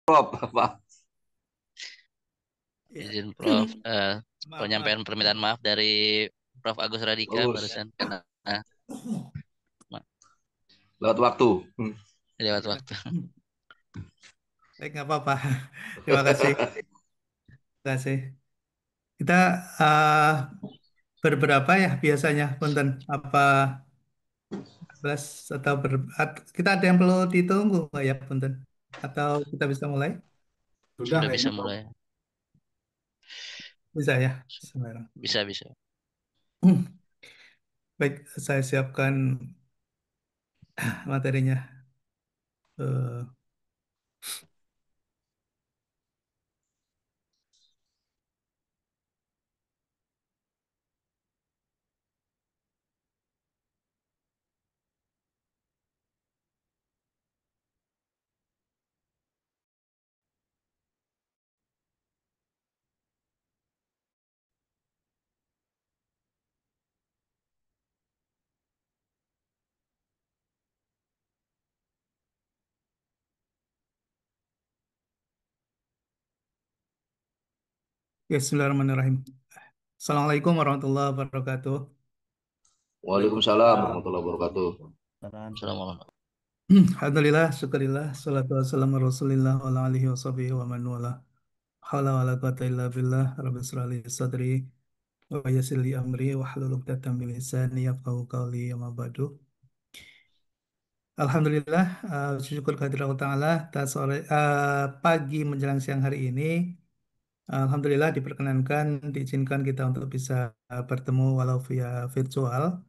Prof, Pak. Ya. Izin Prof, Maaf, maaf. penyampaian permintaan maaf dari Prof Agus Radika Ya. barusan karena ma- Lewat waktu. lewat waktu. Baik, nggak apa-apa. Terima kasih. Terima kasih. Kita eh, berberapa ya biasanya, Punten? Apa 11 atau kita ada yang perlu ditunggu nggak ya, Punten? Atau kita bisa mulai? Sudah Sudah bisa kayaknya. mulai. Bisa ya. Bismillahirrahmanirrahim. Bisa bisa. Baik, saya siapkan materinya. Eh, ya, Bismillahirrahmanirrahim. Assalamualaikum warahmatullahi wabarakatuh. Waalaikumsalam. Waalaikumsalam Waalaikumsalam warahmatullahi wabarakatuh. warahmatullahi. Alhamdulillah, syukurillah, salatu wassalamu ala rasulillah wa ala alihi wa sahbihi wa man wala. Hawla wa la quwata illa billah, rabbi israh li sadri, wa yassir li amri, wa hlul 'uqdatam min lisani yafqahu qawli, amma ba'du. Alhamdulillah, syukur kehadirat Allah Ta'ala, pagi menjelang siang hari ini, Alhamdulillah diperkenankan, diizinkan kita untuk bisa bertemu walau via virtual.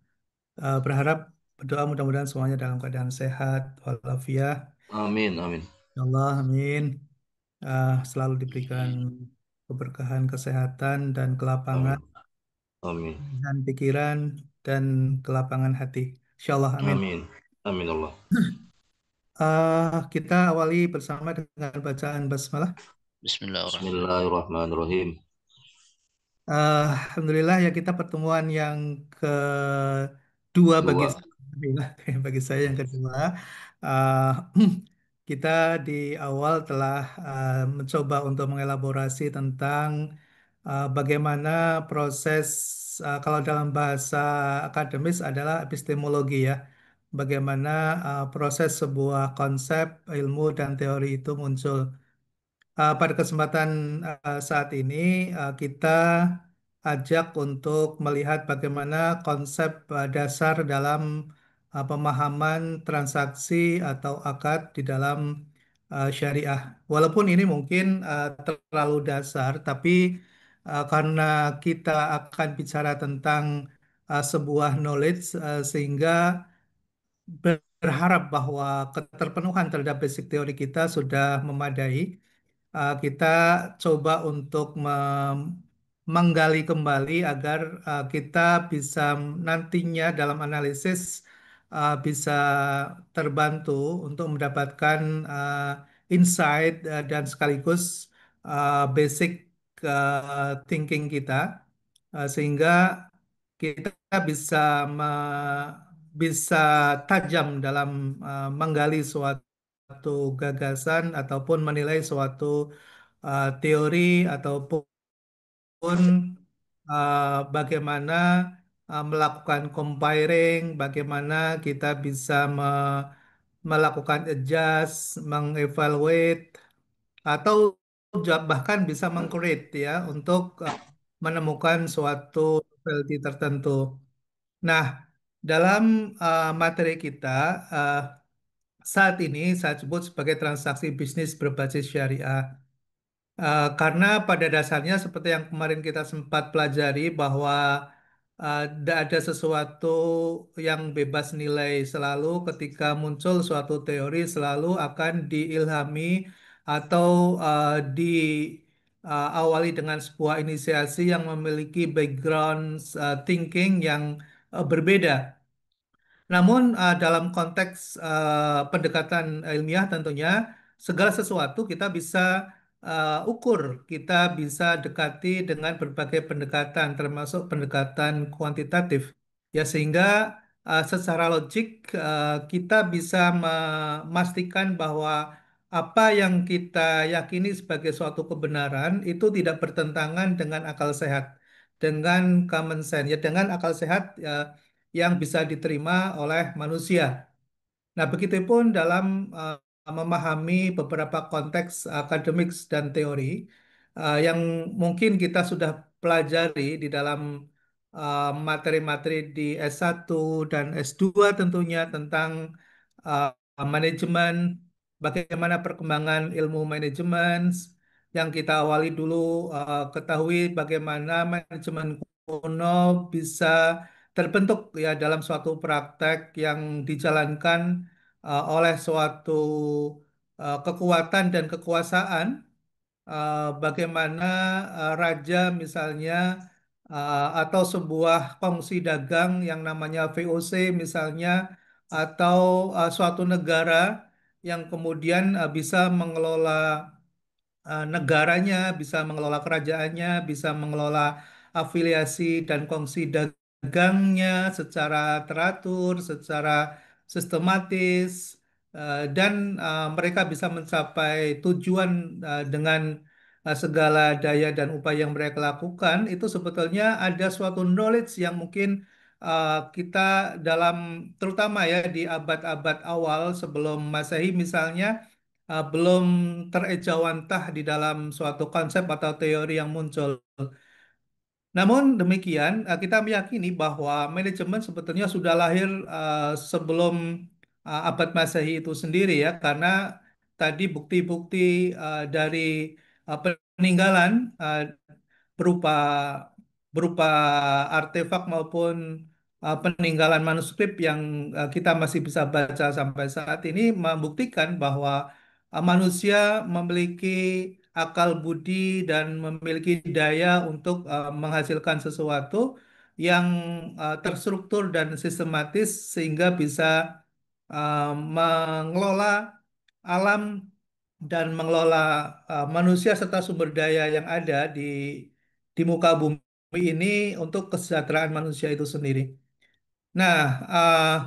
Berharap, berdoa mudah-mudahan semuanya dalam keadaan sehat, walafiat. Amin, amin. Ya Allah, amin. Selalu diberikan keberkahan, kesehatan, dan kelapangan, Amin. Amin. dan pikiran, dan kelapangan hati. Insya Allah, amin. Amin. Amin Allah. Kita awali bersama dengan bacaan basmalah. Bismillahirrahmanirrahim. Bismillahirrahmanirrahim. Alhamdulillah ya kita pertemuan yang kedua bagi Dua. Alhamdulillah, bagi saya yang kedua. Uh, kita di awal telah mencoba untuk mengelaborasi tentang bagaimana proses kalau dalam bahasa akademis adalah epistemologi ya. Bagaimana proses sebuah konsep, ilmu dan teori itu muncul. Pada kesempatan saat ini kita ajak untuk melihat bagaimana konsep dasar dalam pemahaman transaksi atau akad di dalam syariah. Walaupun ini mungkin terlalu dasar, tapi karena kita akan bicara tentang sebuah knowledge sehingga berharap bahwa keterpenuhan terhadap basic teori kita sudah memadai. Kita coba untuk menggali kembali agar kita bisa nantinya dalam analisis bisa terbantu untuk mendapatkan insight dan sekaligus basic thinking kita sehingga kita bisa tajam dalam menggali suatu gagasan ataupun menilai suatu teori ataupun bagaimana melakukan comparing, bagaimana kita bisa melakukan adjust, mengevaluate, atau bahkan bisa mengcreate ya untuk menemukan suatu novelty tertentu. Nah, dalam materi kita uh, saat ini saya sebut sebagai transaksi bisnis berbasis syariah. Karena pada dasarnya seperti yang kemarin kita sempat pelajari bahwa tidak ada sesuatu yang bebas nilai selalu ketika muncul suatu teori selalu akan diilhami atau diawali dengan sebuah inisiasi yang memiliki background thinking yang berbeda. Namun dalam konteks pendekatan ilmiah tentunya segala sesuatu kita bisa ukur, kita bisa dekati dengan berbagai pendekatan termasuk pendekatan kuantitatif. Ya sehingga secara logik kita bisa memastikan bahwa apa yang kita yakini sebagai suatu kebenaran itu tidak bertentangan dengan akal sehat, dengan common sense, ya dengan akal sehat ya, yang bisa diterima oleh manusia. Nah, begitupun dalam memahami beberapa konteks akademik dan teori yang mungkin kita sudah pelajari di dalam materi-materi di S1 dan S2 tentunya tentang manajemen, bagaimana perkembangan ilmu manajemen yang kita awali dulu ketahui bagaimana manajemen kuno bisa terbentuk ya dalam suatu praktek yang dijalankan oleh suatu kekuatan dan kekuasaan, bagaimana raja misalnya atau sebuah kongsi dagang yang namanya VOC misalnya, atau suatu negara yang kemudian bisa mengelola negaranya, bisa mengelola kerajaannya, bisa mengelola afiliasi dan kongsi dagangnya secara teratur, secara sistematis, dan mereka bisa mencapai tujuan dengan segala daya dan upaya yang mereka lakukan. Itu sebetulnya ada suatu knowledge yang mungkin kita dalam, terutama ya di abad-abad awal sebelum Masehi misalnya, belum terejawantah di dalam suatu konsep atau teori yang muncul. Namun demikian, kita meyakini bahwa manajemen sebetulnya sudah lahir sebelum abad Masehi itu sendiri ya, karena tadi bukti-bukti dari peninggalan berupa berupa artefak maupun peninggalan manuskrip yang kita masih bisa baca sampai saat ini membuktikan bahwa manusia memiliki akal budi dan memiliki daya untuk menghasilkan sesuatu yang terstruktur dan sistematis sehingga bisa mengelola alam dan mengelola manusia serta sumber daya yang ada di muka bumi ini untuk kesejahteraan manusia itu sendiri. Nah, uh,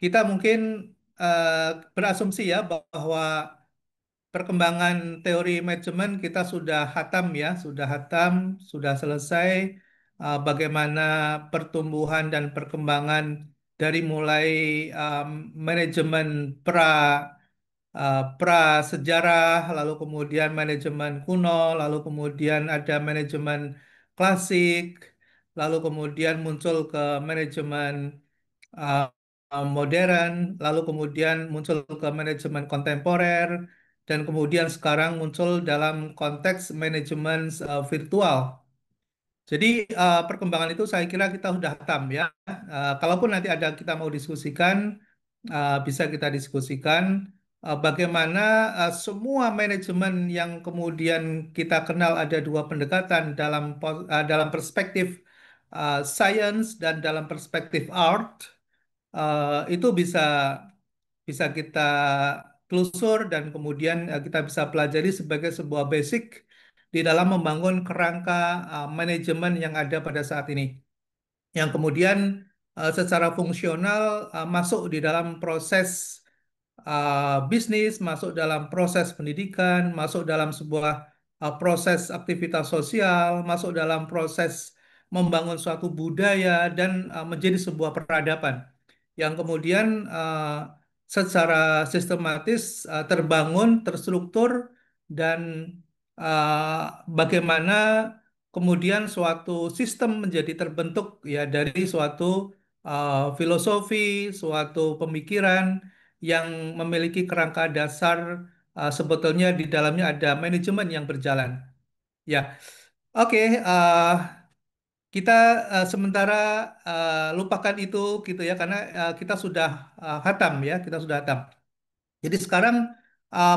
kita mungkin uh, berasumsi ya bahwa perkembangan teori manajemen kita sudah hatam ya, sudah hatam, sudah selesai bagaimana pertumbuhan dan perkembangan dari mulai um, manajemen pra sejarah, lalu kemudian manajemen kuno, lalu kemudian ada manajemen klasik, lalu kemudian muncul ke manajemen uh, modern, lalu kemudian muncul ke manajemen kontemporer, dan kemudian sekarang muncul dalam konteks manajemen virtual. Jadi perkembangan itu saya kira kita sudah hatam ya. Kalaupun nanti ada kita mau diskusikan, bisa kita diskusikan bagaimana semua manajemen yang kemudian kita kenal ada dua pendekatan dalam perspektif science dan dalam perspektif art, itu bisa bisa kita telusur dan kemudian kita bisa pelajari sebagai sebuah basic di dalam membangun kerangka manajemen yang ada pada saat ini, yang kemudian secara fungsional masuk di dalam proses bisnis, masuk dalam proses pendidikan, masuk dalam sebuah proses aktivitas sosial, masuk dalam proses membangun suatu budaya dan menjadi sebuah peradaban yang kemudian secara sistematis terbangun, terstruktur, dan bagaimana kemudian suatu sistem menjadi terbentuk ya dari suatu filosofi, suatu pemikiran yang memiliki kerangka dasar, sebetulnya di dalamnya ada manajemen yang berjalan. Ya, oke. Kita sementara lupakan itu gitu ya, karena kita sudah hatam ya, kita sudah hatam. Jadi sekarang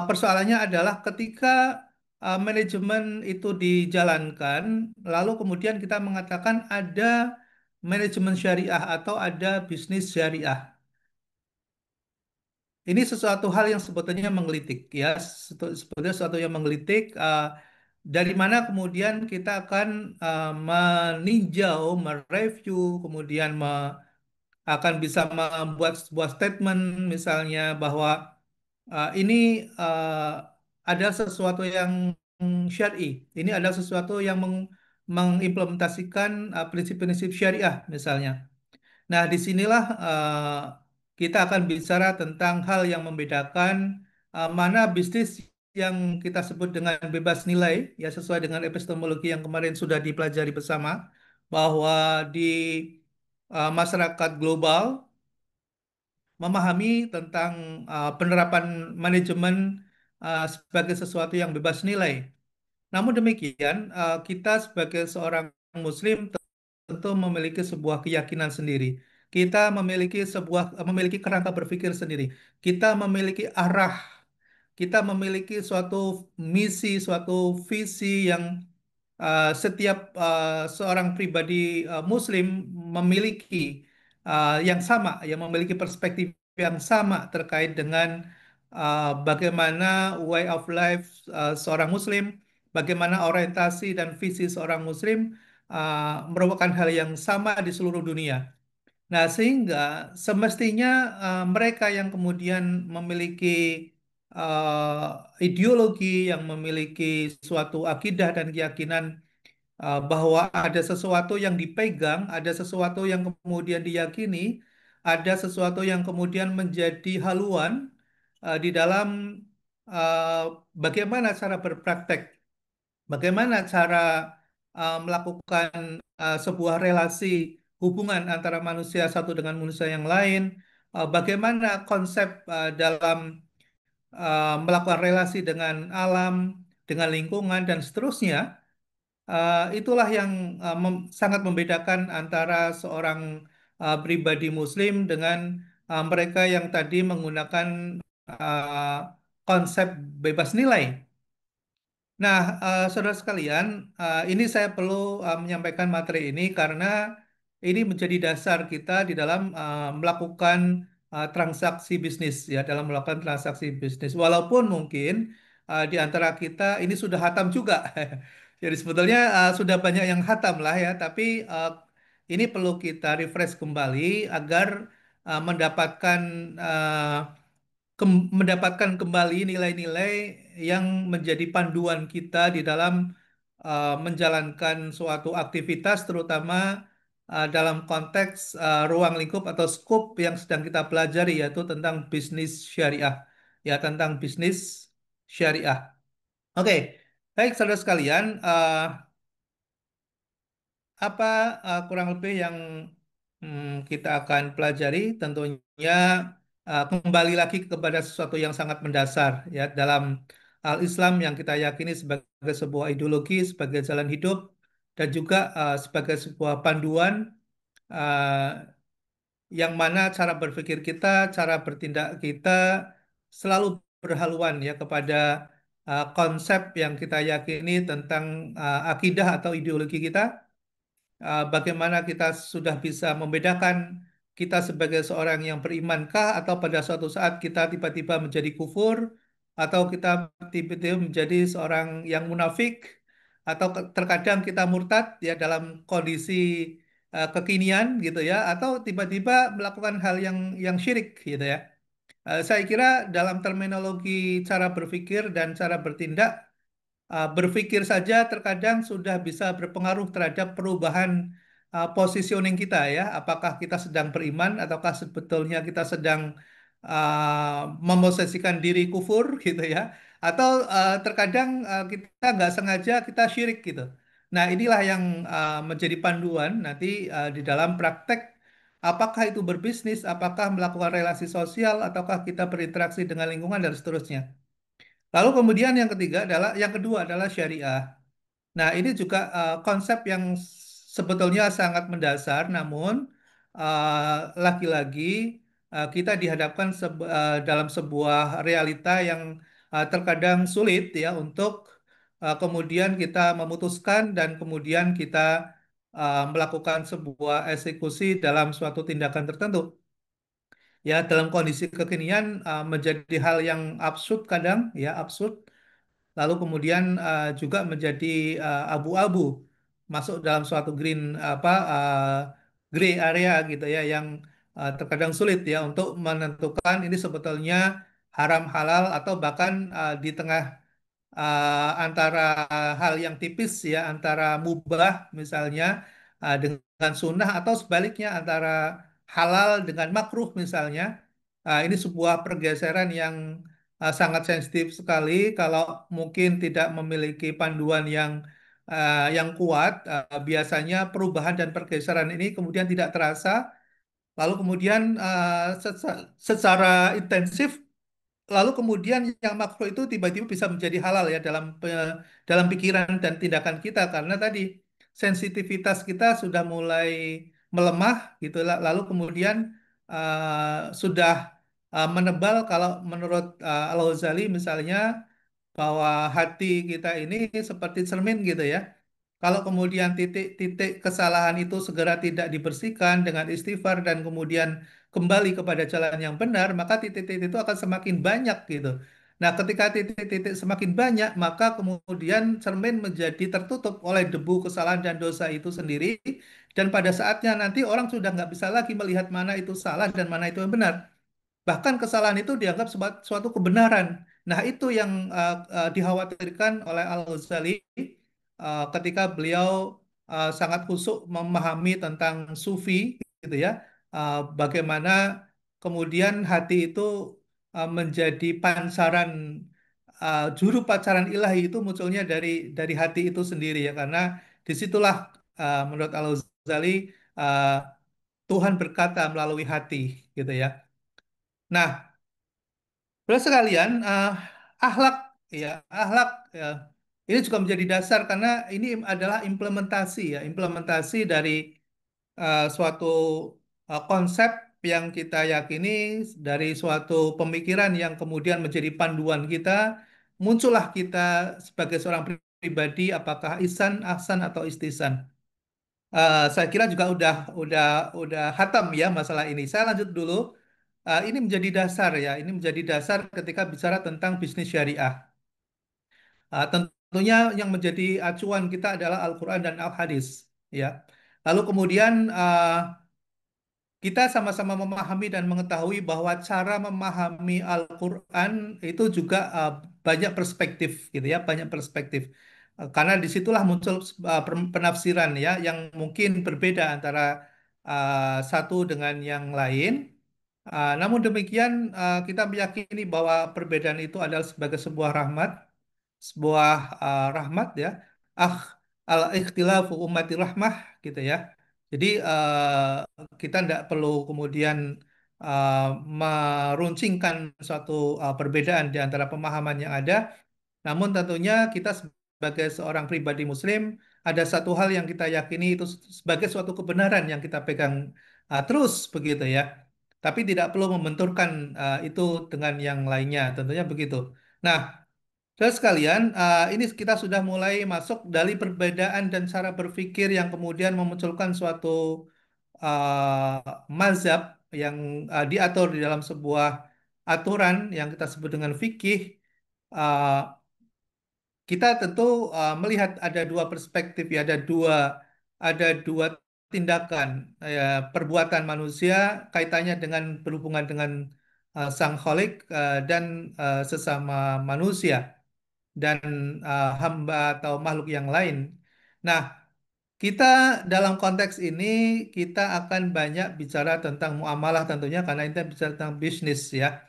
persoalannya adalah ketika manajemen itu dijalankan, lalu kemudian kita mengatakan ada manajemen syariah atau ada bisnis syariah. Ini sesuatu hal yang sebetulnya menggelitik ya, sebetulnya sesuatu yang menggelitik, dari mana kemudian kita akan meninjau, mereview, kemudian akan bisa membuat sebuah statement misalnya bahwa Ini uh, ada sesuatu yang syar'i. Ini adalah sesuatu yang mengimplementasikan prinsip-prinsip syariah misalnya. Nah, disinilah kita akan bicara tentang hal yang membedakan mana bisnis yang kita sebut dengan bebas nilai, ya sesuai dengan epistemologi yang kemarin sudah dipelajari bersama, bahwa di masyarakat global memahami tentang penerapan manajemen sebagai sesuatu yang bebas nilai. Namun demikian, kita sebagai seorang Muslim tentu memiliki sebuah keyakinan sendiri. Kita memiliki kerangka berpikir sendiri. Kita memiliki arah, kita memiliki suatu misi, suatu visi yang setiap seorang pribadi Muslim memiliki yang sama, yang memiliki perspektif yang sama terkait dengan bagaimana way of life seorang Muslim, bagaimana orientasi dan visi seorang Muslim merupakan hal yang sama di seluruh dunia. Nah, sehingga semestinya mereka yang kemudian memiliki ideologi, yang memiliki suatu akidah dan keyakinan bahwa ada sesuatu yang dipegang, ada sesuatu yang kemudian diyakini, ada sesuatu yang kemudian menjadi haluan di dalam uh, bagaimana cara berpraktek, bagaimana cara melakukan sebuah relasi hubungan antara manusia satu dengan manusia yang lain, bagaimana konsep dalam melakukan relasi dengan alam, dengan lingkungan dan seterusnya. Itulah yang sangat membedakan antara seorang pribadi Muslim dengan mereka yang tadi menggunakan uh, konsep bebas nilai. Nah, saudara sekalian, ini saya perlu menyampaikan materi ini karena ini menjadi dasar kita di dalam melakukan transaksi bisnis, ya, dalam melakukan transaksi bisnis. Walaupun mungkin di antara kita ini sudah hatam juga. Jadi sebetulnya sudah banyak yang hatam lah ya, tapi ini perlu kita refresh kembali agar mendapatkan mendapatkan kembali nilai-nilai yang menjadi panduan kita di dalam menjalankan suatu aktivitas, terutama dalam konteks ruang lingkup atau skop yang sedang kita pelajari, yaitu tentang bisnis syariah, ya tentang bisnis syariah. Oke, baik saudara sekalian, apa kurang lebih yang kita akan pelajari tentunya kembali lagi kepada sesuatu yang sangat mendasar ya dalam al-Islam yang kita yakini sebagai sebuah ideologi, sebagai jalan hidup dan juga sebagai sebuah panduan uh, yang mana cara berpikir kita, cara bertindak kita selalu berhaluan ya kepada konsep yang kita yakini tentang akidah atau ideologi kita, bagaimana kita sudah bisa membedakan kita sebagai seorang yang berimankah atau pada suatu saat kita tiba-tiba menjadi kufur atau kita tiba-tiba menjadi seorang yang munafik atau terkadang kita murtad ya dalam kondisi kekinian gitu ya atau tiba-tiba melakukan hal yang syirik gitu ya. Saya kira dalam terminologi cara berpikir dan cara bertindak, berpikir saja terkadang sudah bisa berpengaruh terhadap perubahan positioning kita ya. Apakah kita sedang beriman ataukah sebetulnya kita sedang memosesikan diri kufur gitu ya. Atau terkadang kita nggak sengaja kita syirik gitu. Nah, inilah yang menjadi panduan nanti di dalam praktek apakah itu berbisnis, apakah melakukan relasi sosial, ataukah kita berinteraksi dengan lingkungan dan seterusnya. Lalu kemudian yang ketiga adalah, yang kedua adalah syariah. Nah, ini juga konsep yang sebetulnya sangat mendasar, namun lagi-lagi kita dihadapkan dalam sebuah realita yang terkadang sulit ya untuk kemudian kita memutuskan dan kemudian kita melakukan sebuah eksekusi dalam suatu tindakan tertentu. Ya, dalam kondisi kekinian menjadi hal yang absurd kadang, ya absurd lalu kemudian juga menjadi abu-abu masuk dalam suatu gray area gitu ya yang terkadang sulit ya untuk menentukan ini sebetulnya haram halal atau bahkan di tengah antara hal yang tipis ya antara mubah misalnya dengan sunnah atau sebaliknya antara halal dengan makruh misalnya. Ini sebuah pergeseran yang sangat sensitif sekali kalau mungkin tidak memiliki panduan yang kuat. Biasanya perubahan dan pergeseran ini kemudian tidak terasa, lalu kemudian secara intensif. Lalu kemudian yang makro itu tiba-tiba bisa menjadi halal ya dalam pikiran dan tindakan kita karena tadi sensitivitas kita sudah mulai melemah gitu. Lalu kemudian sudah menebal kalau menurut Al-Ghazali misalnya bahwa hati kita ini seperti cermin gitu ya. Kalau kemudian titik-titik kesalahan itu segera tidak dibersihkan dengan istighfar dan kemudian kembali kepada jalan yang benar, maka titik-titik itu akan semakin banyak gitu. Nah, ketika titik-titik semakin banyak, maka kemudian cermin menjadi tertutup oleh debu kesalahan dan dosa itu sendiri. Dan pada saatnya nanti orang sudah nggak bisa lagi melihat mana itu salah dan mana itu yang benar. Bahkan kesalahan itu dianggap suatu kebenaran. Nah, itu yang dikhawatirkan oleh Al-Ghazali ketika beliau sangat khusyuk memahami tentang sufi, gitu ya. Bagaimana kemudian hati itu menjadi pancaran juru pacaran ilahi itu munculnya dari hati itu sendiri ya, karena disitulah menurut Al-Ghazali uh, Tuhan berkata melalui hati, gitu ya. Nah, terus sekalian, akhlak, ya, akhlak, ya, ini juga menjadi dasar karena ini adalah implementasi, ya, implementasi dari suatu konsep yang kita yakini dari suatu pemikiran yang kemudian menjadi panduan kita, muncullah kita sebagai seorang pribadi, apakah ihsan, ahsan, atau istisan. Saya kira juga udah hatam ya masalah ini. Saya lanjut dulu. Ini menjadi dasar ya. Ini menjadi dasar ketika bicara tentang bisnis syariah. Tentunya yang menjadi acuan kita adalah Al-Quran dan Al-Hadis. Ya. Lalu kemudian kita sama-sama memahami dan mengetahui bahwa cara memahami Al-Quran itu juga banyak perspektif gitu ya, banyak perspektif. Karena disitulah muncul penafsiran ya yang mungkin berbeda antara satu dengan yang lain. Namun demikian kita meyakini bahwa perbedaan itu adalah sebagai sebuah rahmat, sebuah rahmat ya. Ah, al-ikhtilafu ummati rahmah gitu ya. Jadi kita tidak perlu kemudian uh, meruncingkan suatu perbedaan di antara pemahaman yang ada. Namun tentunya kita sebagai seorang pribadi Muslim ada satu hal yang kita yakini itu sebagai suatu kebenaran yang kita pegang terus begitu ya. Tapi tidak perlu membenturkan itu dengan yang lainnya. Tentunya begitu. Nah, saudara sekalian, ini kita sudah mulai masuk dari perbedaan dan cara berpikir yang kemudian memunculkan suatu mazhab yang diatur di dalam sebuah aturan yang kita sebut dengan fikih. Uh, kita tentu melihat ada dua perspektif ya, ada dua tindakan ya, perbuatan manusia kaitannya dengan berhubungan dengan Sang Kholik dan sesama manusia dan hamba atau makhluk yang lain. Nah, kita dalam konteks ini kita akan banyak bicara tentang muamalah tentunya karena kita bicara tentang bisnis ya.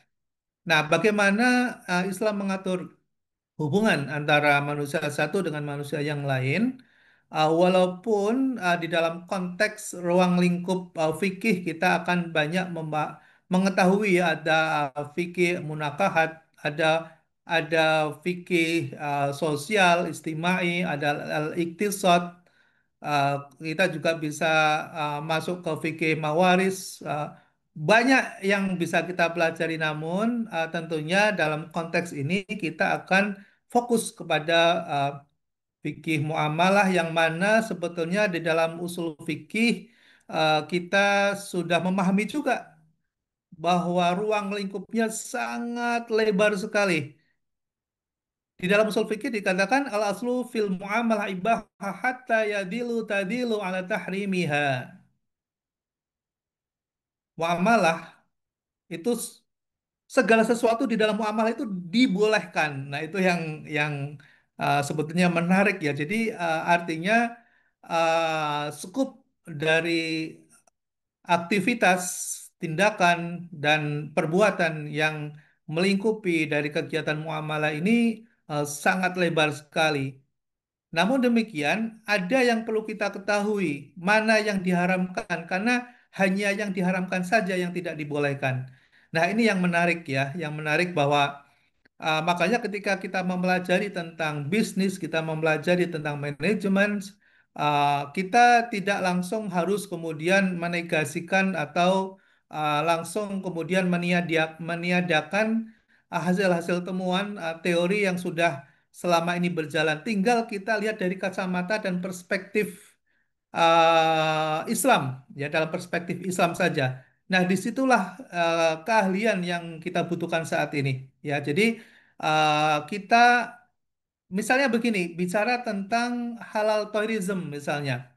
Nah, bagaimana Islam mengatur hubungan antara manusia satu dengan manusia yang lain, walaupun di dalam konteks ruang lingkup fikih kita akan banyak mengetahui ya, ada fikih munakahat, ada ada fikih sosial, istimai, ada al-iktisad, uh, kita juga bisa masuk ke fikih mawaris. Banyak yang bisa kita pelajari, namun tentunya dalam konteks ini kita akan fokus kepada uh, fikih muamalah yang mana sebetulnya di dalam usul fikih kita sudah memahami juga bahwa ruang lingkupnya sangat lebar sekali. Di dalam usul fikih dikatakan al-aslu fil muamalah ibahah hatta yadilu tadilu ala tahrimiha. Muamalah itu segala sesuatu di dalam muamalah itu dibolehkan. Nah, itu yang sebetulnya menarik ya. Jadi artinya skup dari aktivitas, tindakan dan perbuatan yang melingkupi dari kegiatan muamalah ini sangat lebar sekali. Namun demikian, ada yang perlu kita ketahui, mana yang diharamkan, karena hanya yang diharamkan saja yang tidak dibolehkan. Nah, ini yang menarik ya, yang menarik bahwa makanya ketika kita mempelajari tentang bisnis, kita mempelajari tentang manajemen, kita tidak langsung harus kemudian menegasikan atau langsung kemudian meniadakan hasil-hasil temuan teori yang sudah selama ini berjalan. Tinggal kita lihat dari kacamata dan perspektif Islam, ya dalam perspektif Islam saja. Nah, disitulah keahlian yang kita butuhkan saat ini. Ya, jadi kita misalnya begini, bicara tentang halal tourism misalnya.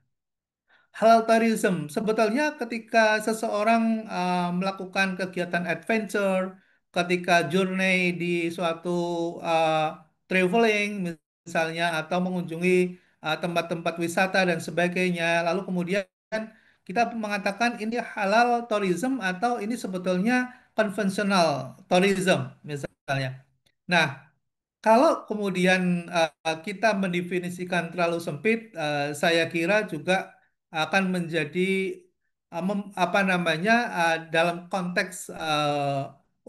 Halal tourism, sebetulnya ketika seseorang melakukan kegiatan adventure, ketika journey di suatu uh, traveling misalnya, atau mengunjungi tempat-tempat wisata dan sebagainya, lalu kemudian kita mengatakan ini halal tourism atau ini sebetulnya konvensional tourism misalnya. Nah, kalau kemudian kita mendefinisikan terlalu sempit, saya kira juga akan menjadi apa namanya dalam konteks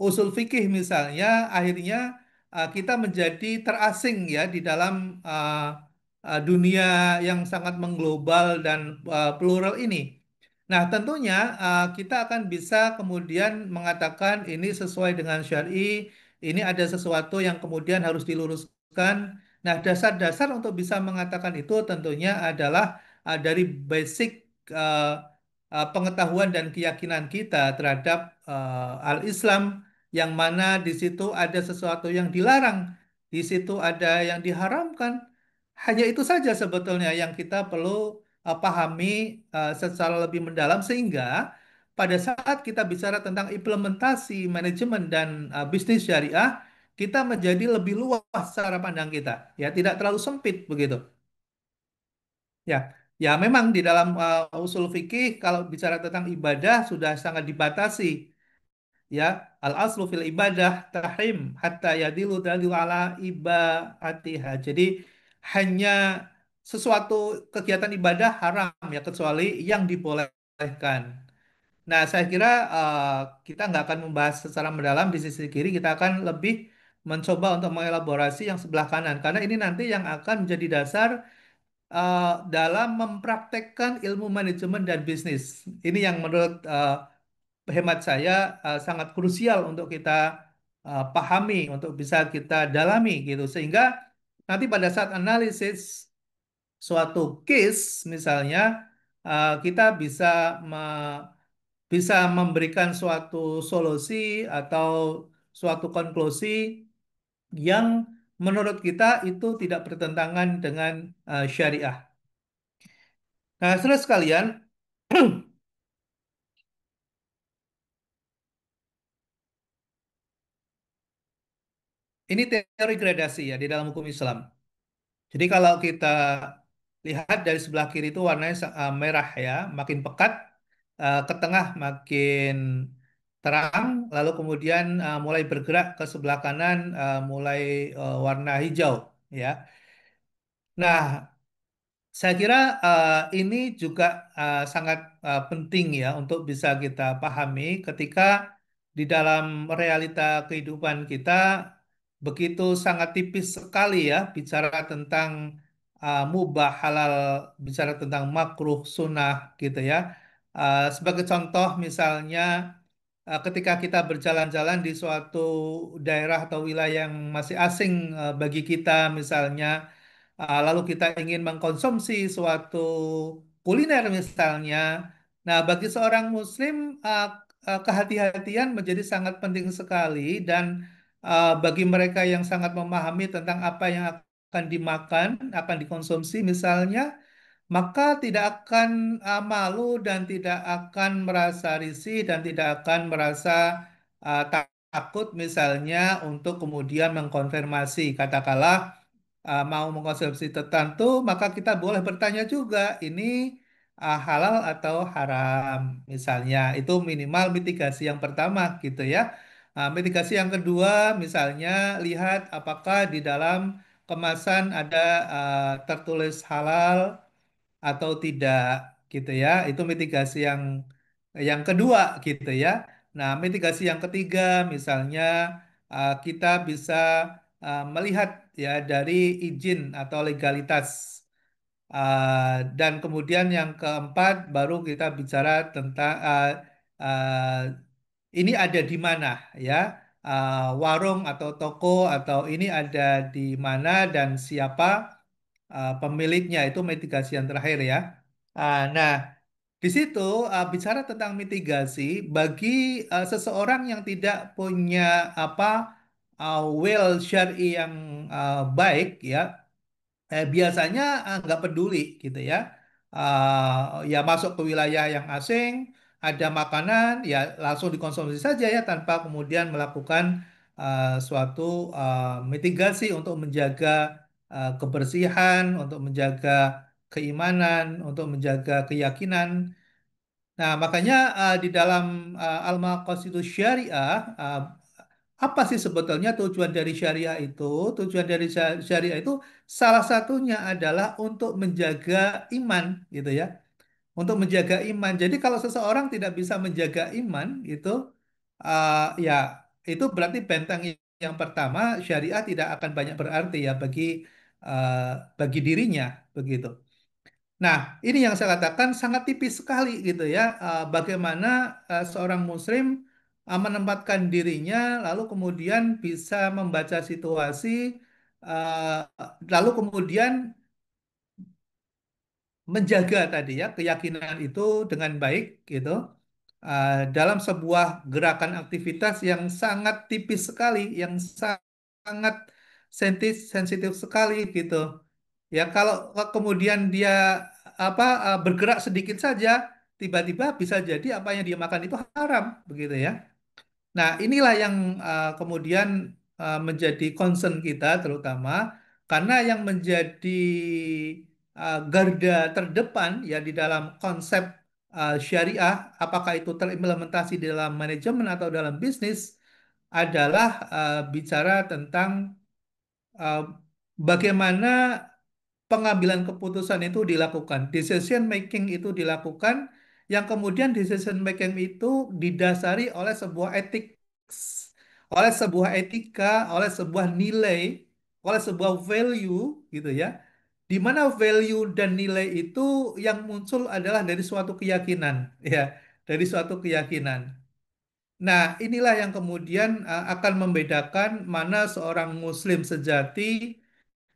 usul fikih misalnya, akhirnya kita menjadi terasing ya di dalam dunia yang sangat mengglobal dan plural ini. Nah, tentunya kita akan bisa kemudian mengatakan ini sesuai dengan syar'i, ini ada sesuatu yang kemudian harus diluruskan. Nah, dasar-dasar untuk bisa mengatakan itu tentunya adalah dari basic uh, pengetahuan dan keyakinan kita terhadap al-Islam, yang mana di situ ada sesuatu yang dilarang, di situ ada yang diharamkan. Hanya itu saja sebetulnya yang kita perlu pahami secara lebih mendalam, sehingga pada saat kita bicara tentang implementasi manajemen dan bisnis syariah, kita menjadi lebih luas cara pandang kita, ya tidak terlalu sempit begitu. Ya, ya memang di dalam usul fikih kalau bicara tentang ibadah sudah sangat dibatasi, ya al aslu fil ibadah tahrim hatta yadilu dalil ala ibadatiha. Jadi hanya sesuatu kegiatan ibadah haram ya kecuali yang dibolehkan. Nah, saya kira kita nggak akan membahas secara mendalam di sisi kiri, kita akan lebih mencoba untuk mengelaborasi yang sebelah kanan, karena ini nanti yang akan menjadi dasar dalam mempraktekkan ilmu manajemen dan bisnis. Ini yang menurut hemat saya sangat krusial untuk kita pahami, untuk bisa kita dalami gitu, sehingga nanti pada saat analisis suatu case misalnya kita bisa memberikan suatu solusi atau suatu konklusi yang menurut kita itu tidak bertentangan dengan syariah. Nah, saudara sekalian, ini teori gradasi ya di dalam hukum Islam. Jadi kalau kita lihat dari sebelah kiri itu warnanya merah ya, makin pekat, ke tengah makin terang, lalu kemudian mulai bergerak ke sebelah kanan mulai warna hijau ya. Nah, saya kira ini juga sangat penting ya untuk bisa kita pahami ketika di dalam realita kehidupan kita begitu sangat tipis sekali ya bicara tentang mubah halal, bicara tentang makruh sunnah gitu ya. Sebagai contoh misalnya ketika kita berjalan-jalan di suatu daerah atau wilayah yang masih asing bagi kita misalnya, lalu kita ingin mengkonsumsi suatu kuliner misalnya. Nah, bagi seorang Muslim, kehati-hatian menjadi sangat penting sekali, dan bagi mereka yang sangat memahami tentang apa yang akan dimakan, akan dikonsumsi misalnya, maka tidak akan malu dan tidak akan merasa risih dan tidak akan merasa takut misalnya untuk kemudian mengkonfirmasi, katakanlah mau mengkonsumsi tertentu, maka kita boleh bertanya juga, ini halal atau haram, misalnya. Itu minimal mitigasi yang pertama gitu ya. Mitigasi yang kedua, misalnya lihat apakah di dalam kemasan ada tertulis halal atau tidak gitu ya. Itu mitigasi yang kedua gitu ya. Nah, mitigasi yang ketiga misalnya kita bisa melihat ya dari izin atau legalitas. Dan kemudian yang keempat baru kita bicara tentang ini ada di mana ya. Warung atau toko atau ini ada di mana dan siapa pemiliknya, itu mitigasi yang terakhir ya. Nah, di situ bicara tentang mitigasi bagi seseorang yang tidak punya apa will syar'i yang baik ya, biasanya nggak peduli gitu ya. Ya masuk ke wilayah yang asing, ada makanan ya langsung dikonsumsi saja ya tanpa kemudian melakukan suatu mitigasi untuk menjaga kebersihan, untuk menjaga keimanan, untuk menjaga keyakinan. Nah, makanya di dalam Al-Maqasidus Syariah, apa sih sebetulnya tujuan dari syariah itu? Tujuan dari syariah itu salah satunya adalah untuk menjaga iman, gitu ya. Untuk menjaga iman. Jadi kalau seseorang tidak bisa menjaga iman, itu ya itu berarti benteng yang pertama syariah tidak akan banyak berarti ya uh, bagi dirinya, begitu. Nah, ini yang saya katakan sangat tipis sekali gitu ya. Bagaimana seorang muslim menempatkan dirinya lalu kemudian bisa membaca situasi lalu kemudian menjaga tadi ya keyakinan itu dengan baik gitu. Dalam sebuah gerakan aktivitas yang sangat tipis sekali, yang sangat sensitif sekali gitu. Ya, kalau kemudian dia bergerak sedikit saja, tiba-tiba bisa jadi apa yang dia makan itu haram, begitu ya. Nah, inilah yang kemudian menjadi concern kita terutama karena yang menjadi garda terdepan ya di dalam konsep syariah, apakah itu terimplementasi di dalam manajemen atau dalam bisnis, adalah bicara tentang uh, bagaimana pengambilan keputusan itu dilakukan, decision making itu dilakukan, yang kemudian decision making itu didasari oleh sebuah etik, oleh sebuah etika, oleh sebuah nilai, oleh sebuah value, gitu ya. Di mana value dan nilai itu yang muncul adalah dari suatu keyakinan, ya, dari suatu keyakinan. Nah, inilah yang kemudian akan membedakan mana seorang Muslim sejati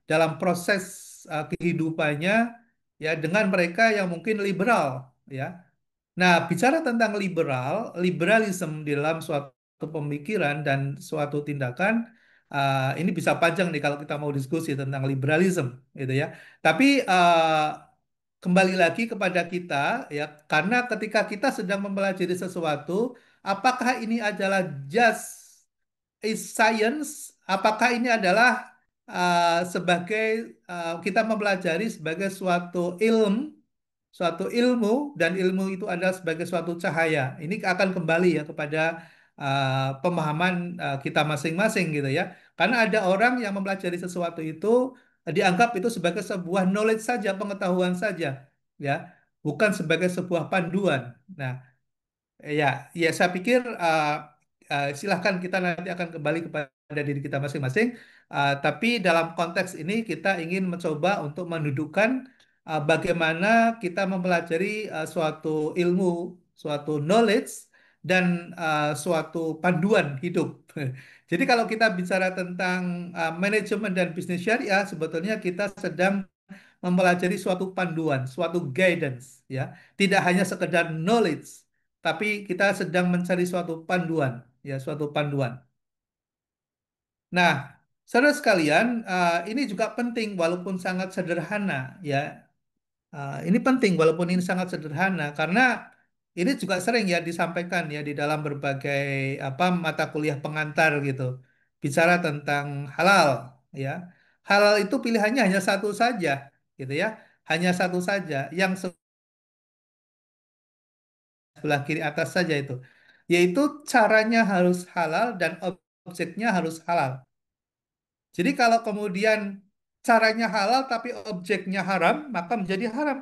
dalam proses kehidupannya ya dengan mereka yang mungkin liberal ya. Nah, bicara tentang liberalisme di dalam suatu pemikiran dan suatu tindakan ini bisa panjang nih kalau kita mau diskusi tentang liberalisme gitu ya. Tapi kembali lagi kepada kita ya karena ketika kita sedang mempelajari sesuatu, apakah ini adalah just is science? Apakah ini adalah sebagai kita mempelajari sebagai suatu ilmu dan ilmu itu adalah sebagai suatu cahaya. Ini akan kembali ya kepada pemahaman kita masing-masing gitu ya. Karena ada orang yang mempelajari sesuatu itu dianggap itu sebagai sebuah knowledge saja, pengetahuan saja, ya, bukan sebagai sebuah panduan. Nah, ya, ya saya pikir silahkan kita nanti akan kembali kepada diri kita masing-masing. Tapi dalam konteks ini kita ingin mencoba untuk mendudukkan bagaimana kita mempelajari suatu ilmu, suatu knowledge, dan suatu panduan hidup. Jadi kalau kita bicara tentang manajemen dan bisnis syariah, sebetulnya kita sedang mempelajari suatu panduan, suatu guidance, ya. Tidak hanya sekedar knowledge, tapi kita sedang mencari suatu panduan, ya, suatu panduan. Nah, saudara sekalian, ini juga penting walaupun sangat sederhana, ya. Ini penting walaupun ini sangat sederhana karena ini juga sering ya disampaikan ya di dalam berbagai apa mata kuliah pengantar gitu. Bicara tentang halal ya. Halal itu pilihannya hanya satu saja gitu ya. Hanya satu saja yang sebelah kiri atas saja itu. Yaitu caranya harus halal dan objeknya harus halal. Jadi kalau kemudian caranya halal tapi objeknya haram, maka menjadi haram.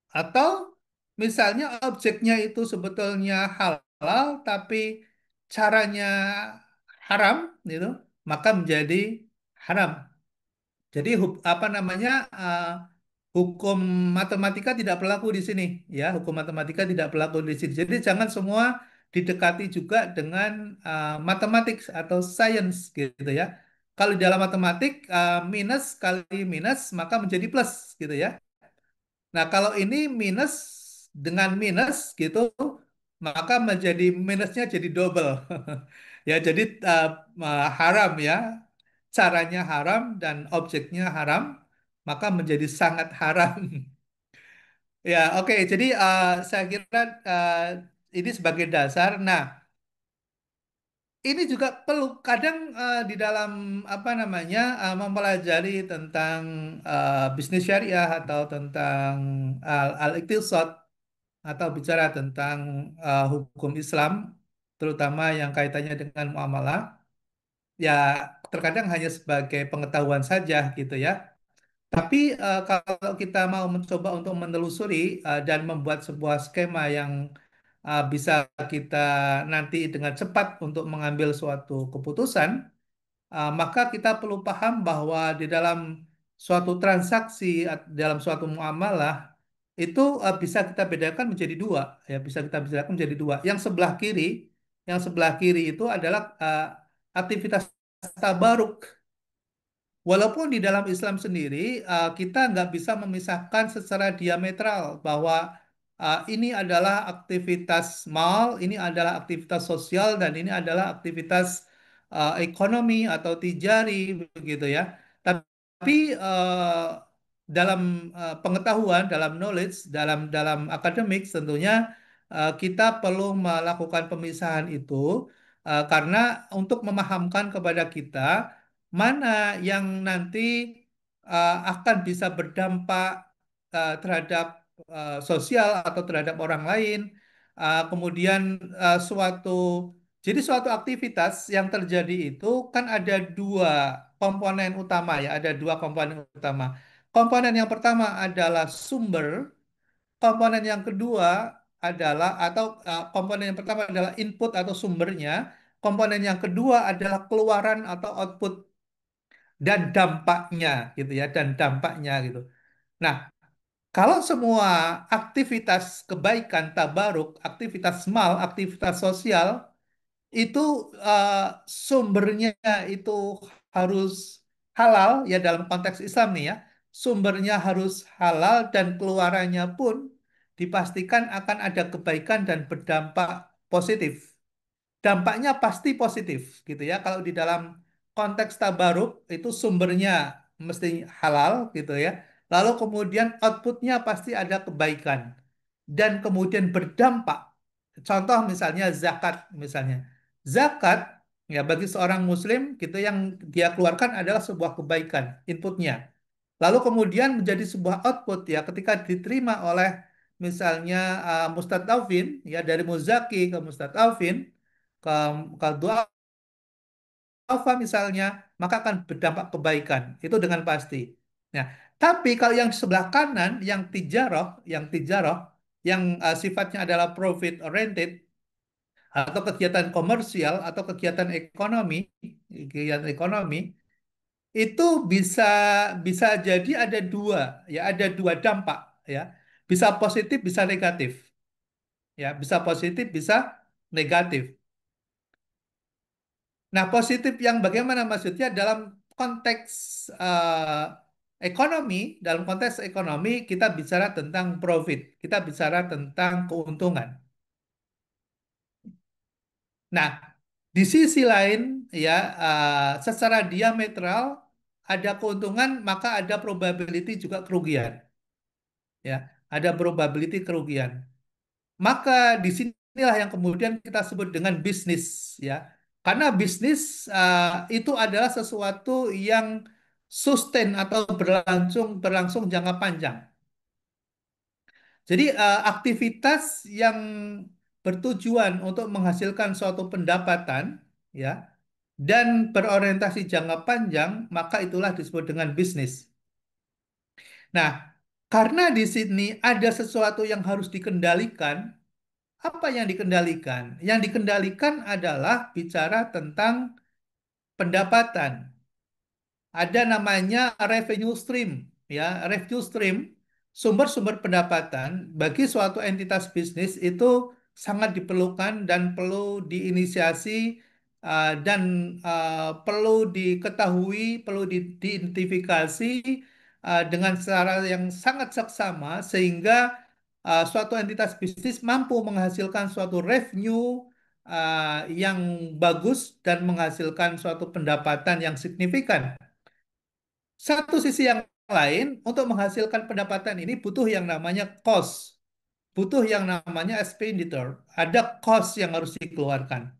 Atau misalnya objeknya itu sebetulnya halal tapi caranya haram gitu, maka menjadi haram. Jadi apa namanya hukum matematika tidak berlaku di sini ya, hukum matematika tidak berlaku di sini. Jadi jangan semua didekati juga dengan matematik atau science gitu ya. Kalau di dalam matematik minus kali minus maka menjadi plus gitu ya. Nah, kalau ini minus dengan minus gitu, maka menjadi minusnya jadi double. Ya, jadi haram ya. Caranya haram dan objeknya haram, maka menjadi sangat haram. Ya, oke. Jadi saya kira ini sebagai dasar. Nah, ini juga perlu kadang di dalam apa namanya mempelajari tentang bisnis syariah atau tentang al-iqtisad atau bicara tentang hukum Islam, terutama yang kaitannya dengan muamalah, ya terkadang hanya sebagai pengetahuan saja gitu ya. Tapi kalau kita mau mencoba untuk menelusuri dan membuat sebuah skema yang bisa kita nanti dengan cepat untuk mengambil suatu keputusan, maka kita perlu paham bahwa di dalam suatu transaksi, dalam suatu muamalah, itu bisa kita bedakan menjadi dua, ya bisa kita bedakan menjadi dua. Yang sebelah kiri itu adalah aktivitas tabaruk. Walaupun di dalam Islam sendiri kita nggak bisa memisahkan secara diametral bahwa ini adalah aktivitas mal, ini adalah aktivitas sosial, dan ini adalah aktivitas ekonomi atau tijari begitu ya. Tapi dalam pengetahuan, dalam knowledge, dalam akademik tentunya kita perlu melakukan pemisahan itu karena untuk memahamkan kepada kita mana yang nanti akan bisa berdampak terhadap sosial atau terhadap orang lain. Kemudian suatu jadi suatu aktivitas yang terjadi itu kan ada dua komponen utama ya, ada dua komponen utama. Komponen yang pertama adalah sumber, komponen yang kedua adalah atau komponen yang pertama adalah input atau sumbernya, komponen yang kedua adalah keluaran atau output dan dampaknya gitu ya dan dampaknya gitu. Nah, kalau semua aktivitas kebaikan tabaruk, aktivitas mal, aktivitas sosial itu eh, sumbernya itu harus halal ya dalam konteks Islam nih ya. Sumbernya harus halal dan keluarannya pun dipastikan akan ada kebaikan dan berdampak positif. Dampaknya pasti positif gitu ya. Kalau di dalam konteks tabaruk itu sumbernya mesti halal gitu ya. Lalu kemudian outputnya pasti ada kebaikan dan kemudian berdampak. Contoh misalnya zakat misalnya. Zakat ya bagi seorang muslim gitu yang dia keluarkan adalah sebuah kebaikan inputnya. Lalu kemudian menjadi sebuah output ya ketika diterima oleh misalnya Mustad Taufin ya dari Muzaki ke Mustad Taufin ke ke duafa misalnya maka akan berdampak kebaikan itu dengan pasti. Nah, tapi kalau yang sebelah kanan yang tijaroh yang sifatnya adalah profit oriented atau kegiatan komersial atau kegiatan ekonomi itu bisa bisa jadi ada dua ya ada dua dampak ya bisa positif bisa negatif ya bisa positif bisa negatif. Nah, positif yang bagaimana maksudnya dalam konteks ekonomi, dalam konteks ekonomi kita bicara tentang profit, kita bicara tentang keuntungan. Nah, di sisi lain ya secara diametral ada keuntungan maka ada probability juga kerugian, ya, ada probability kerugian. Maka di sinilah yang kemudian kita sebut dengan bisnis, ya. Karena bisnis itu adalah sesuatu yang sustain atau berlangsung berlangsung jangka panjang. Jadi aktivitas yang bertujuan untuk menghasilkan suatu pendapatan, ya, dan berorientasi jangka panjang, maka itulah disebut dengan bisnis. Nah, karena di sini ada sesuatu yang harus dikendalikan, apa yang dikendalikan? Yang dikendalikan adalah bicara tentang pendapatan. Ada namanya revenue stream, ya, revenue stream, sumber-sumber pendapatan bagi suatu entitas bisnis itu sangat diperlukan dan perlu diinisiasi dan perlu diketahui, perlu diidentifikasi dengan cara yang sangat seksama sehingga suatu entitas bisnis mampu menghasilkan suatu revenue yang bagus dan menghasilkan suatu pendapatan yang signifikan. Satu sisi yang lain, untuk menghasilkan pendapatan ini butuh yang namanya cost, butuh yang namanya expenditure. Ada cost yang harus dikeluarkan.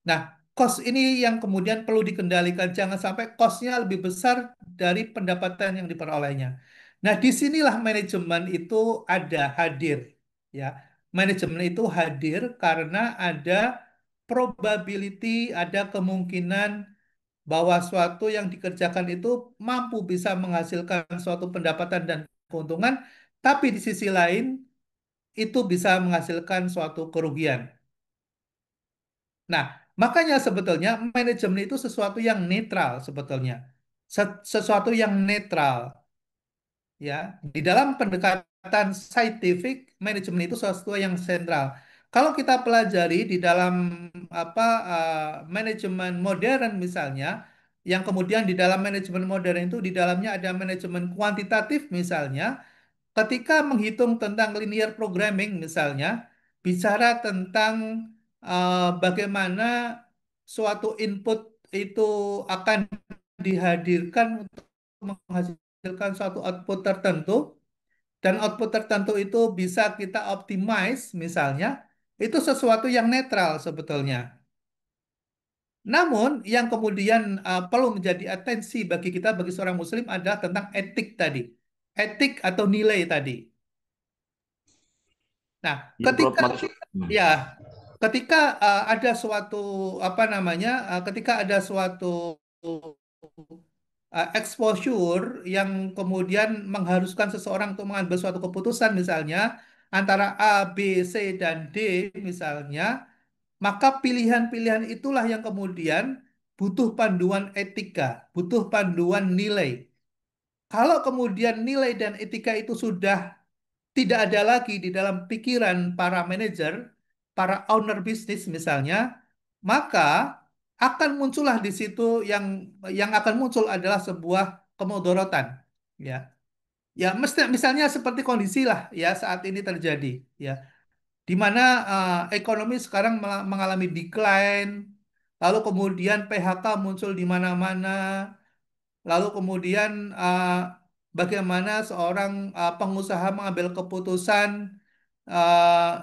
Nah, cost ini yang kemudian perlu dikendalikan. Jangan sampai costnya lebih besar dari pendapatan yang diperolehnya. Nah, disinilah manajemen itu ada hadir. Ya, manajemen itu hadir karena ada probability, ada kemungkinan bahwa suatu yang dikerjakan itu mampu bisa menghasilkan suatu pendapatan dan keuntungan, tapi di sisi lain itu bisa menghasilkan suatu kerugian. Nah, makanya sebetulnya manajemen itu sesuatu yang netral sebetulnya. Sesuatu yang netral, ya. Di dalam pendekatan scientific, manajemen itu sesuatu yang sentral. Kalau kita pelajari di dalam apa manajemen modern misalnya, yang kemudian di dalam manajemen modern itu di dalamnya ada manajemen kuantitatif misalnya, ketika menghitung tentang linear programming misalnya, bicara tentang bagaimana suatu input itu akan dihadirkan untuk menghasilkan suatu output tertentu, dan output tertentu itu bisa kita optimize misalnya, itu sesuatu yang netral sebetulnya. Namun yang kemudian perlu menjadi atensi bagi kita, bagi seorang muslim adalah tentang etik tadi. Etik atau nilai tadi. Nah, Ya, Prof, ketika maksud. ya, ketika ada suatu apa namanya, ketika ada suatu exposure yang kemudian mengharuskan seseorang untuk mengambil suatu keputusan misalnya antara A, B, C dan D misalnya, maka pilihan-pilihan itulah yang kemudian butuh panduan etika, butuh panduan nilai. Kalau kemudian nilai dan etika itu sudah tidak ada lagi di dalam pikiran para manajer, para owner bisnis misalnya, maka akan muncullah di situ yang akan muncul adalah sebuah kemudorotan, ya. Ya, mesti misalnya seperti kondisi lah ya saat ini terjadi, ya, di mana ekonomi sekarang mengalami decline, lalu kemudian PHK muncul di mana-mana, lalu kemudian bagaimana seorang pengusaha mengambil keputusan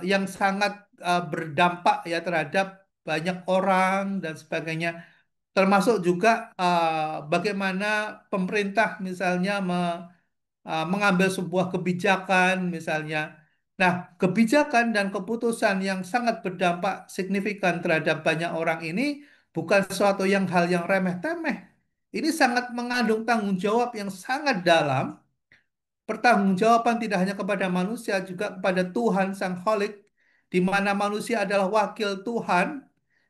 yang sangat berdampak ya terhadap banyak orang dan sebagainya. Termasuk juga bagaimana pemerintah misalnya mengambil sebuah kebijakan misalnya. Nah, kebijakan dan keputusan yang sangat berdampak signifikan terhadap banyak orang ini bukan suatu yang hal yang remeh-temeh. Ini sangat mengandung tanggung jawab yang sangat dalam. Pertanggungjawaban tidak hanya kepada manusia, juga kepada Tuhan Sang Khalik, di mana manusia adalah wakil Tuhan,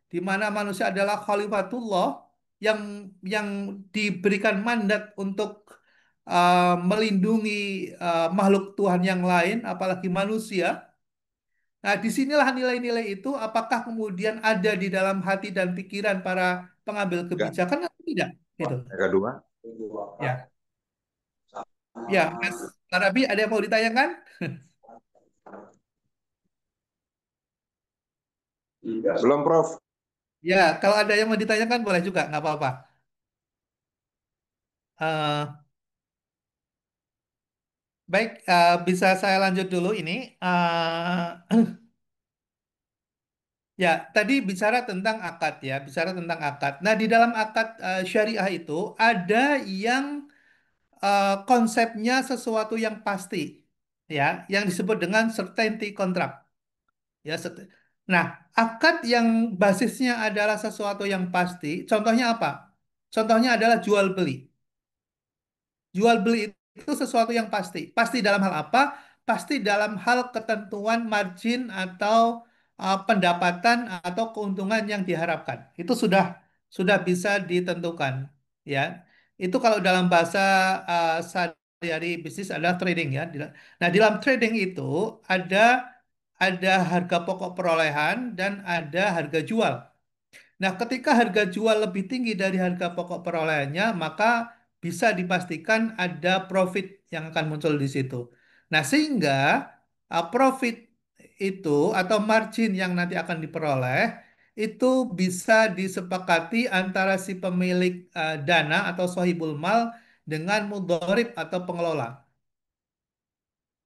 di mana manusia adalah khalifatullah yang yang diberikan mandat untuk melindungi makhluk Tuhan yang lain, apalagi manusia. Nah, disinilah nilai-nilai itu apakah kemudian ada di dalam hati dan pikiran para pengambil Enggak. kebijakan atau tidak? Itu. Yang kedua, Ya, ya, Mas Arabi, ada yang mau ditanyakan? belum Prof. Ya, kalau ada yang mau ditanyakan boleh juga, nggak apa-apa. Eh, Baik, bisa saya lanjut dulu ini. Ya, tadi bicara tentang akad ya, bicara tentang akad. Nah, di dalam akad syariah itu ada yang konsepnya sesuatu yang pasti, ya, yang disebut dengan certainty contract. Ya, nah, akad yang basisnya adalah sesuatu yang pasti. Contohnya apa? Contohnya adalah jual beli. Jual beli itu sesuatu yang pasti. Pasti dalam hal apa? Pasti dalam hal ketentuan margin atau pendapatan atau keuntungan yang diharapkan. Itu sudah bisa ditentukan, ya. Itu kalau dalam bahasa sehari-hari bisnis adalah trading ya. Nah, dalam trading itu ada ada harga pokok perolehan dan ada harga jual. Nah, ketika harga jual lebih tinggi dari harga pokok perolehannya, maka bisa dipastikan ada profit yang akan muncul di situ. Nah, sehingga profit itu atau margin yang nanti akan diperoleh itu bisa disepakati antara si pemilik dana atau sohibul mal dengan mudharib atau pengelola.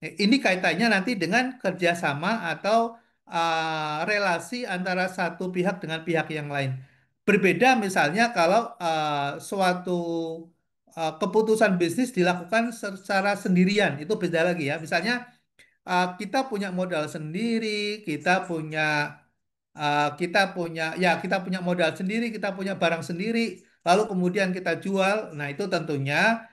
Ini kaitannya nanti dengan kerjasama atau relasi antara satu pihak dengan pihak yang lain. Berbeda misalnya kalau suatu keputusan bisnis dilakukan secara sendirian, itu beda lagi ya. Misalnya kita punya modal sendiri, kita punya modal sendiri, kita punya barang sendiri, lalu kemudian kita jual. Nah, itu tentunya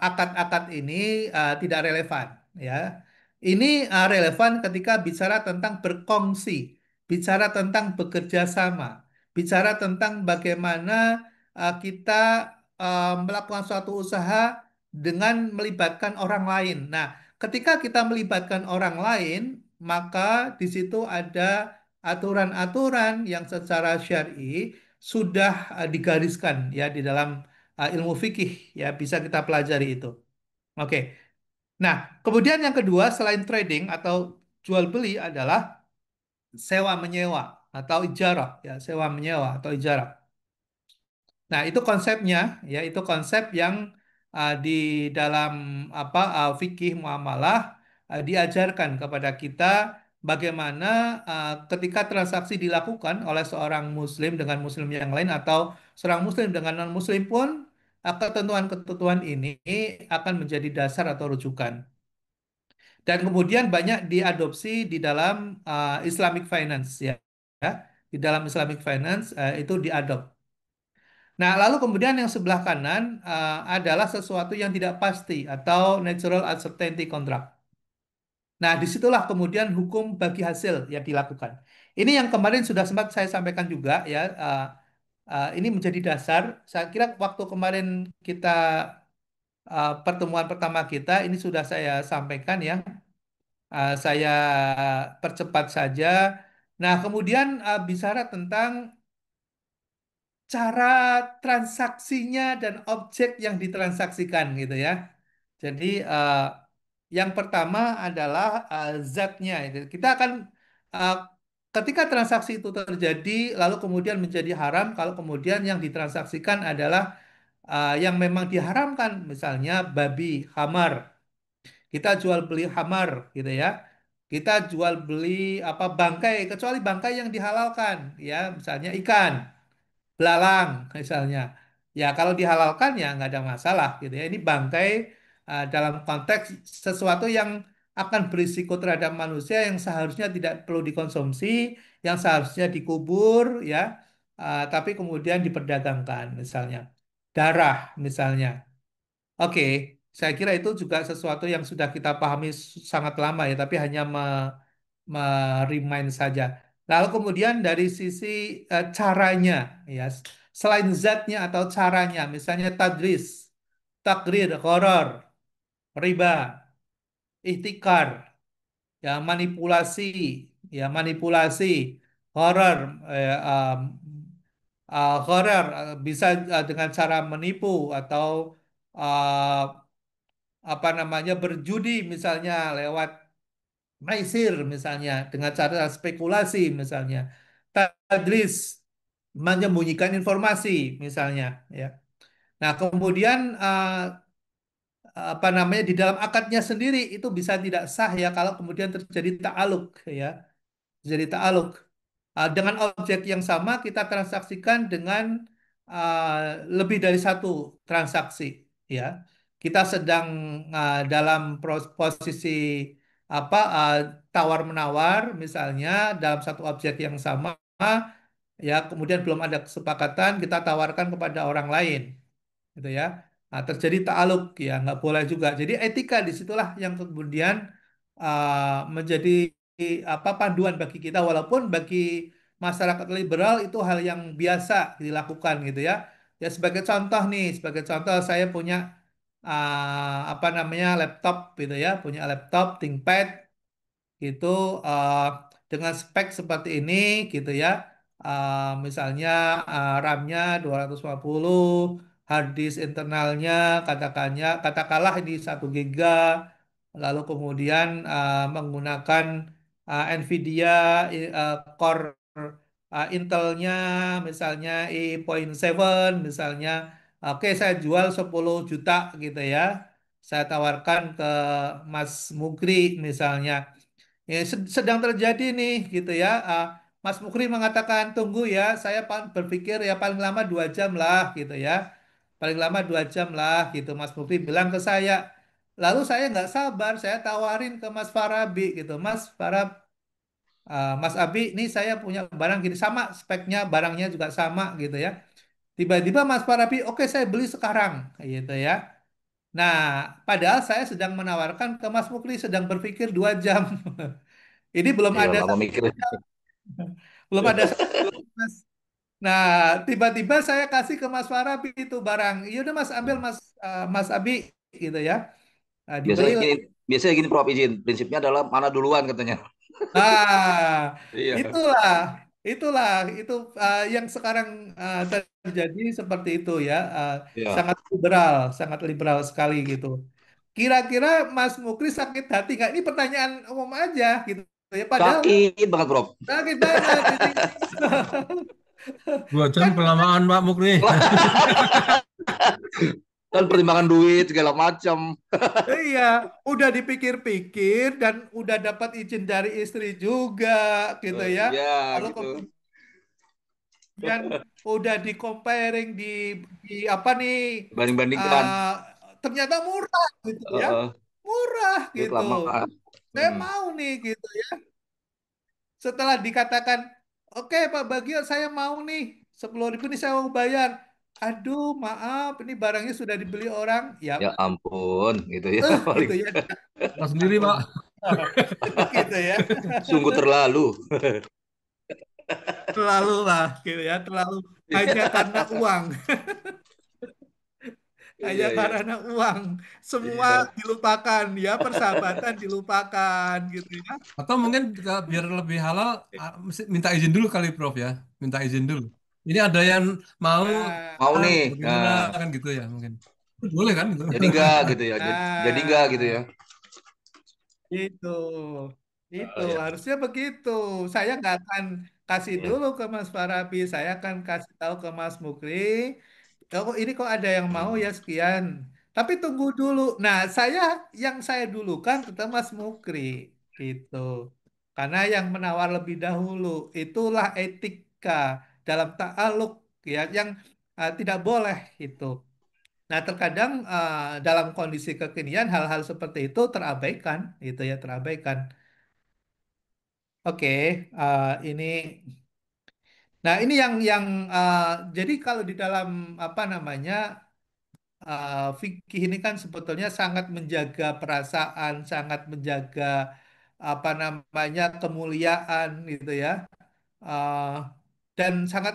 akad-akad ini tidak relevan, ya. Ini relevan ketika bicara tentang berkongsi, bicara tentang bekerja sama, bicara tentang bagaimana kita melakukan suatu usaha dengan melibatkan orang lain. Nah, ketika kita melibatkan orang lain, maka di situ ada aturan-aturan yang secara syar'i sudah digariskan ya di dalam ilmu fikih ya bisa kita pelajari itu. Oke. Nah, kemudian yang kedua selain trading atau jual beli adalah sewa menyewa atau ijarah ya, sewa menyewa atau ijarah. Nah, itu konsepnya, ya, itu konsep yang di dalam fikih muamalah diajarkan kepada kita bagaimana ketika transaksi dilakukan oleh seorang muslim dengan muslim yang lain atau seorang muslim dengan non-muslim pun ketentuan-ketentuan ini akan menjadi dasar atau rujukan. Dan kemudian banyak diadopsi di dalam Islamic finance ya. Ya. Di dalam Islamic finance itu diadop. Nah, lalu kemudian yang sebelah kanan adalah sesuatu yang tidak pasti atau natural uncertainty contract. Nah, disitulah kemudian hukum bagi hasil yang dilakukan. Ini yang kemarin sudah sempat saya sampaikan juga ya. Ini menjadi dasar. Saya kira waktu kemarin kita pertemuan pertama kita ini sudah saya sampaikan ya. Saya percepat saja. Nah, kemudian bicara tentang cara transaksinya dan objek yang ditransaksikan gitu ya. Jadi yang pertama adalah zatnya. Kita akan uh, ketika transaksi itu terjadi lalu kemudian menjadi haram kalau kemudian yang ditransaksikan adalah yang memang diharamkan, misalnya babi, khamar. Kita jual beli khamar gitu ya. Kita jual beli apa bangkai kecuali bangkai yang dihalalkan ya, misalnya ikan belalang misalnya. Ya kalau dihalalkan ya nggak ada masalah gitu ya. Ini bangkai dalam konteks sesuatu yang akan berisiko terhadap manusia yang seharusnya tidak perlu dikonsumsi, yang seharusnya dikubur ya, tapi kemudian diperdagangkan misalnya. Darah misalnya. Oke, saya kira itu juga sesuatu yang sudah kita pahami sangat lama ya, tapi hanya remind saja. Lalu kemudian dari sisi caranya, ya, selain zatnya atau caranya, misalnya tadris, takrir, gharar, riba, ihtikar, ya manipulasi, gharar, gharar bisa dengan cara menipu atau uh, apa namanya berjudi misalnya lewat maisir misalnya dengan cara spekulasi misalnya tadlis menyembunyikan informasi misalnya ya. Nah kemudian apa namanya di dalam akadnya sendiri itu bisa tidak sah ya kalau kemudian terjadi ta'aluk ya. Jadi ta'aluk. Dengan objek yang sama kita transaksikan dengan lebih dari satu transaksi ya. Kita sedang dalam posisi apa tawar menawar misalnya dalam satu objek yang sama ya kemudian belum ada kesepakatan kita tawarkan kepada orang lain gitu ya. Nah, terjadi ta'aluk ya nggak boleh juga. Jadi etika disitulah yang kemudian menjadi apa panduan bagi kita walaupun bagi masyarakat liberal itu hal yang biasa dilakukan gitu ya. Ya sebagai contoh nih, sebagai contoh saya punya apa namanya laptop gitu ya, punya laptop ThinkPad itu eh, dengan spek seperti ini gitu ya. Misalnya RAM-nya 250, hard disk internalnya katakanlah ini 1 GB, lalu kemudian menggunakan Nvidia Core Intelnya misalnya i.7 misalnya. Oke, saya jual 10 juta gitu ya. Saya tawarkan ke Mas Mukri misalnya. Ya, sedang terjadi nih gitu ya. Mas Mukri mengatakan tunggu ya, saya berpikir ya paling lama 2 jam lah gitu ya. Paling lama 2 jam lah gitu. Mas Mukri bilang ke saya. Lalu saya nggak sabar, saya tawarin ke Mas Farabi gitu. Mas Farab, Mas Abi, ini saya punya barang gini sama speknya, barangnya juga sama gitu ya. Tiba-tiba Mas Farabi, oke saya beli sekarang gitu ya. Nah, padahal saya sedang menawarkan ke Mas Mukri sedang berpikir 2 jam. Ini belum Iya, ada lama satu, mikir. belum ada satu Mas. Nah, tiba-tiba saya kasih ke Mas Farabi itu barang. Iya udah Mas ambil Mas Abi gitu ya. Nah, Biasanya dibelilah. gini, biasanya gini Prof izin. Prinsipnya adalah mana duluan katanya. Nah, Iya. itulah, itulah itu yang sekarang terjadi seperti itu ya. Iya. Sangat liberal sekali gitu. Kira-kira Mas Mukri sakit hati nggak? Ini pertanyaan umum aja gitu ya. Padahal Sakit banget Prof. sakit banget. Ini 2 jam kan kelamaan Pak Mukni. Kan pertimbangan duit segala macam. iya, udah dipikir-pikir dan udah dapat izin dari istri juga gitu ya. Iya Lalu gitu. kemudian udah di comparing di apa nih Banding-bandingkan. uh, ternyata murah gitu ya. Heeh. Murah Jadi gitu. kelamaan. Saya Hmm. mau nih gitu ya. Setelah dikatakan, oke Pak Bagio saya mau nih 10.000 nih saya mau bayar. Aduh maaf ini barangnya sudah dibeli orang. Ya Ya ampun gitu ya paling gitu ya. Pas sendiri Pak. Gitu ya. sungguh terlalu. Terlalu lah gitu ya. Terlalu hanya karena uang. Hanya Iya iya. karena uang. Semua Iya. dilupakan ya. Persahabatan dilupakan gitu ya. Atau mungkin biar lebih halal mesti minta izin dulu kali Prof ya. Minta izin dulu. Ini ada yang mau Nah, Mau nih. bagaimana Nah, kan gitu ya mungkin. Boleh kan gitu. jadi enggak gitu ya. Jadi enggak gitu nah. ya. Itu, itu Oh, ya. harusnya begitu. Saya nggak akan kasih Iya. dulu ke Mas Farabi, saya akan kasih tahu ke Mas Mukri. Oh, ini kok ada yang mau Hmm. ya sekian. Tapi tunggu dulu. Nah, yang saya dulukan tetap Mas Mukri, itu. Karena yang menawar lebih dahulu, itulah etika dalam ta'aluk ya, yang tidak boleh itu. Nah, terkadang dalam kondisi kekinian hal-hal seperti itu terabaikan, gitu ya, terabaikan. Oke, ini. Nah, ini yang uh, jadi kalau di dalam apa namanya fikih ini kan sebetulnya sangat menjaga perasaan, sangat menjaga apa namanya kemuliaan, gitu ya. Uh, dan sangat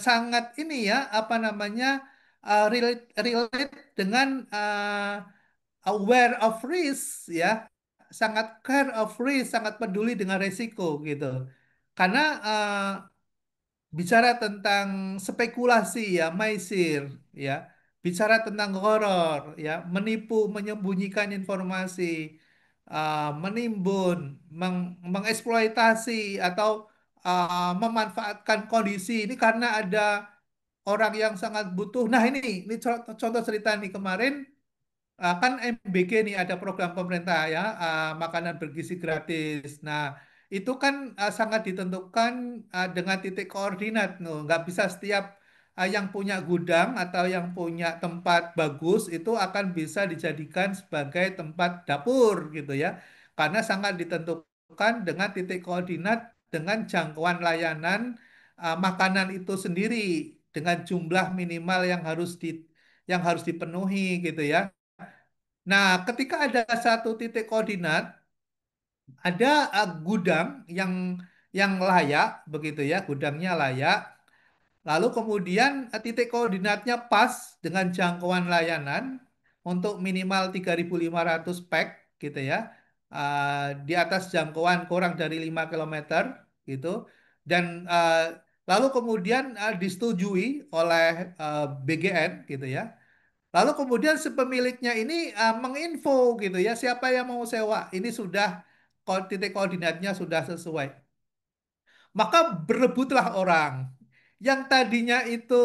sangat ini ya apa namanya relate relate dengan aware of risk ya, sangat care of risk, sangat peduli dengan resiko gitu. Karena bicara tentang spekulasi ya, maisir ya, bicara tentang horor ya, menipu, menyembunyikan informasi, menimbun, mengeksploitasi atau memanfaatkan kondisi ini karena ada orang yang sangat butuh. Nah ini contoh cerita nih kemarin kan MBG nih ada program pemerintah ya, makanan bergizi gratis. Nah, itu kan sangat ditentukan dengan titik koordinat. No. Nggak bisa setiap yang punya gudang atau yang punya tempat bagus itu akan bisa dijadikan sebagai tempat dapur gitu ya. Karena sangat ditentukan dengan titik koordinat dengan jangkauan layanan makanan itu sendiri dengan jumlah minimal yang harus dipenuhi gitu ya. Nah, ketika ada satu titik koordinat, ada gudang yang layak begitu ya, gudangnya layak. Lalu kemudian titik koordinatnya pas dengan jangkauan layanan untuk minimal 3.500 pack gitu ya. Di atas jangkauan kurang dari 5 kilometer gitu. Dan lalu kemudian disetujui oleh BGN gitu ya. Lalu kemudian si pemiliknya ini menginfo gitu ya, siapa yang mau sewa. Ini sudah titik koordinatnya sudah sesuai. Maka berebutlah orang yang tadinya itu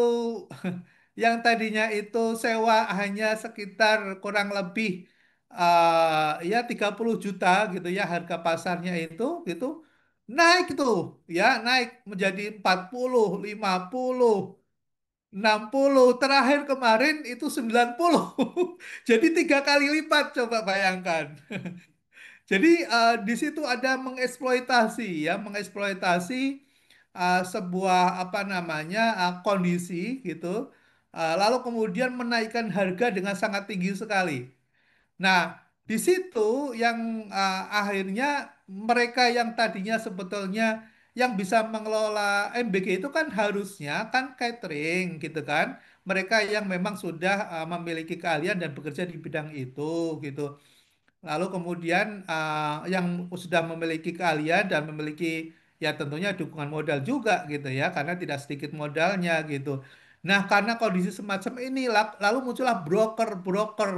yang tadinya itu sewa hanya sekitar kurang lebih ya 30 juta gitu ya harga pasarnya itu gitu. Naik itu ya, naik menjadi 40, 50, 60, terakhir kemarin itu 90. Jadi 3 kali lipat, coba bayangkan. Jadi di situ ada mengeksploitasi ya, mengeksploitasi sebuah apa namanya kondisi gitu. Lalu kemudian menaikkan harga dengan sangat tinggi sekali. Nah, di situ yang akhirnya mereka yang tadinya sebetulnya yang bisa mengelola MBG itu kan harusnya kan catering gitu kan. Mereka yang memang sudah memiliki keahlian dan bekerja di bidang itu gitu. Lalu kemudian yang sudah memiliki keahlian dan memiliki ya tentunya dukungan modal juga gitu ya karena tidak sedikit modalnya gitu. Nah, karena kondisi semacam ini lalu muncullah broker-broker.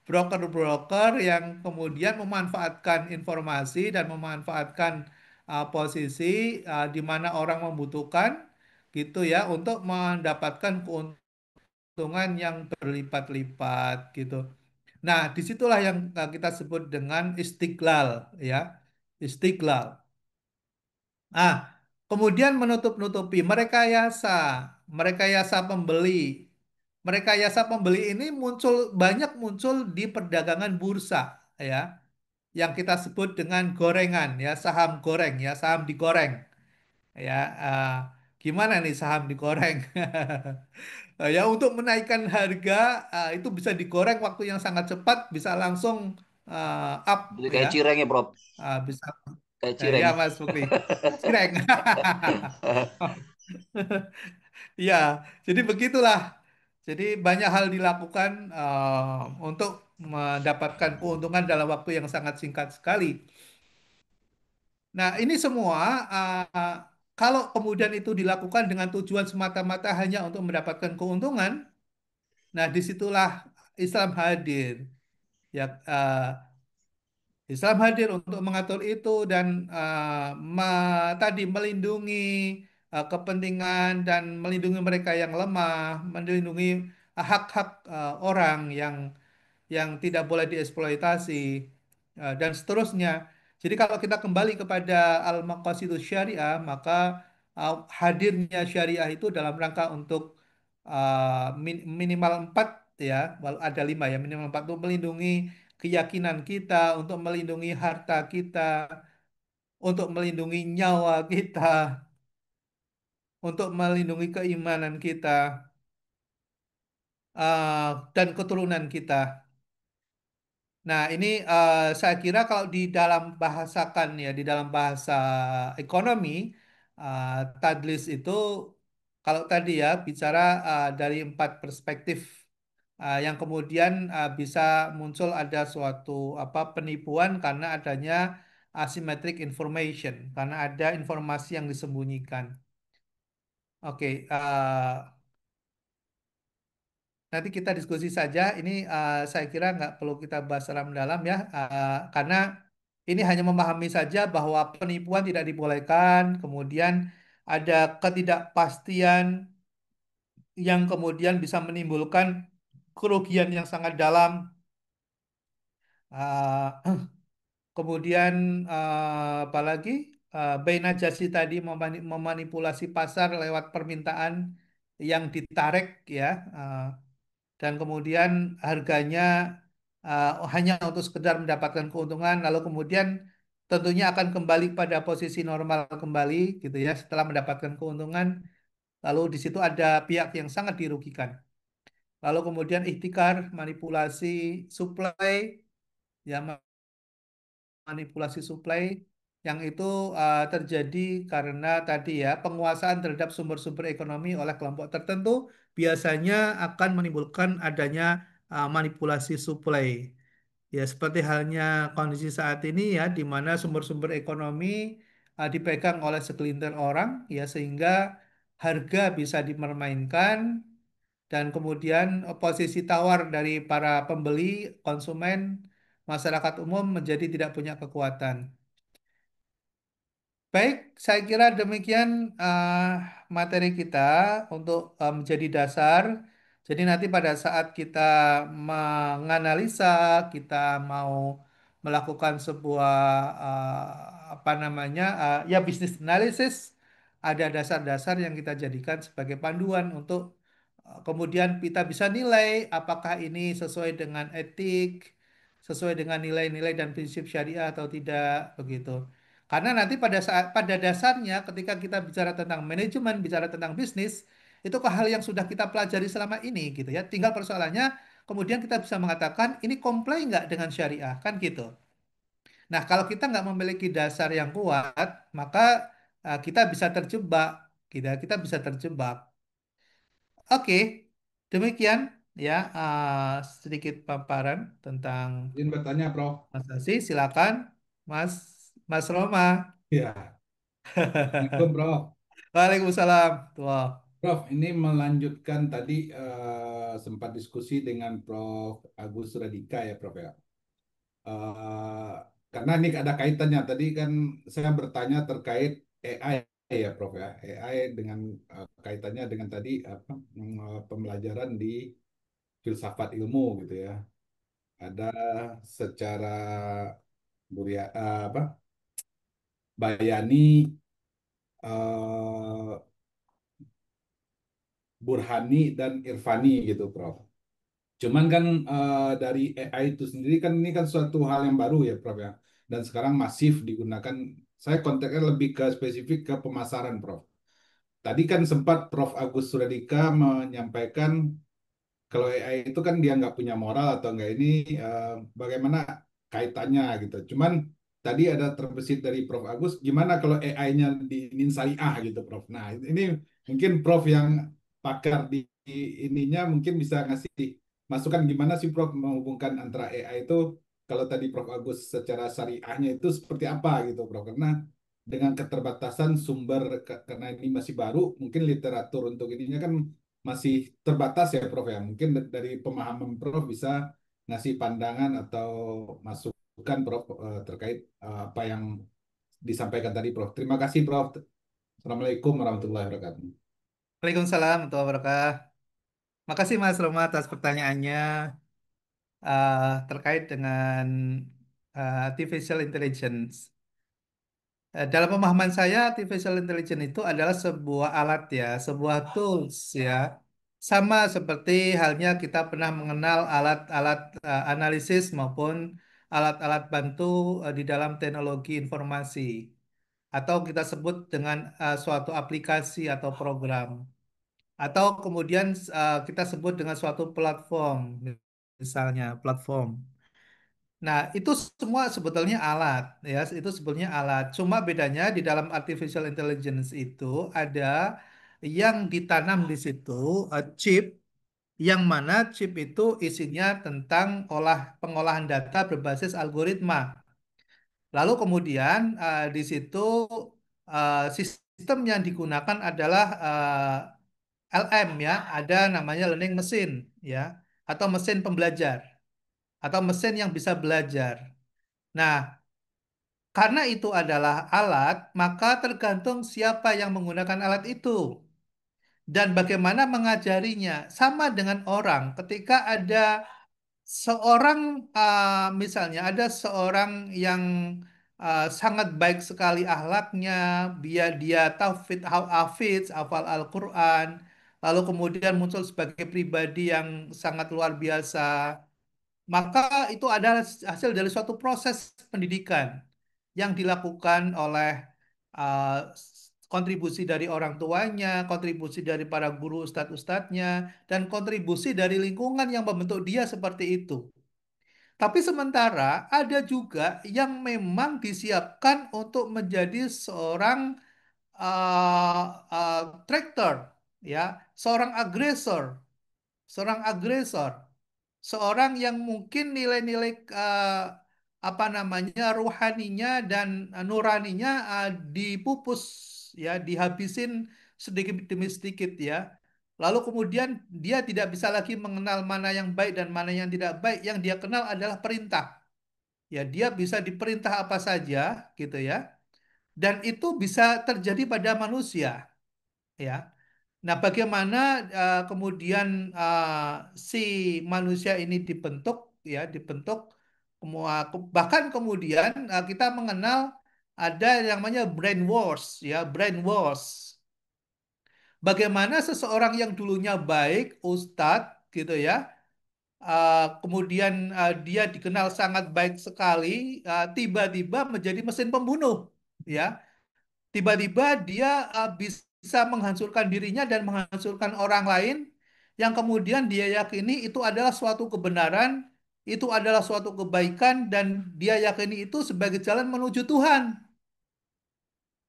Broker-broker yang kemudian memanfaatkan informasi dan memanfaatkan posisi di mana orang membutuhkan gitu ya untuk mendapatkan keuntungan yang berlipat-lipat gitu. Nah, disitulah yang kita sebut dengan istiqlal, ya, istiqlal. Ah, kemudian menutup-nutupi merekayasa pembeli. Merekayasa pembeli ini banyak muncul di perdagangan bursa, ya, yang kita sebut dengan gorengan, ya, saham goreng, ya, saham digoreng, ya. ah, Gimana nih saham digoreng? Ya untuk menaikkan harga itu bisa digoreng waktu yang sangat cepat, bisa langsung up Jadi ya, kayak cireng ya, Prof. bisa Kayak ya cireng. Mas Mukli, cireng. Ya, jadi begitulah. Jadi banyak hal dilakukan untuk mendapatkan keuntungan dalam waktu yang sangat singkat sekali. Nah, ini semua kalau kemudian itu dilakukan dengan tujuan semata-mata hanya untuk mendapatkan keuntungan, nah disitulah Islam hadir. Ya, Islam hadir untuk mengatur itu dan tadi melindungi kepentingan dan melindungi mereka yang lemah, melindungi hak-hak orang yang tidak boleh dieksploitasi dan seterusnya. Jadi kalau kita kembali kepada Al-Maqasidus Syariah, maka hadirnya syariah itu dalam rangka untuk minimal empat ya, ada lima ya, minimal empat untuk melindungi keyakinan kita, untuk melindungi harta kita, untuk melindungi nyawa kita, untuk melindungi keimanan kita dan keturunan kita. Nah, ini saya kira kalau di dalam bahasakan ya, di dalam bahasa ekonomi, uh, tadlis itu kalau tadi ya bicara dari empat perspektif yang kemudian bisa muncul ada suatu apa penipuan karena adanya asymmetric information, karena ada informasi yang disembunyikan. Oke, nanti kita diskusi saja. Ini saya kira nggak perlu kita bahas dalam-dalam ya, karena ini hanya memahami saja bahwa penipuan tidak dibolehkan. Kemudian ada ketidakpastian yang kemudian bisa menimbulkan kerugian yang sangat dalam. Ah, kemudian apalagi Bain Najasyi tadi memanipulasi pasar lewat permintaan yang ditarik ya, eh, dan kemudian harganya hanya untuk sekedar mendapatkan keuntungan, lalu kemudian tentunya akan kembali pada posisi normal kembali gitu ya setelah mendapatkan keuntungan. Lalu di situ ada pihak yang sangat dirugikan. Lalu kemudian ihtikar, manipulasi supply, ya manipulasi supply yang itu terjadi karena tadi ya penguasaan terhadap sumber-sumber ekonomi oleh kelompok tertentu biasanya akan menimbulkan adanya manipulasi supply. Ya seperti halnya kondisi saat ini ya di mana sumber-sumber ekonomi dipegang oleh segelintir orang ya sehingga harga bisa dipermainkan dan kemudian posisi tawar dari para pembeli, konsumen, masyarakat umum menjadi tidak punya kekuatan. Baik, saya kira demikian materi kita untuk menjadi dasar. Jadi nanti pada saat kita menganalisa, kita mau melakukan sebuah apa namanya ya bisnis analisis, ada dasar-dasar yang kita jadikan sebagai panduan untuk kemudian kita bisa nilai apakah ini sesuai dengan etik, sesuai dengan nilai-nilai dan prinsip syariah atau tidak, begitu. Karena nanti pada dasarnya ketika kita bicara tentang manajemen, bicara tentang bisnis, itu ke hal yang sudah kita pelajari selama ini gitu ya. Tinggal persoalannya kemudian kita bisa mengatakan ini comply nggak dengan syariah kan gitu. Nah kalau kita nggak memiliki dasar yang kuat, maka kita bisa terjebak, kita bisa terjebak. Oke, demikian ya sedikit paparan tentang Izin bertanya, Prof. Mas Asi. Silakan, Mas Mas Roma. Ya, Assalamualaikum, Prof. Waalaikumsalam. Tua. Prof, ini melanjutkan tadi sempat diskusi dengan Prof. Agus Radika ya, Prof ya. Eh, karena ini ada kaitannya. Tadi kan saya bertanya terkait AI ya, Prof ya. AI dengan kaitannya dengan tadi apa pembelajaran di filsafat ilmu gitu ya. Ada secara apa Bayani, eh, Burhani dan Irfani gitu, Prof. Cuman kan dari AI itu sendiri kan ini kan suatu hal yang baru ya, Prof ya. Dan sekarang masif digunakan. Saya konteksnya lebih ke spesifik ke pemasaran, Prof. Tadi kan sempat Prof Agus Suradika menyampaikan kalau AI itu kan dia nggak punya moral atau nggak ini eh, bagaimana kaitannya gitu. Cuman tadi ada terbesit dari Prof Agus, gimana kalau AI-nya diinin syariah gitu, Prof. Nah ini mungkin Prof yang pakar di ininya mungkin bisa ngasih masukan gimana sih Prof menghubungkan antara AI itu kalau tadi Prof Agus secara syariahnya itu seperti apa gitu, Prof. Karena dengan keterbatasan sumber karena ini masih baru, mungkin literatur untuk ininya kan masih terbatas ya Prof ya. Mungkin dari pemahaman Prof bisa ngasih pandangan atau masukan Prof terkait apa yang disampaikan tadi Prof. Terima kasih Prof. Assalamualaikum warahmatullahi wabarakatuh. Waalaikumsalam warahmatullahi wabarakatuh. Makasih Mas Roma atas pertanyaannya terkait dengan artificial intelligence. Dalam pemahaman saya, artificial intelligence itu adalah sebuah alat ya, sebuah tools ya. Sama seperti halnya kita pernah mengenal alat-alat analisis maupun alat-alat bantu di dalam teknologi informasi. Atau kita sebut dengan suatu aplikasi atau program. Atau kemudian kita sebut dengan suatu platform, misalnya platform. Nah, itu semua sebetulnya alat, ya. Itu sebetulnya alat. Cuma bedanya di dalam artificial intelligence itu ada yang ditanam di situ chip, yang mana chip itu isinya tentang pengolahan data berbasis algoritma. Lalu kemudian di situ sistem yang digunakan adalah LM ya, ada namanya learning machine ya, atau mesin pembelajar, atau mesin yang bisa belajar. Nah, karena itu adalah alat, maka tergantung siapa yang menggunakan alat itu. dan bagaimana mengajarinya. Sama dengan orang, ketika ada seorang, misalnya ada seorang yang sangat baik sekali akhlaknya, dia tauhid, hafiz, hafal Al-Quran, lalu kemudian muncul sebagai pribadi yang sangat luar biasa, maka itu adalah hasil dari suatu proses pendidikan yang dilakukan oleh kontribusi dari orang tuanya, kontribusi dari para guru ustadz-ustadznya, dan kontribusi dari lingkungan yang membentuk dia seperti itu. Tapi sementara ada juga yang memang disiapkan untuk menjadi seorang uh, traitor, ya, seorang agresor, seorang agresor, seorang yang mungkin nilai-nilai apa namanya ruhaninya dan nuraninya dipupus, ya, dihabisin sedikit demi sedikit, ya. Lalu kemudian dia tidak bisa lagi mengenal mana yang baik dan mana yang tidak baik. Yang dia kenal adalah perintah. Ya, dia bisa diperintah apa saja, gitu ya. Dan itu bisa terjadi pada manusia, ya. Nah, bagaimana kemudian si manusia ini dibentuk, ya, dibentuk, bahkan kemudian kita mengenal ada yang namanya brain wash, ya, brain wash. Bagaimana seseorang yang dulunya baik, ustadz, gitu ya, kemudian dia dikenal sangat baik sekali, tiba-tiba menjadi mesin pembunuh, ya. Tiba-tiba dia bisa menghancurkan dirinya dan menghancurkan orang lain yang kemudian dia yakini itu adalah suatu kebenaran, itu adalah suatu kebaikan, dan dia yakini itu sebagai jalan menuju Tuhan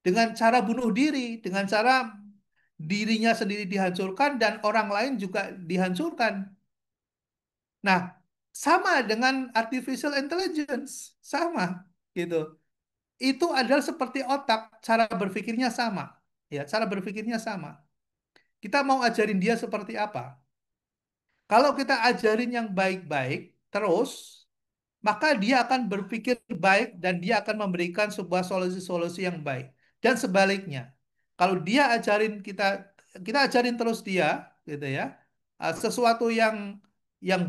dengan cara bunuh diri, dengan cara dirinya sendiri dihancurkan dan orang lain juga dihancurkan. Nah, sama dengan artificial intelligence, sama gitu. Itu adalah seperti otak, cara berpikirnya sama. Ya, cara berpikirnya sama. Kita mau ajarin dia seperti apa? Kalau kita ajarin yang baik-baik terus, maka dia akan berpikir baik dan dia akan memberikan sebuah solusi-solusi yang baik. Dan sebaliknya, kalau dia ajarin kita ajarin terus dia, gitu ya, sesuatu yang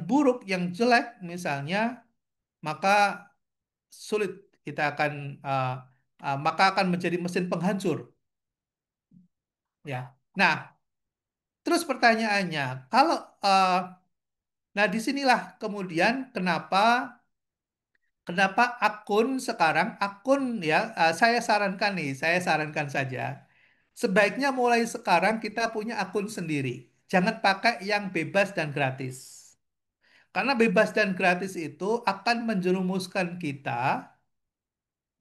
buruk, yang jelek, misalnya, maka sulit kita akan maka akan menjadi mesin penghancur, ya. Nah, terus pertanyaannya, kalau nah disinilah kemudian kenapa akun ya, saya sarankan saja sebaiknya mulai sekarang kita punya akun sendiri. Jangan pakai yang bebas dan gratis. Karena bebas dan gratis itu akan menjerumuskan kita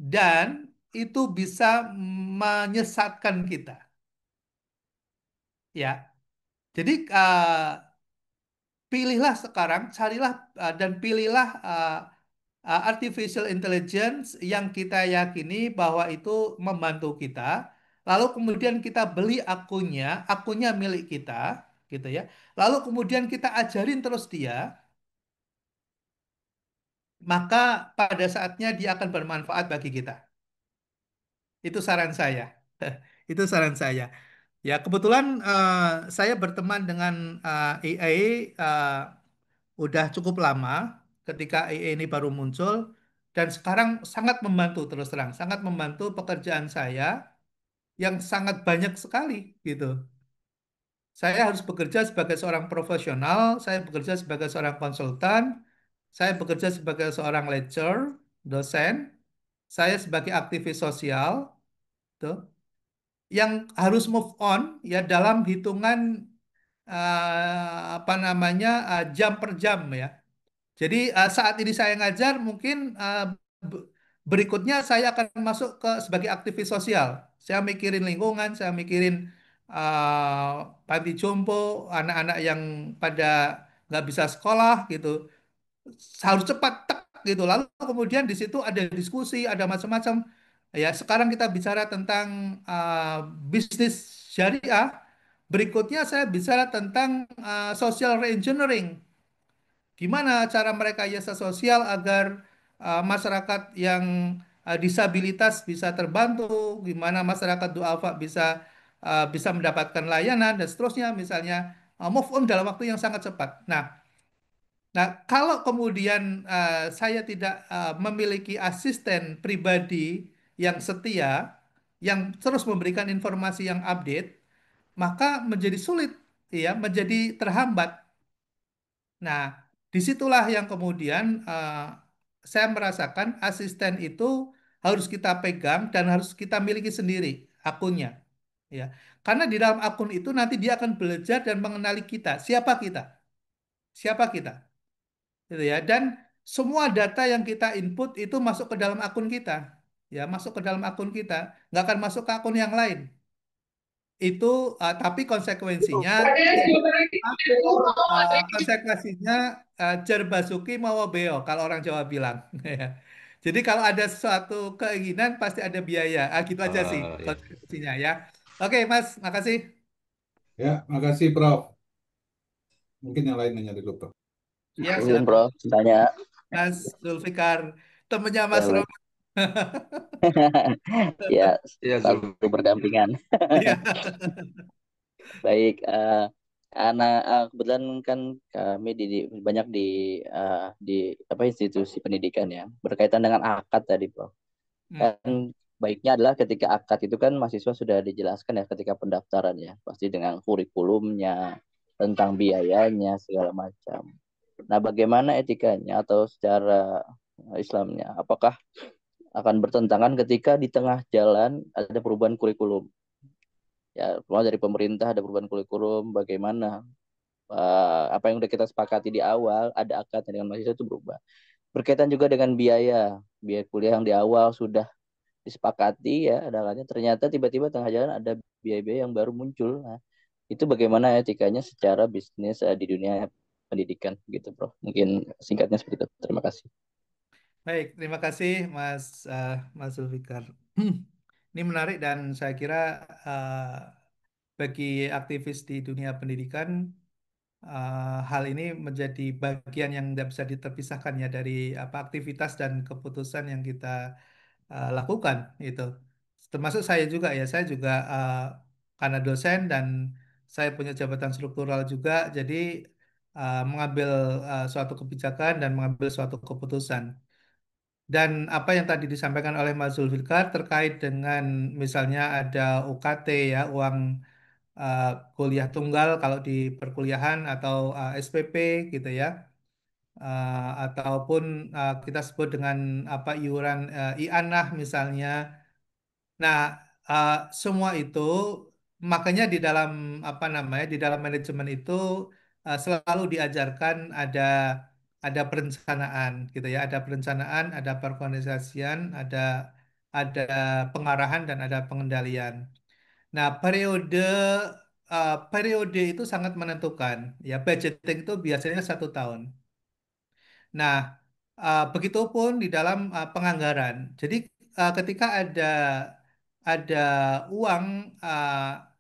dan itu bisa menyesatkan kita. Ya, jadi pilihlah sekarang, carilah dan pilihlah artificial intelligence yang kita yakini bahwa itu membantu kita. Lalu kemudian kita beli akunnya milik kita, gitu ya. Lalu kemudian kita ajarin terus dia, maka pada saatnya dia akan bermanfaat bagi kita. Itu saran saya. Itu saran saya. Ya, kebetulan saya berteman dengan AI udah cukup lama ketika AI ini baru muncul dan sekarang sangat membantu, terus terang, sangat membantu pekerjaan saya yang sangat banyak sekali gitu. Saya harus bekerja sebagai seorang profesional, saya bekerja sebagai seorang konsultan, saya bekerja sebagai seorang lecturer, dosen, saya sebagai aktivis sosial, tuh, yang harus move on ya dalam hitungan apa namanya jam per jam, ya. Jadi saat ini saya ngajar, mungkin be- berikutnya saya akan masuk ke sebagai aktivis sosial. Saya mikirin lingkungan, saya mikirin panti jompo, anak-anak yang pada nggak bisa sekolah gitu. Harus cepat tek, gitu. Lalu kemudian di situ ada diskusi, ada macam-macam. Ya, sekarang kita bicara tentang bisnis syariah. Berikutnya saya bicara tentang social reengineering. Gimana cara mereka jasa sosial agar masyarakat yang disabilitas bisa terbantu, gimana masyarakat duafa bisa bisa mendapatkan layanan dan seterusnya, misalnya move on dalam waktu yang sangat cepat. Nah, kalau kemudian saya tidak memiliki asisten pribadi yang setia, yang terus memberikan informasi yang update, maka menjadi sulit, ya, menjadi terhambat. Nah, disitulah yang kemudian saya merasakan asisten itu harus kita pegang dan harus kita miliki sendiri akunnya, ya. Karena di dalam akun itu nanti dia akan belajar dan mengenali siapa kita, gitu ya. Dan semua data yang kita input itu masuk ke dalam akun kita, ya, masuk ke dalam akun kita, nggak akan masuk ke akun yang lain. Itu, tapi konsekuensinya konsekuensinya jar basuki mawa beo kalau orang Jawa bilang. Ya. Jadi kalau ada suatu keinginan pasti ada biaya. Gitu aja sih Ya. konsekuensinya ya. Oke Mas, makasih. Ya, makasih Prof. Mungkin yang lain nanya dulu Prof. Ya Izin, silakan Bro, tanya. Mas Zulfikar, temennya Mas Boleh. Romi. Ya, Ya, selalu berdampingan. Iya. Baik, kebetulan kan kami banyak di apa institusi pendidikan ya, berkaitan dengan akad tadi, Bro. Hmm. Kan baiknya adalah ketika akad itu kan mahasiswa sudah dijelaskan ya ketika pendaftaran ya, pasti dengan kurikulumnya, tentang biayanya segala macam. Nah, bagaimana etikanya atau secara Islamnya? Apakah akan bertentangan ketika di tengah jalan ada perubahan kurikulum? Ya, mulai dari pemerintah ada perubahan kurikulum, bagaimana apa yang sudah kita sepakati di awal, ada akadnya dengan mahasiswa itu berubah. Berkaitan juga dengan biaya kuliah yang di awal sudah disepakati ya, ada akadnya, ternyata tiba-tiba tengah jalan ada biaya-biaya yang baru muncul. Nah, itu bagaimana etikanya secara bisnis di dunia pendidikan gitu, Bro. Mungkin singkatnya seperti itu. Terima kasih. Baik, terima kasih Mas Zulfikar. Ini menarik dan saya kira bagi aktivis di dunia pendidikan hal ini menjadi bagian yang tidak bisa terpisahkan ya dari apa aktivitas dan keputusan yang kita lakukan itu. Termasuk saya juga ya, saya juga karena dosen dan saya punya jabatan struktural juga, jadi mengambil suatu kebijakan dan mengambil suatu keputusan. Dan apa yang tadi disampaikan oleh Mas Zulfikar terkait dengan misalnya ada UKT ya, uang uh, kuliah tunggal kalau di perkuliahan atau SPP gitu ya. Ataupun kita sebut dengan apa iuran IANAH misalnya. Nah, uh, semua itu makanya di dalam apa namanya di dalam manajemen itu selalu diajarkan ada perencanaan gitu ya, ada perencanaan, ada perorganisasian, ada pengarahan dan ada pengendalian. Nah, periode itu sangat menentukan. Ya, budgeting itu biasanya 1 tahun. Nah, begitupun di dalam penganggaran. Jadi, ketika ada uang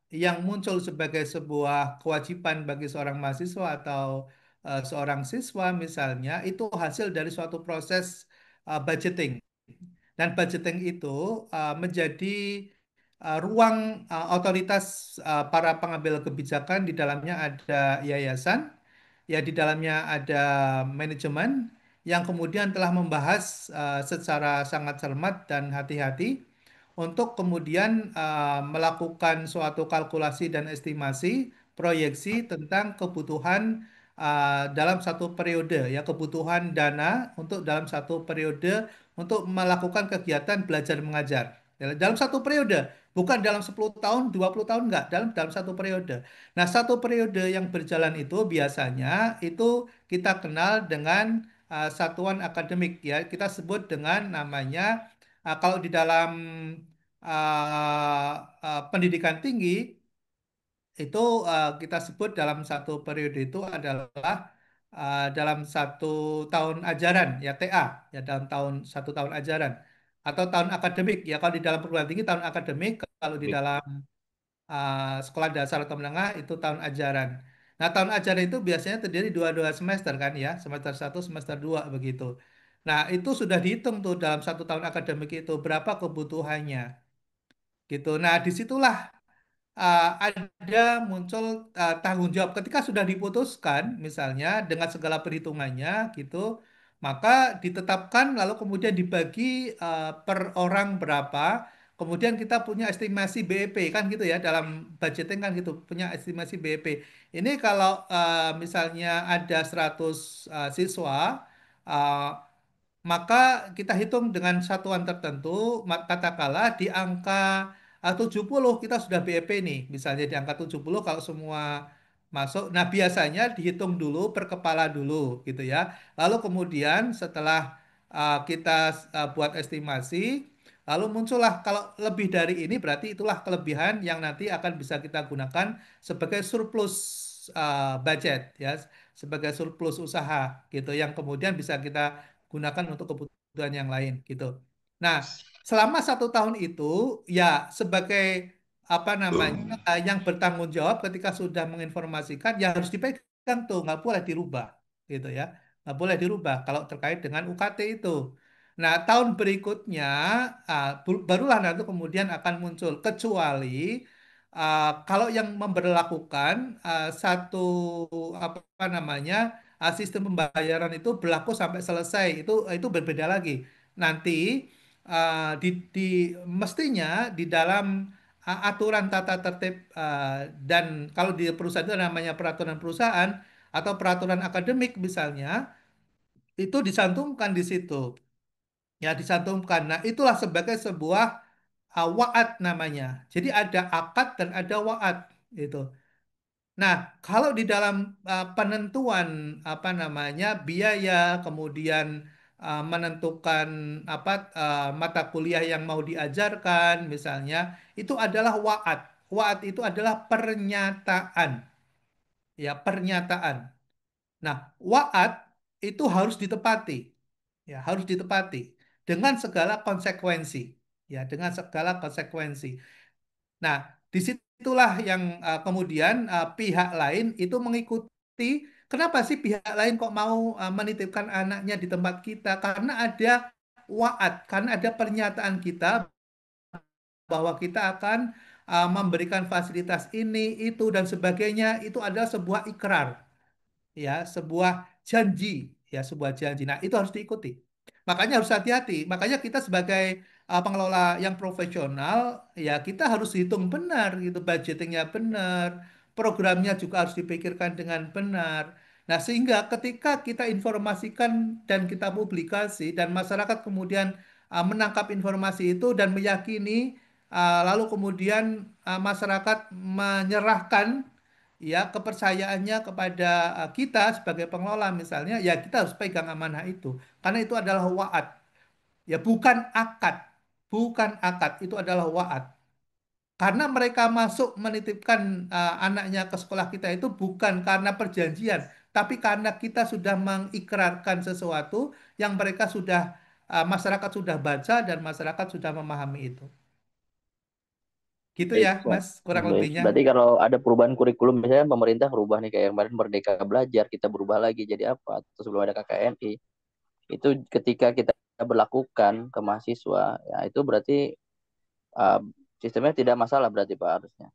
yang muncul sebagai sebuah kewajiban bagi seorang mahasiswa atau seorang siswa, misalnya, itu hasil dari suatu proses budgeting. Dan budgeting itu menjadi ruang otoritas para pengambil kebijakan. Di dalamnya ada yayasan, ya di dalamnya ada manajemen yang kemudian telah membahas secara sangat cermat dan hati-hati untuk kemudian melakukan suatu kalkulasi dan estimasi proyeksi tentang kebutuhan dalam satu periode, ya kebutuhan dana untuk dalam satu periode untuk melakukan kegiatan belajar mengajar. Dalam satu periode, bukan dalam 10 tahun, 20 tahun, enggak, dalam satu periode. Nah, satu periode yang berjalan itu biasanya itu kita kenal dengan satuan akademik ya. Kita sebut dengan namanya kalau di dalam pendidikan tinggi itu kita sebut dalam satu periode itu adalah dalam 1 tahun ajaran ya TA ya dalam 1 tahun ajaran atau tahun akademik ya kalau di dalam perguruan tinggi tahun akademik, kalau di dalam sekolah dasar atau menengah itu tahun ajaran. Nah, tahun ajaran itu biasanya terdiri dua-dua semester kan ya, semester 1, semester 2 begitu. Nah, itu sudah dihitung tuh dalam 1 tahun akademik itu berapa kebutuhannya gitu. Nah, disitulah ada muncul tanggung jawab ketika sudah diputuskan, misalnya dengan segala perhitungannya gitu, maka ditetapkan lalu kemudian dibagi per orang berapa, kemudian kita punya estimasi BEP kan gitu ya dalam budgeting kan gitu, punya estimasi BEP. Ini kalau misalnya ada 100 siswa, uh, maka kita hitung dengan satuan tertentu, katakanlah di angka 70 kita sudah BEP nih, misalnya di angka 70 kalau semua masuk. Nah, biasanya dihitung dulu per kepala dulu gitu ya. Lalu kemudian setelah kita buat estimasi, lalu muncullah kalau lebih dari ini berarti itulah kelebihan yang nanti akan bisa kita gunakan sebagai surplus budget ya, sebagai surplus usaha gitu yang kemudian bisa kita gunakan untuk kebutuhan yang lain gitu. Nah, selama 1 tahun itu ya sebagai apa namanya yang bertanggung jawab ketika sudah menginformasikan ya harus dipegang tuh, nggak boleh dirubah gitu ya, nggak boleh dirubah kalau terkait dengan UKT itu. Nah, tahun berikutnya barulah nanti kemudian akan muncul kecuali kalau yang memberlakukan satu apa namanya sistem pembayaran itu berlaku sampai selesai itu berbeda lagi. Nanti di mestinya di dalam aturan tata tertib dan kalau di perusahaan itu namanya peraturan perusahaan atau peraturan akademik misalnya itu dicantumkan di situ ya dicantumkan. Nah itulah sebagai sebuah wa'ad namanya. Jadi ada akad dan ada wa'ad itu. Nah, kalau di dalam penentuan apa namanya biaya, kemudian menentukan apa mata kuliah yang mau diajarkan, misalnya, itu adalah wa'ad. Wa'ad itu adalah pernyataan, ya pernyataan. Nah, wa'ad itu harus ditepati, ya harus ditepati dengan segala konsekuensi, ya dengan segala konsekuensi. Nah, disitulah yang kemudian pihak lain itu mengikuti. Kenapa sih pihak lain kok mau menitipkan anaknya di tempat kita? Karena ada wa'ad, karena ada pernyataan kita bahwa kita akan memberikan fasilitas ini, itu, dan sebagainya. Itu adalah sebuah ikrar ya sebuah janji ya sebuah janji. Nah itu harus diikuti, makanya harus hati-hati. Makanya kita sebagai pengelola yang profesional ya kita harus hitung benar gitu, budgetingnya benar, programnya juga harus dipikirkan dengan benar. Nah sehingga ketika kita informasikan dan kita publikasi dan masyarakat kemudian menangkap informasi itu dan meyakini, lalu kemudian masyarakat menyerahkan ya kepercayaannya kepada kita sebagai pengelola misalnya, ya kita harus pegang amanah itu karena itu adalah waat, ya bukan akad, bukan akad, itu adalah waat. Karena mereka masuk menitipkan anaknya ke sekolah kita itu bukan karena perjanjian, tapi karena kita sudah mengikrarkan sesuatu yang mereka sudah masyarakat sudah baca dan masyarakat sudah memahami itu. Gitu Baik, ya, Pak. Mas, kurang Baik. lebihnya. Berarti kalau ada perubahan kurikulum, misalnya pemerintah berubah nih kayak kemarin Merdeka Belajar, kita berubah lagi jadi apa? Terus sebelum ada KKNI, itu ketika kita berlakukan ke mahasiswa, ya itu berarti uh, sistemnya tidak masalah berarti Pak harusnya.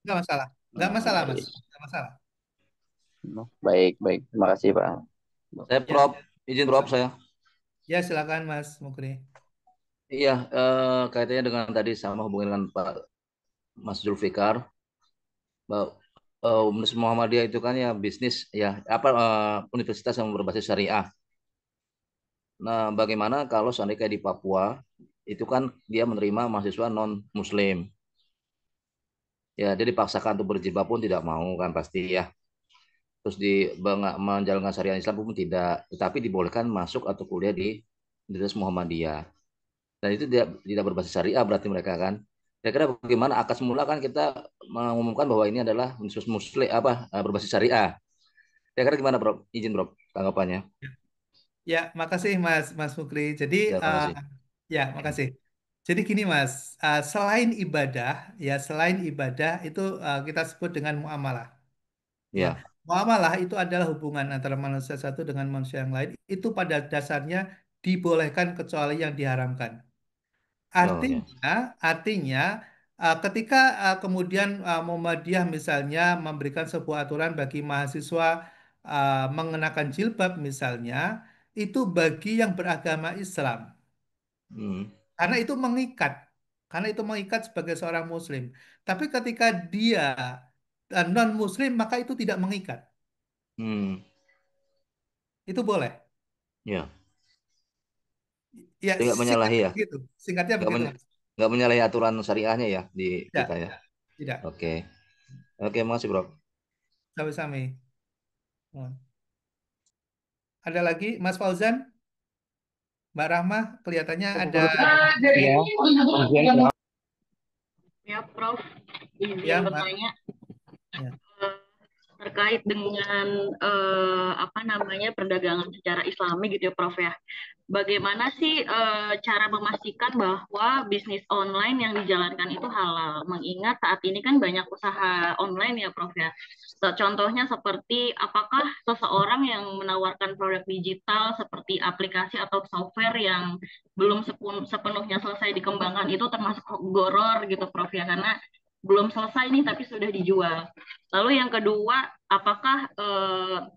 Nggak masalah, nggak masalah, Mas, Baik. nggak masalah. Baik, baik. Terima kasih Pak. Saya Ya, Prof, izin Prof saya. ya silakan Mas Mukri. Iya, kaitannya dengan tadi sama hubungan dengan Pak Mas Zulfikar, bahwa Universitas Muhammadiyah itu kan ya bisnis ya apa universitas yang berbasis syariah. Nah, bagaimana kalau seandainya kayak di Papua itu kan dia menerima mahasiswa non Muslim. Ya, dia dipaksakan untuk berjilbab pun tidak mau kan pasti ya. Terus menjalankan syariat Islam pun tidak, tetapi dibolehkan masuk atau kuliah di Universitas Muhammadiyah. Dan itu tidak berbasis syariah berarti mereka kan. Kira-kira bagaimana akad semula kan kita mengumumkan bahwa ini adalah Universitas Muslim apa berbasis syariah. Kira-kira gimana Bro? Izin Bro tanggapannya. Ya, makasih Mas Mas Mukri. Jadi Ya, makasih. ya makasih. Jadi gini Mas, selain ibadah ya selain ibadah itu kita sebut dengan muamalah. Ya, Ya. muamalah itu adalah hubungan antara manusia satu dengan manusia yang lain. Itu pada dasarnya dibolehkan kecuali yang diharamkan. Oh ya. Artinya Ketika kemudian Muhammadiyah misalnya memberikan sebuah aturan bagi mahasiswa mengenakan jilbab misalnya, itu bagi yang beragama Islam. Hmm. Karena itu mengikat. Karena itu mengikat sebagai seorang muslim. Tapi ketika dia non-muslim, maka itu tidak mengikat. Hmm. Itu boleh. Ya, Ya, jadi nggak menyalahi singkatnya ya, begitu. Singkatnya nggak begitu, men- Mas. nggak menyalahi aturan syariahnya ya di kita Ya, ya. tidak. Oke, oke, makasih bro. Sami-sami. Ada lagi, Mas Fauzan? Mbak Rahmah, kelihatannya ada. Ya, izin Prof. Ya, Prof. Ya, Izin Mbak. bertanya Ya. eh, terkait dengan apa namanya perdagangan secara Islami gitu ya, Prof ya. Bagaimana sih cara memastikan bahwa bisnis online yang dijalankan itu halal? Mengingat saat ini kan banyak usaha online ya, Prof ya. Contohnya seperti apakah seseorang yang menawarkan produk digital seperti aplikasi atau software yang belum sepenuhnya selesai dikembangkan itu termasuk goror gitu, Prof ya, karena belum selesai nih tapi sudah dijual. Lalu yang kedua, apakah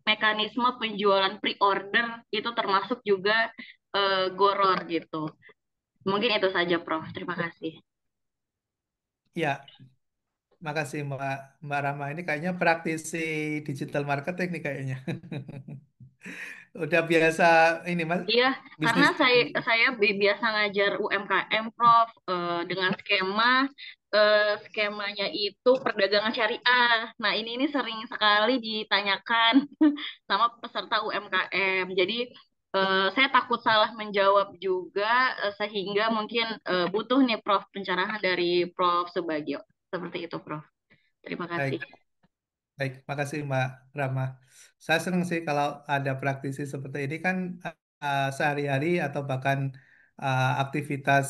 mekanisme penjualan pre-order itu termasuk juga goror gitu? Mungkin itu saja, Prof. Terima kasih. Ya, makasih Mbak Rahmah. Ini kayaknya praktisi digital marketing nih kayaknya. Udah biasa ini Mas, Iya, karena bisnis. saya biasa ngajar UMKM, Prof, dengan skemanya itu perdagangan syariah. Nah, ini sering sekali ditanyakan sama peserta UMKM. Jadi saya takut salah menjawab juga sehingga mungkin butuh nih Prof pencerahan dari Prof Subagio. Seperti itu, Prof. Terima kasih. Baik. Baik, makasih Mbak Rama. Saya senang sih kalau ada praktisi seperti ini kan sehari-hari atau bahkan aktivitas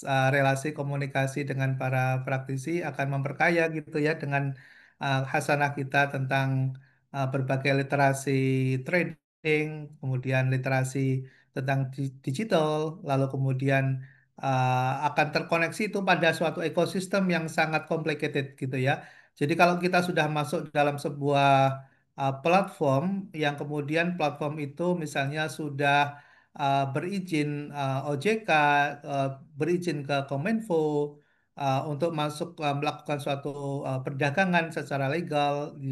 relasi komunikasi dengan para praktisi akan memperkaya gitu ya dengan hasanah kita tentang berbagai literasi trading, kemudian literasi tentang digital, lalu kemudian akan terkoneksi itu pada suatu ekosistem yang sangat complicated gitu ya. Jadi kalau kita sudah masuk dalam sebuah platform yang kemudian platform itu misalnya sudah berizin OJK, uh, berizin ke Kominfo untuk masuk melakukan suatu perdagangan secara legal di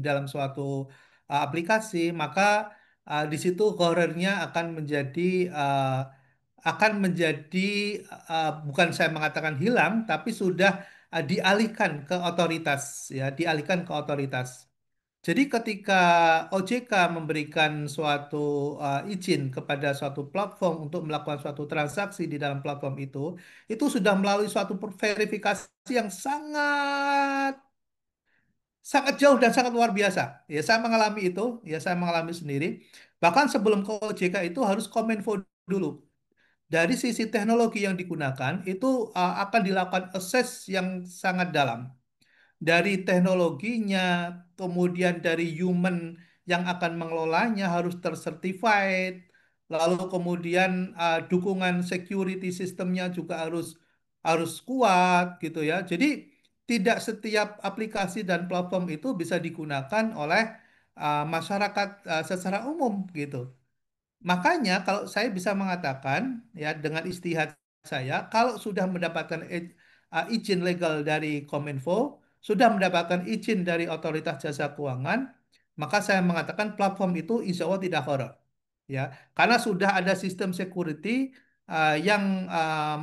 dalam suatu aplikasi, maka di situ horornya akan menjadi bukan saya mengatakan hilang, tapi sudah dialihkan ke otoritas, ya, dialihkan ke otoritas. Jadi ketika OJK memberikan suatu izin kepada suatu platform untuk melakukan suatu transaksi di dalam platform itu sudah melalui suatu verifikasi yang sangat sangat jauh dan sangat luar biasa. Ya, saya mengalami itu, ya saya mengalami sendiri. Bahkan sebelum ke OJK itu harus kominfo dulu. Dari sisi teknologi yang digunakan itu akan dilakukan assess yang sangat dalam dari teknologinya, kemudian dari human yang akan mengelolanya harus tercertified, lalu kemudian dukungan security sistemnya juga harus harus kuat gitu ya. Jadi tidak setiap aplikasi dan platform itu bisa digunakan oleh masyarakat secara umum gitu. Makanya kalau saya bisa mengatakan ya dengan istihad saya, kalau sudah mendapatkan izin legal dari Kominfo, sudah mendapatkan izin dari Otoritas Jasa Keuangan, maka saya mengatakan platform itu insya Allah tidak horor. Ya, karena sudah ada sistem security yang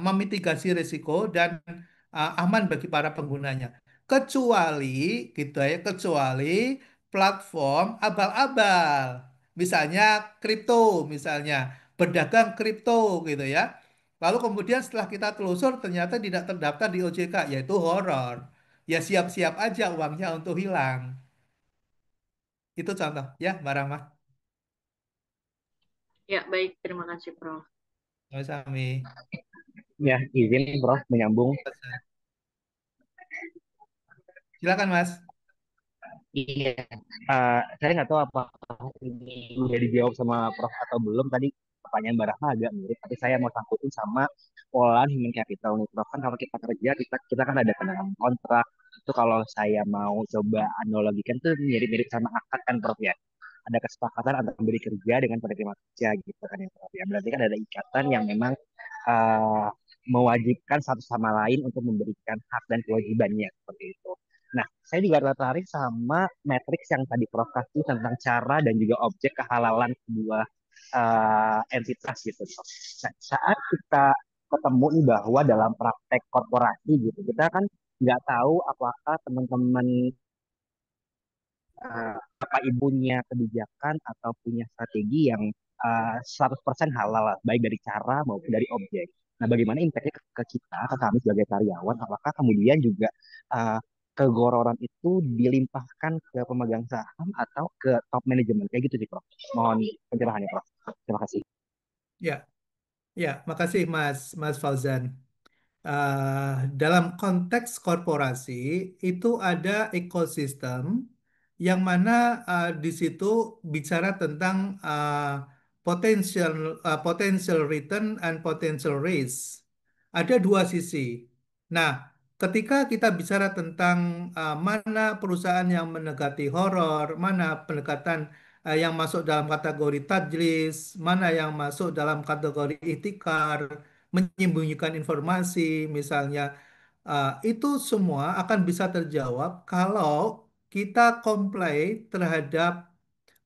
memitigasi risiko dan aman bagi para penggunanya. Kecuali gitu ya, kecuali platform abal-abal. Misalnya kripto, misalnya berdagang kripto gitu ya. Lalu kemudian setelah kita telusur ternyata tidak terdaftar di OJK, yaitu horor. Ya siap-siap aja uangnya untuk hilang. Itu contoh ya, Mbak Rama. Ya, baik. Terima kasih, Prof. Sami. Ya, izin Prof menyambung. Silakan Mas. Iya, saya nggak tahu apakah ini udah dijawab sama Prof atau belum. Tadi pertanyaan Mbak Rahma agak mirip, tapi saya mau sangkutin sama pengumpulan human capital nih, Prof. Kan kalau kita kerja, kita kan ada tanda kontrak. Itu kalau saya mau coba analogikan tuh mirip-mirip sama akad kan, Prof ya. Ada kesepakatan antara pemberi kerja dengan penerima kerja gitu kan ya, Prof ya. Berarti kan ada ikatan yang memang eh, mewajibkan satu sama lain untuk memberikan hak dan kewajibannya seperti itu. Nah, saya juga tertarik sama matriks yang tadi Prof kasih tentang cara dan juga objek kehalalan sebuah entitas gitu, Prof. Nah, saat kita ketemu nih bahwa dalam praktek korporasi gitu, kita kan nggak tahu apakah teman-teman apa ibunya kebijakan atau punya strategi yang 100% halal, baik dari cara maupun dari objek. Nah, bagaimana impact-nya ke kita, ke kami sebagai karyawan, apakah kemudian juga uh, kegororan itu dilimpahkan ke pemegang saham atau ke top manajemen, kayak gitu sih, Prof. Mohon pencerahannya, Prof. Terima kasih. Ya, ya, makasih Mas Fauzan. Dalam konteks korporasi itu ada ekosistem yang mana di situ bicara tentang potential potential return and potential risk. Ada dua sisi. Nah, ketika kita bicara tentang mana perusahaan yang mendekati horor, mana pendekatan yang masuk dalam kategori tajlis, mana yang masuk dalam kategori ihtikar, menyembunyikan informasi, misalnya, itu semua akan bisa terjawab kalau kita comply terhadap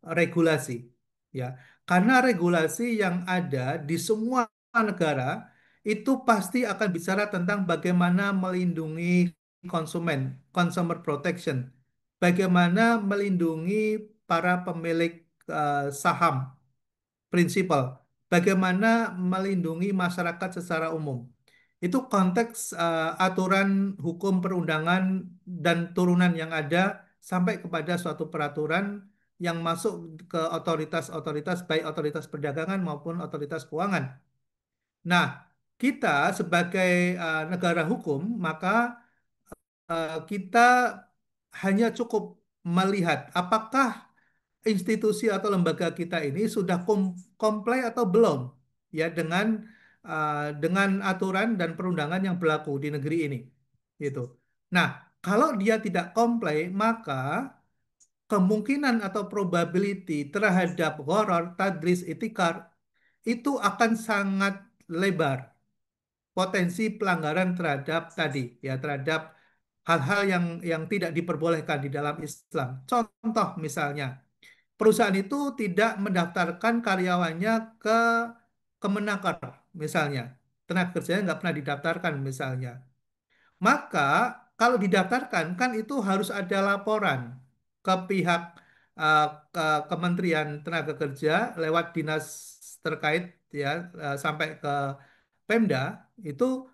regulasi, ya. Karena regulasi yang ada di semua negara itu pasti akan bicara tentang bagaimana melindungi konsumen, consumer protection, bagaimana melindungi para pemilik saham prinsipal, bagaimana melindungi masyarakat secara umum. Itu konteks aturan hukum perundangan dan turunan yang ada sampai kepada suatu peraturan yang masuk ke otoritas-otoritas, baik otoritas perdagangan maupun otoritas keuangan. Nah, kita sebagai negara hukum, maka kita hanya cukup melihat apakah institusi atau lembaga kita ini sudah comply atau belum, ya, dengan aturan dan perundangan yang berlaku di negeri ini, gitu. Nah, kalau dia tidak comply, maka kemungkinan atau probability terhadap horor, tadlis, itikar itu akan sangat lebar, potensi pelanggaran terhadap tadi, ya, terhadap hal-hal yang tidak diperbolehkan di dalam Islam. Contoh misalnya, perusahaan itu tidak mendaftarkan karyawannya ke Kemenaker, misalnya. Tenaga kerjanya nggak pernah didaftarkan, misalnya. Maka kalau didaftarkan kan itu harus ada laporan ke pihak eh, ke Kementerian Tenaga Kerja lewat dinas terkait, ya, sampai ke Pemda itu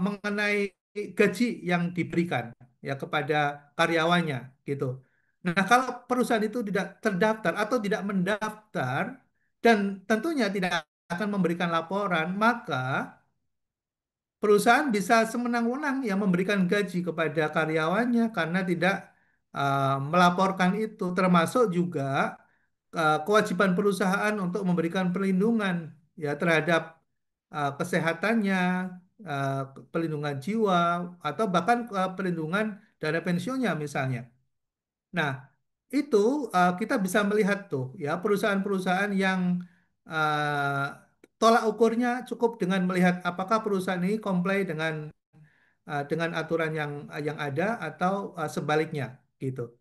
mengenai gaji yang diberikan, ya, kepada karyawannya, gitu. Nah, kalau perusahaan itu tidak terdaftar atau tidak mendaftar dan tentunya tidak akan memberikan laporan, maka perusahaan bisa semenang-menang yang memberikan gaji kepada karyawannya karena tidak melaporkan itu, termasuk juga kewajiban perusahaan untuk memberikan perlindungan, ya, terhadap kesehatannya, uh, perlindungan jiwa, atau bahkan perlindungan dana pensiunnya misalnya. Nah, itu kita bisa melihat tuh, ya, perusahaan-perusahaan yang uh, tolak ukurnya cukup dengan melihat apakah perusahaan ini comply dengan aturan yang ada atau sebaliknya, gitu.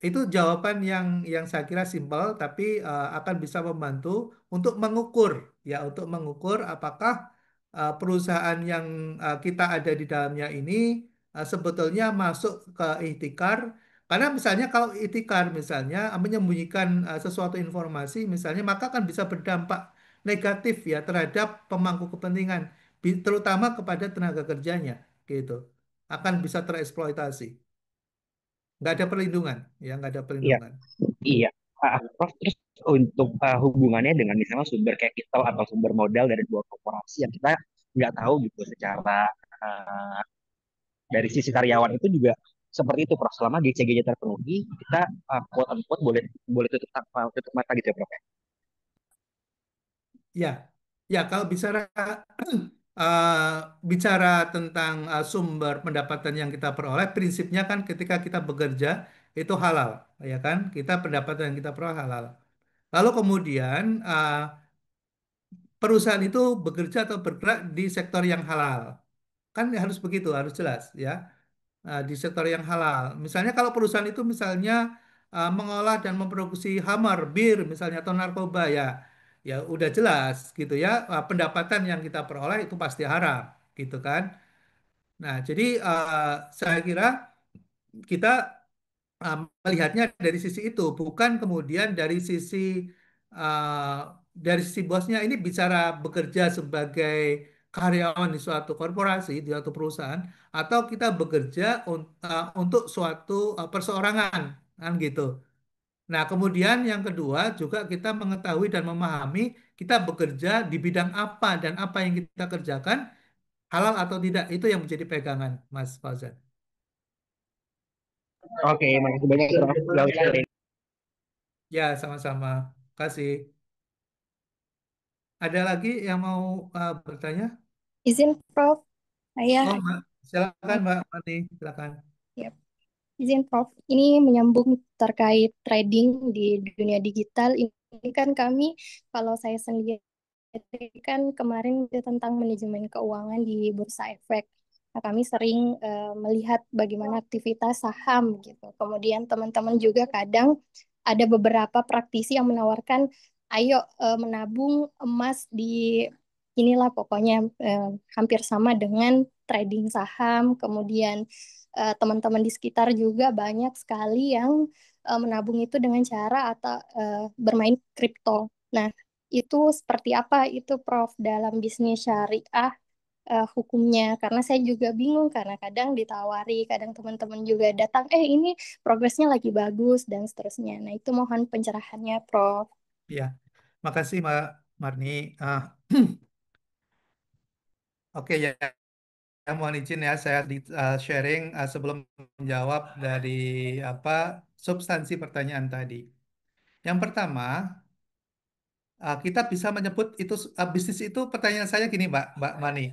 Itu jawaban yang saya kira simpel, tapi akan bisa membantu untuk mengukur, ya, untuk mengukur apakah perusahaan yang kita ada di dalamnya ini sebetulnya masuk ke ihtikar. Karena misalnya kalau ihtikar misalnya menyembunyikan sesuatu informasi misalnya, maka akan bisa berdampak negatif, ya, terhadap pemangku kepentingan, terutama kepada tenaga kerjanya, gitu. Akan bisa tereksploitasi. Nggak ada perlindungan, ya, nggak ada Iya, perlindungan. iya. Prof, terus untuk hubungannya dengan misalnya sumber capital atau sumber modal dari sebuah korporasi yang kita nggak tahu gitu secara uh, dari sisi karyawan itu juga seperti itu, Prof. Selama GCG-nya terpenuhi, kita quote unquote boleh boleh tutup mata gitu ya, Prof. Ya, Ya, kalau bicara bicara tentang sumber pendapatan yang kita peroleh, prinsipnya kan ketika kita bekerja itu halal, ya kan? Kita pendapatan yang kita peroleh halal. Lalu kemudian perusahaan itu bekerja atau bergerak di sektor yang halal, kan harus begitu, harus jelas, ya. Di sektor yang halal. Misalnya kalau perusahaan itu misalnya mengolah dan memproduksi hammer, bir misalnya atau narkoba ya, ya udah jelas gitu ya. Pendapatan yang kita peroleh itu pasti haram, gitu kan. Nah, jadi saya kira kita uh, melihatnya dari sisi itu, bukan kemudian uh, dari sisi bosnya ini bicara bekerja sebagai karyawan di suatu korporasi, di suatu perusahaan, atau kita bekerja untuk suatu perseorangan, kan gitu. Nah, kemudian yang kedua juga kita mengetahui dan memahami kita bekerja di bidang apa dan apa yang kita kerjakan halal atau tidak, itu yang menjadi pegangan, Mas Fauzan. Oke, makasih banyak Prof. Gak usah. Ya, sama-sama. Kasih. Ada lagi yang mau bertanya? Izin Prof, saya Oh, Mbak. Silakan Mbak Mani, silakan. ya, izin Prof. Ini menyambung terkait trading di dunia digital. Ini kan kami, kalau saya sendiri kan kemarin itu tentang manajemen keuangan di Bursa Efek. Nah, kami sering melihat bagaimana aktivitas saham gitu. Kemudian teman-teman juga kadang ada beberapa praktisi yang menawarkan, ayo menabung emas di inilah pokoknya hampir sama dengan trading saham. Kemudian teman-teman di sekitar juga banyak sekali yang menabung itu dengan cara atau bermain kripto. Nah, itu seperti apa itu Prof dalam bisnis syariah hukumnya? Karena saya juga bingung karena kadang ditawari, kadang teman-teman juga datang, ini progresnya lagi bagus dan seterusnya. Nah, itu mohon pencerahannya Prof. Ya, makasih Mbak Marni. Ah, oke ya, mohon izin ya saya sharing sebelum menjawab dari apa substansi pertanyaan tadi. Yang pertama, kita bisa menyebut itu bisnis itu, pertanyaan saya gini Mbak Mani.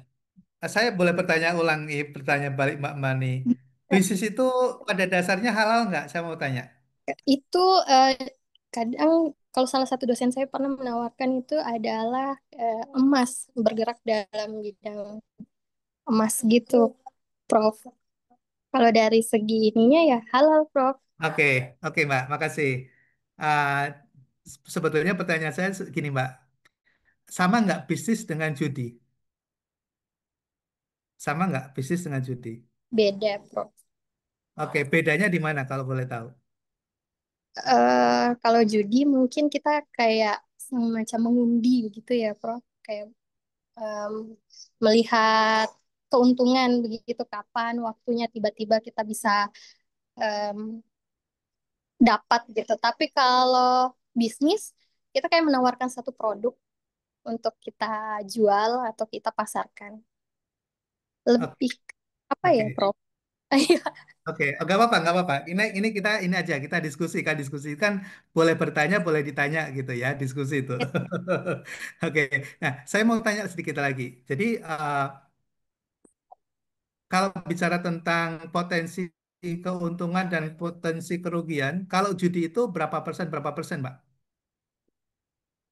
Saya boleh bertanya ulang nih, pertanyaan balik Mbak Mani. Bisnis itu pada dasarnya halal nggak? Saya mau tanya. Itu kadang kalau salah satu dosen saya pernah menawarkan itu adalah emas, bergerak dalam bidang emas gitu, Prof. Kalau dari segi ininya ya halal, Prof. Oke, oke Mbak, makasih. Ah, sebetulnya pertanyaan saya gini Mbak, sama nggak bisnis dengan judi? Sama nggak bisnis dengan judi? Beda, Prof. Oke, bedanya di mana kalau boleh tahu? Kalau judi mungkin kita kayak semacam mengundi gitu ya, Prof. Kayak em, melihat keuntungan begitu kapan waktunya tiba-tiba kita bisa em, dapat gitu. Tapi kalau bisnis kita kayak menawarkan satu produk untuk kita jual atau kita pasarkan. Oke, Lebih apa ya, oke. Prof? Oke, oh, nggak apa-apa, nggak apa-apa. Ini kita ini aja kita diskusi kan boleh bertanya, boleh ditanya gitu ya, diskusi itu. Oke, nah saya mau tanya sedikit lagi. Jadi kalau bicara tentang potensi keuntungan dan potensi kerugian, kalau judi itu berapa persen, Mbak?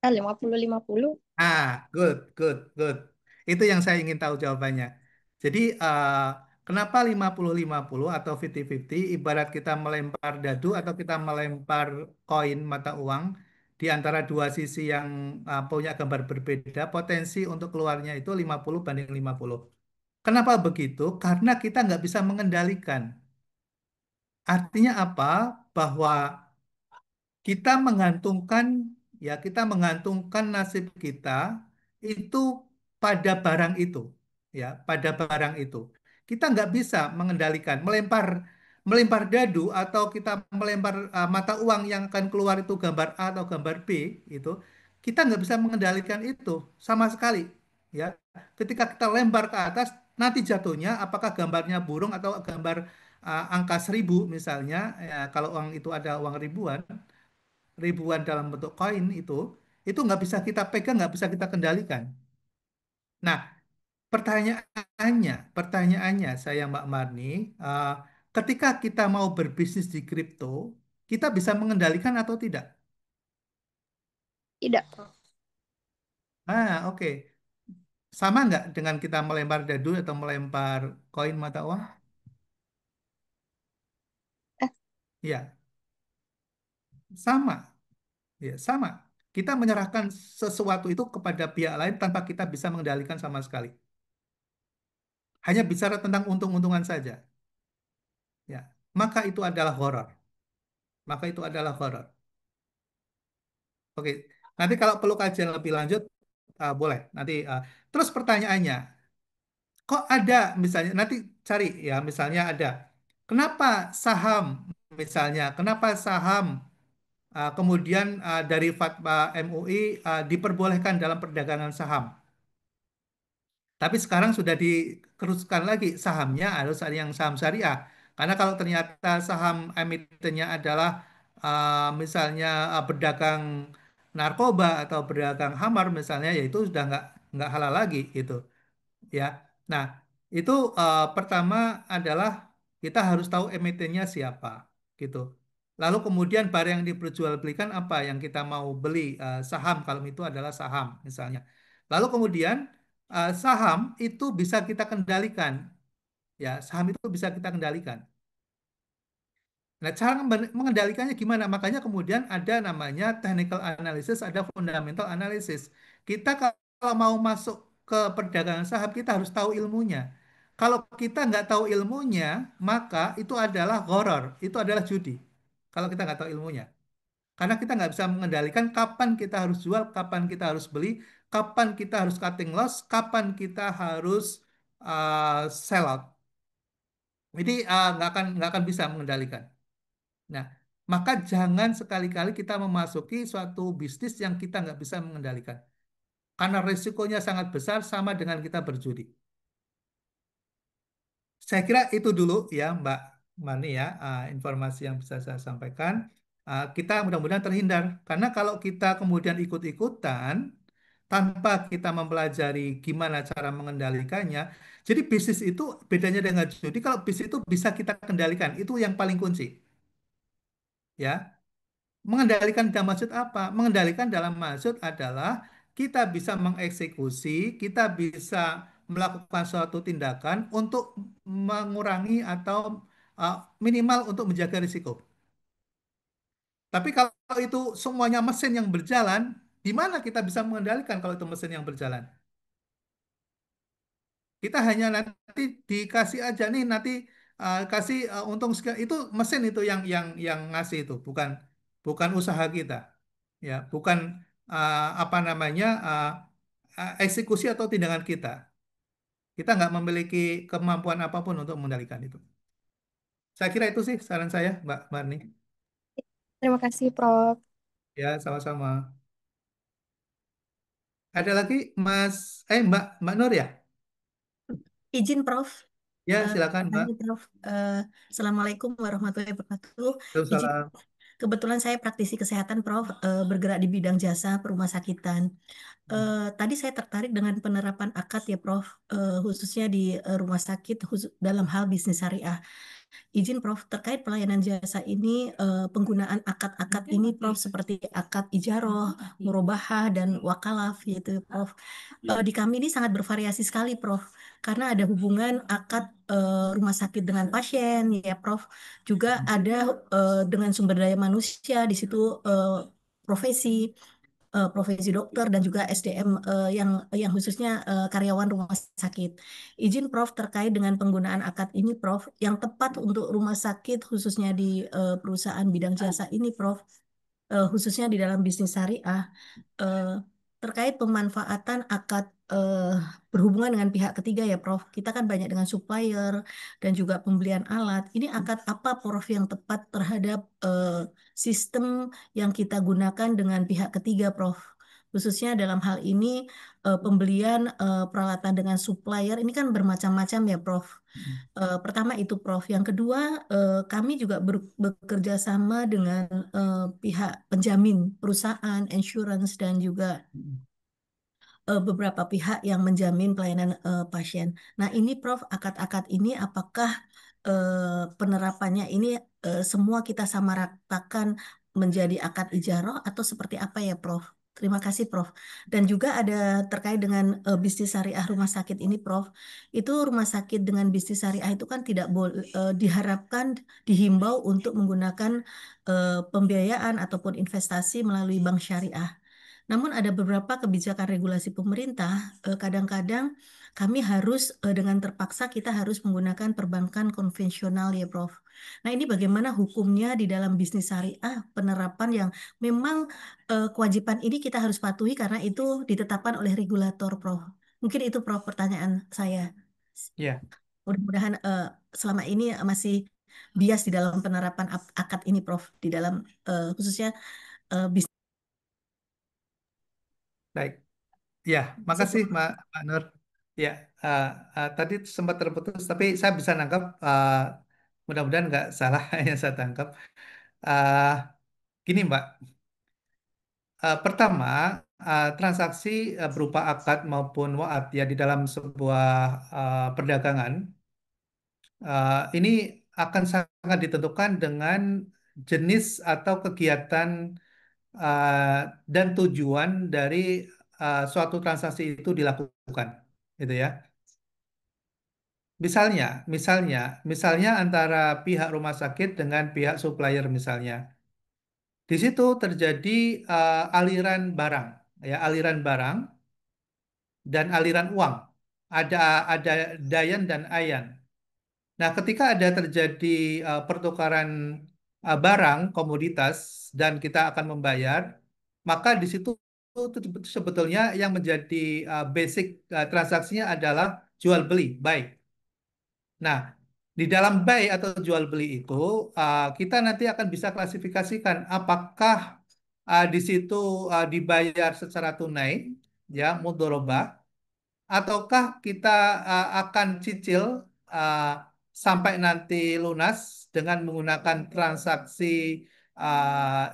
50-50. Good, good, good. Itu yang saya ingin tahu jawabannya. Jadi, kenapa 50-50 atau 50-50? Ibarat kita melempar dadu atau kita melempar koin mata uang di antara dua sisi yang punya gambar berbeda, potensi untuk keluarnya itu 50-50. Kenapa begitu? Karena kita nggak bisa mengendalikan. Artinya apa? Bahwa kita menggantungkan nasib kita itu pada barang itu, ya, pada barang itu. Kita nggak bisa mengendalikan melempar melempar dadu atau kita melempar mata uang yang akan keluar itu gambar A atau gambar B itu, kita nggak bisa mengendalikan itu sama sekali, ya. Ketika kita lempar ke atas, nanti jatuhnya apakah gambarnya burung atau gambar angka 1.000 misalnya, ya, kalau uang itu ada uang ribuan dalam bentuk koin itu nggak bisa kita pegang, nggak bisa kita kendalikan. Nah, pertanyaannya saya Mbak Marni, eh, ketika kita mau berbisnis di kripto, kita bisa mengendalikan atau tidak? Tidak, Prof. Oke. Sama nggak dengan kita melempar dadu atau melempar koin mata uang? Eh, Ya, sama. Ya, sama. Kita menyerahkan sesuatu itu kepada pihak lain tanpa kita bisa mengendalikan sama sekali. Hanya bicara tentang untung-untungan saja. Ya, maka itu adalah horor. Maka itu adalah horor. Oke, nanti kalau perlu kajian lebih lanjut, boleh. Nanti terus pertanyaannya, kok ada misalnya nanti cari ya misalnya ada, kenapa saham misalnya, kenapa saham kemudian dari fatwa MUI diperbolehkan dalam perdagangan saham. Tapi sekarang sudah dikerucutkan lagi sahamnya harus ada yang saham syariah. Karena kalau ternyata saham emitennya adalah misalnya berdagang narkoba atau berdagang khamar misalnya, ya itu sudah nggak halal lagi gitu ya. Nah, itu pertama adalah kita harus tahu emitennya siapa gitu. Lalu kemudian barang yang diperjualbelikan apa yang kita mau beli, saham kalau itu adalah saham misalnya. Lalu kemudian saham itu bisa kita kendalikan ya, saham itu bisa kita kendalikan. Nah, cara mengendalikannya gimana? Makanya kemudian ada namanya technical analysis, ada fundamental analysis. Kita kalau mau masuk ke perdagangan saham, kita harus tahu ilmunya. Kalau kita nggak tahu ilmunya, maka itu adalah horor, itu adalah judi. Kalau kita nggak tahu ilmunya. Karena kita nggak bisa mengendalikan kapan kita harus jual, kapan kita harus beli, kapan kita harus cutting loss, kapan kita harus sell out. Jadi nggak akan bisa mengendalikan. Nah, maka jangan sekali-kali kita memasuki suatu bisnis yang kita nggak bisa mengendalikan. Karena risikonya sangat besar sama dengan kita berjudi. Saya kira itu dulu ya Mbak Mani ya, informasi yang bisa saya sampaikan. Kita mudah-mudahan terhindar. Karena kalau kita kemudian ikut-ikutan, tanpa kita mempelajari gimana cara mengendalikannya, jadi bisnis itu bedanya dengan judi, kalau bisnis itu bisa kita kendalikan, itu yang paling kunci. Ya, mengendalikan dalam maksud apa? Mengendalikan dalam maksud adalah kita bisa mengeksekusi, kita bisa melakukan suatu tindakan untuk mengurangi atau minimal untuk menjaga risiko. Tapi kalau itu semuanya mesin yang berjalan, di mana kita bisa mengendalikan kalau itu mesin yang berjalan? Kita hanya nanti dikasih aja nih nanti kasih untung sekian, itu mesin itu yang ngasih itu, bukan bukan usaha kita. Ya, bukan apa namanya eksekusi atau tindakan kita. Kita nggak memiliki kemampuan apapun untuk mengendalikan itu. Saya kira itu sih saran saya, Mbak Marni. Terima kasih, Prof. Ya, sama-sama. Ada lagi, Mas, Mbak Nur ya? Izin Prof, Ya, silakan, Mbak. pertanyaan Prof. Assalamualaikum warahmatullahi wabarakatuh. Izin, Waalaikumsalam. kebetulan saya praktisi kesehatan Prof, bergerak di bidang jasa perumah sakitan. Tadi saya tertarik dengan penerapan akad ya Prof, khususnya di rumah sakit dalam hal bisnis syariah. Izin Prof, terkait pelayanan jasa ini, penggunaan akad-akad ini Prof, seperti akad ijaroh, murabahah, dan wakalaf gitu Prof. Di kami ini sangat bervariasi sekali Prof, karena ada hubungan akad rumah sakit dengan pasien ya Prof. Juga ada dengan sumber daya manusia di situ, profesi profesi dokter dan juga SDM yang khususnya karyawan rumah sakit. Izin Prof terkait dengan penggunaan akad ini Prof, yang tepat untuk rumah sakit khususnya di perusahaan bidang jasa ini Prof, khususnya di dalam bisnis syariah, eh, terkait pemanfaatan akad berhubungan dengan pihak ketiga ya Prof. Kita kan banyak dengan supplier dan juga pembelian alat. Ini akad apa Prof yang tepat terhadap sistem yang kita gunakan dengan pihak ketiga Prof? Khususnya dalam hal ini pembelian peralatan dengan supplier ini kan bermacam-macam ya Prof. Pertama itu Prof. Yang kedua, kami juga bekerja sama dengan pihak penjamin, perusahaan, insurance, dan juga beberapa pihak yang menjamin pelayanan pasien. Nah, ini Prof, akad-akad ini apakah penerapannya ini semua kita samaratakan menjadi akad ijaroh atau seperti apa ya, Prof? Terima kasih, Prof. Dan juga ada terkait dengan bisnis syariah rumah sakit ini, Prof. Itu rumah sakit dengan bisnis syariah itu kan tidak boleh diharapkan, dihimbau untuk menggunakan pembiayaan ataupun investasi melalui bank syariah. Namun ada beberapa kebijakan regulasi pemerintah, kadang-kadang kami harus dengan terpaksa kita harus menggunakan perbankan konvensional ya, Prof. Nah, ini bagaimana hukumnya di dalam bisnis syariah penerapan yang memang kewajiban ini kita harus patuhi karena itu ditetapkan oleh regulator, Prof. Mungkin itu, Prof, pertanyaan saya. Ya, Mudah-mudahan selama ini masih bias di dalam penerapan akad ini, Prof, di dalam khususnya bisnis. baik. Ya, makasih Mbak Nur. Ya, tadi sempat terputus, tapi saya bisa nangkap. Mudah-mudahan nggak salah yang saya tangkap. Uh, Gini Mbak, pertama transaksi berupa akad maupun waat ya di dalam sebuah perdagangan ini akan sangat ditentukan dengan jenis atau kegiatan uh, dan tujuan dari suatu transaksi itu dilakukan, gitu ya. Misalnya antara pihak rumah sakit dengan pihak supplier misalnya. Di situ terjadi aliran barang, ya aliran barang dan aliran uang. Ada Dayan dan Ayan. Nah, ketika ada terjadi pertukaran barang, komoditas, dan kita akan membayar, maka di situ sebetulnya yang menjadi basic transaksinya adalah jual beli, buy. Nah, di dalam buy atau jual beli itu, kita nanti akan bisa klasifikasikan apakah di situ dibayar secara tunai, ya, mudorobah, ataukah kita akan cicil uh, sampai nanti lunas dengan menggunakan transaksi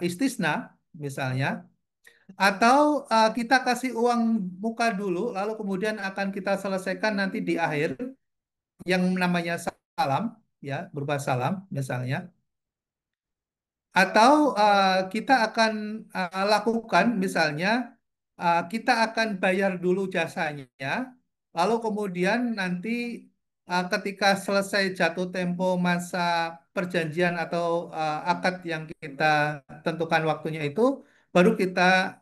istisna, misalnya, atau kita kasih uang muka dulu, lalu kemudian akan kita selesaikan nanti di akhir yang namanya salam, ya, berupa salam misalnya, atau kita akan lakukan misalnya kita akan bayar dulu jasanya, lalu kemudian nanti ketika selesai jatuh tempo masa perjanjian atau akad yang kita tentukan waktunya itu, baru kita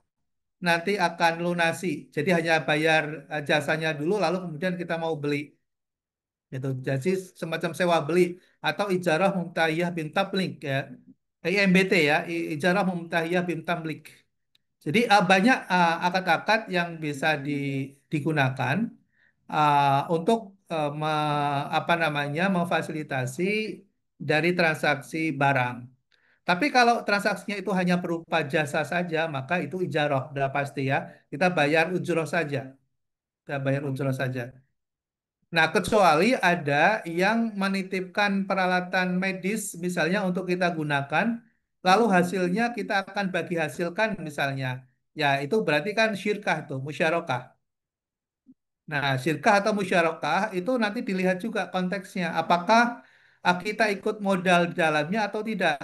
nanti akan lunasi. Jadi hanya bayar jasanya dulu, lalu kemudian kita mau beli. Gitu. Jadi semacam sewa beli atau ijarah mumtahiyah bin tamlik ya. IMBT ya, ijarah mumtahiyah bin tamlik. Jadi banyak akad-akad yang bisa digunakan untuk apa namanya memfasilitasi dari transaksi barang. Tapi kalau transaksinya itu hanya berupa jasa saja, maka itu ijarah, udah pasti ya. Kita bayar ujroh saja. Kita bayar ujroh saja. Nah, kecuali ada yang menitipkan peralatan medis misalnya untuk kita gunakan, lalu hasilnya kita akan bagi hasilkan misalnya. Ya, itu berarti kan syirkah tuh, musyarakah. Nah, syirkah atau musyarakah itu nanti dilihat juga konteksnya. Apakah kita ikut modal di dalamnya atau tidak.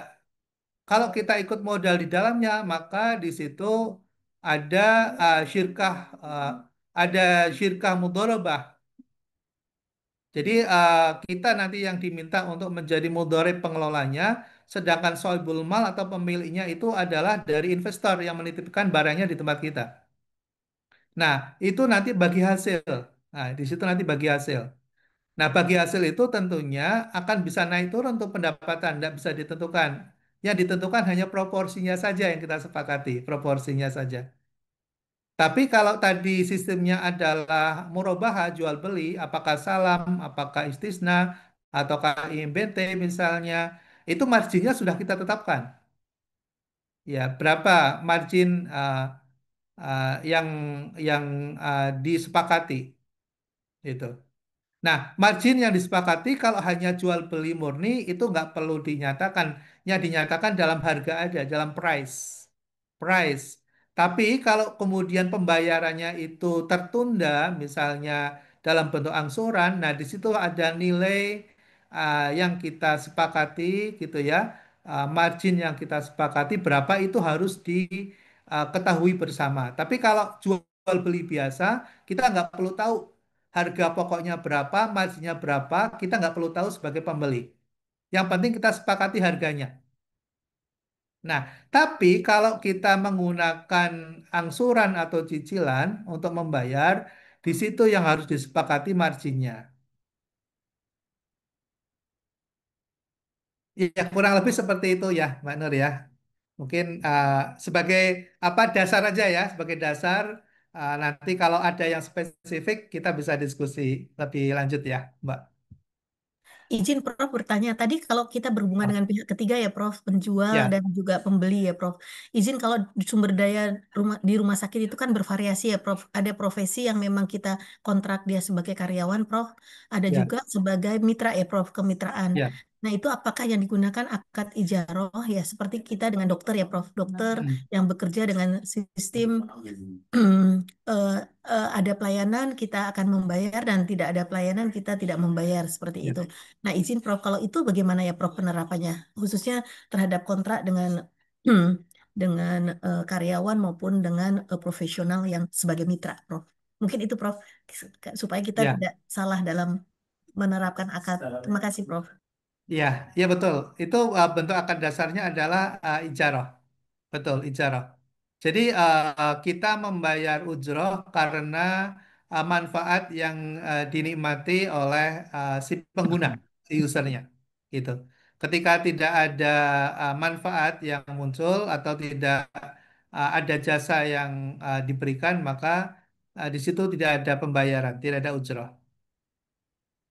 Kalau kita ikut modal di dalamnya, maka di situ ada syirkah, ada syirkah mudharabah. Jadi kita nanti yang diminta untuk menjadi mudharib pengelolanya, sedangkan sohibul mal atau pemiliknya itu adalah dari investor yang menitipkan barangnya di tempat kita. Nah, itu nanti bagi hasil. Nah, di situ nanti bagi hasil. Nah, bagi hasil itu tentunya akan bisa naik turun untuk pendapatan, tidak bisa ditentukan. Yang ditentukan hanya proporsinya saja yang kita sepakati, proporsinya saja. Tapi kalau tadi sistemnya adalah murabahah jual beli, apakah salam, apakah istisna, ataukah IMBT misalnya, itu marginnya sudah kita tetapkan. Ya, berapa margin yang disepakati itu. Nah, margin yang disepakati kalau hanya jual beli murni itu nggak perlu dinyatakan, yang dinyatakan dalam harga aja, dalam price, price. Tapi kalau kemudian pembayarannya itu tertunda, misalnya dalam bentuk angsuran, nah di situ ada nilai yang kita sepakati gitu ya, margin yang kita sepakati berapa itu harus diketahui bersama. Tapi kalau jual beli biasa, kita nggak perlu tahu harga pokoknya berapa, marginnya berapa, kita nggak perlu tahu sebagai pembeli. Yang penting kita sepakati harganya. Nah, tapi kalau kita menggunakan angsuran atau cicilan untuk membayar, di situ yang harus disepakati marginnya. Ya, kurang lebih seperti itu ya, Mbak Nur ya. Mungkin sebagai apa dasar aja ya, sebagai dasar. Nanti kalau ada yang spesifik, kita bisa diskusi lebih lanjut ya, Mbak. Izin Prof bertanya, tadi kalau kita berhubungan dengan pihak ketiga ya Prof, penjual Ya, dan juga pembeli ya Prof. Izin kalau sumber daya di rumah sakit itu kan bervariasi ya Prof. Ada profesi yang memang kita kontrak dia sebagai karyawan Prof. Ada ya, juga sebagai mitra ya Prof, kemitraan. ya. Nah itu apakah yang digunakan akad ijaroh ya seperti kita dengan dokter ya Prof. Dokter Hmm, yang bekerja dengan sistem eh, ada pelayanan kita akan membayar dan tidak ada pelayanan kita tidak membayar seperti ya. itu. Nah, izin Prof, kalau itu bagaimana ya Prof penerapannya, khususnya terhadap kontrak dengan dengan karyawan maupun dengan profesional yang sebagai mitra, Prof. Mungkin itu Prof, supaya kita Ya. tidak salah dalam menerapkan akad. Terima kasih, Prof. Iya, iya betul. Itu bentuk akad dasarnya adalah ijarah. Betul, ijarah. Jadi kita membayar ujroh karena manfaat yang dinikmati oleh si pengguna, si usernya. Gitu. Ketika tidak ada manfaat yang muncul atau tidak ada jasa yang diberikan, maka di situ tidak ada pembayaran, tidak ada ujroh.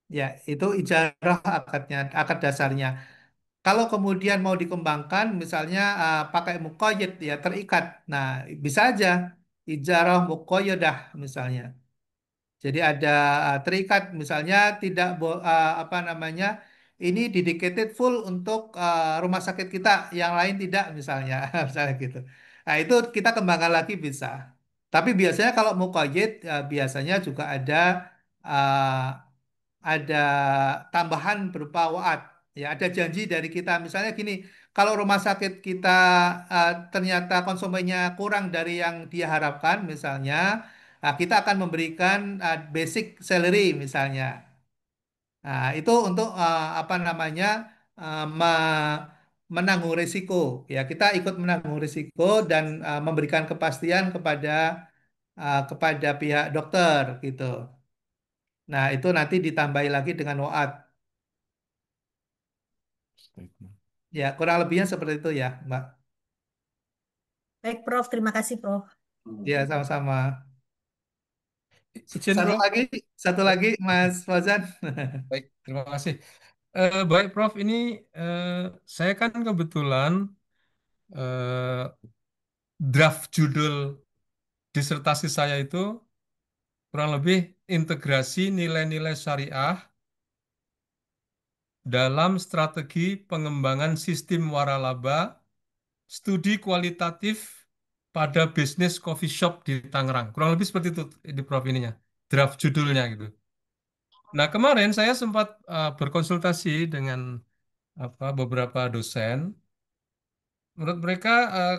Ya, itu ijarah akadnya, akad dasarnya. Kalau kemudian mau dikembangkan, misalnya pakai muqayyad ya terikat. Nah, bisa aja ijarah muqayyadah misalnya. Jadi ada terikat, misalnya tidak apa namanya, ini dedicated full untuk rumah sakit kita, yang lain tidak misalnya, misalnya gitu. Nah, itu kita kembangkan lagi bisa. Tapi biasanya kalau muqayyad biasanya juga ada tambahan berupa waat, ya ada janji dari kita, misalnya gini, kalau rumah sakit kita ternyata konsumennya kurang dari yang dia harapkan misalnya, kita akan memberikan basic salary misalnya. Nah, itu untuk apa namanya, menanggung risiko, ya kita ikut menanggung risiko dan memberikan kepastian kepada pihak dokter gitu. Nah, itu nanti ditambahi lagi dengan waat. Ya, kurang lebihnya seperti itu ya, Mbak. Baik, Prof. Terima kasih, Prof. Ya, sama-sama. Izin Satu Prof. lagi, satu lagi, Mas Fauzan. Baik, terima kasih. Baik Prof, ini eh, saya kan kebetulan eh, draft judul disertasi saya itu kurang lebih integrasi nilai-nilai syariah dalam strategi pengembangan sistem waralaba, studi kualitatif pada bisnis coffee shop di Tangerang. Kurang lebih seperti itu di Prof ininya, draft judulnya gitu. Nah, kemarin saya sempat berkonsultasi dengan beberapa dosen. Menurut mereka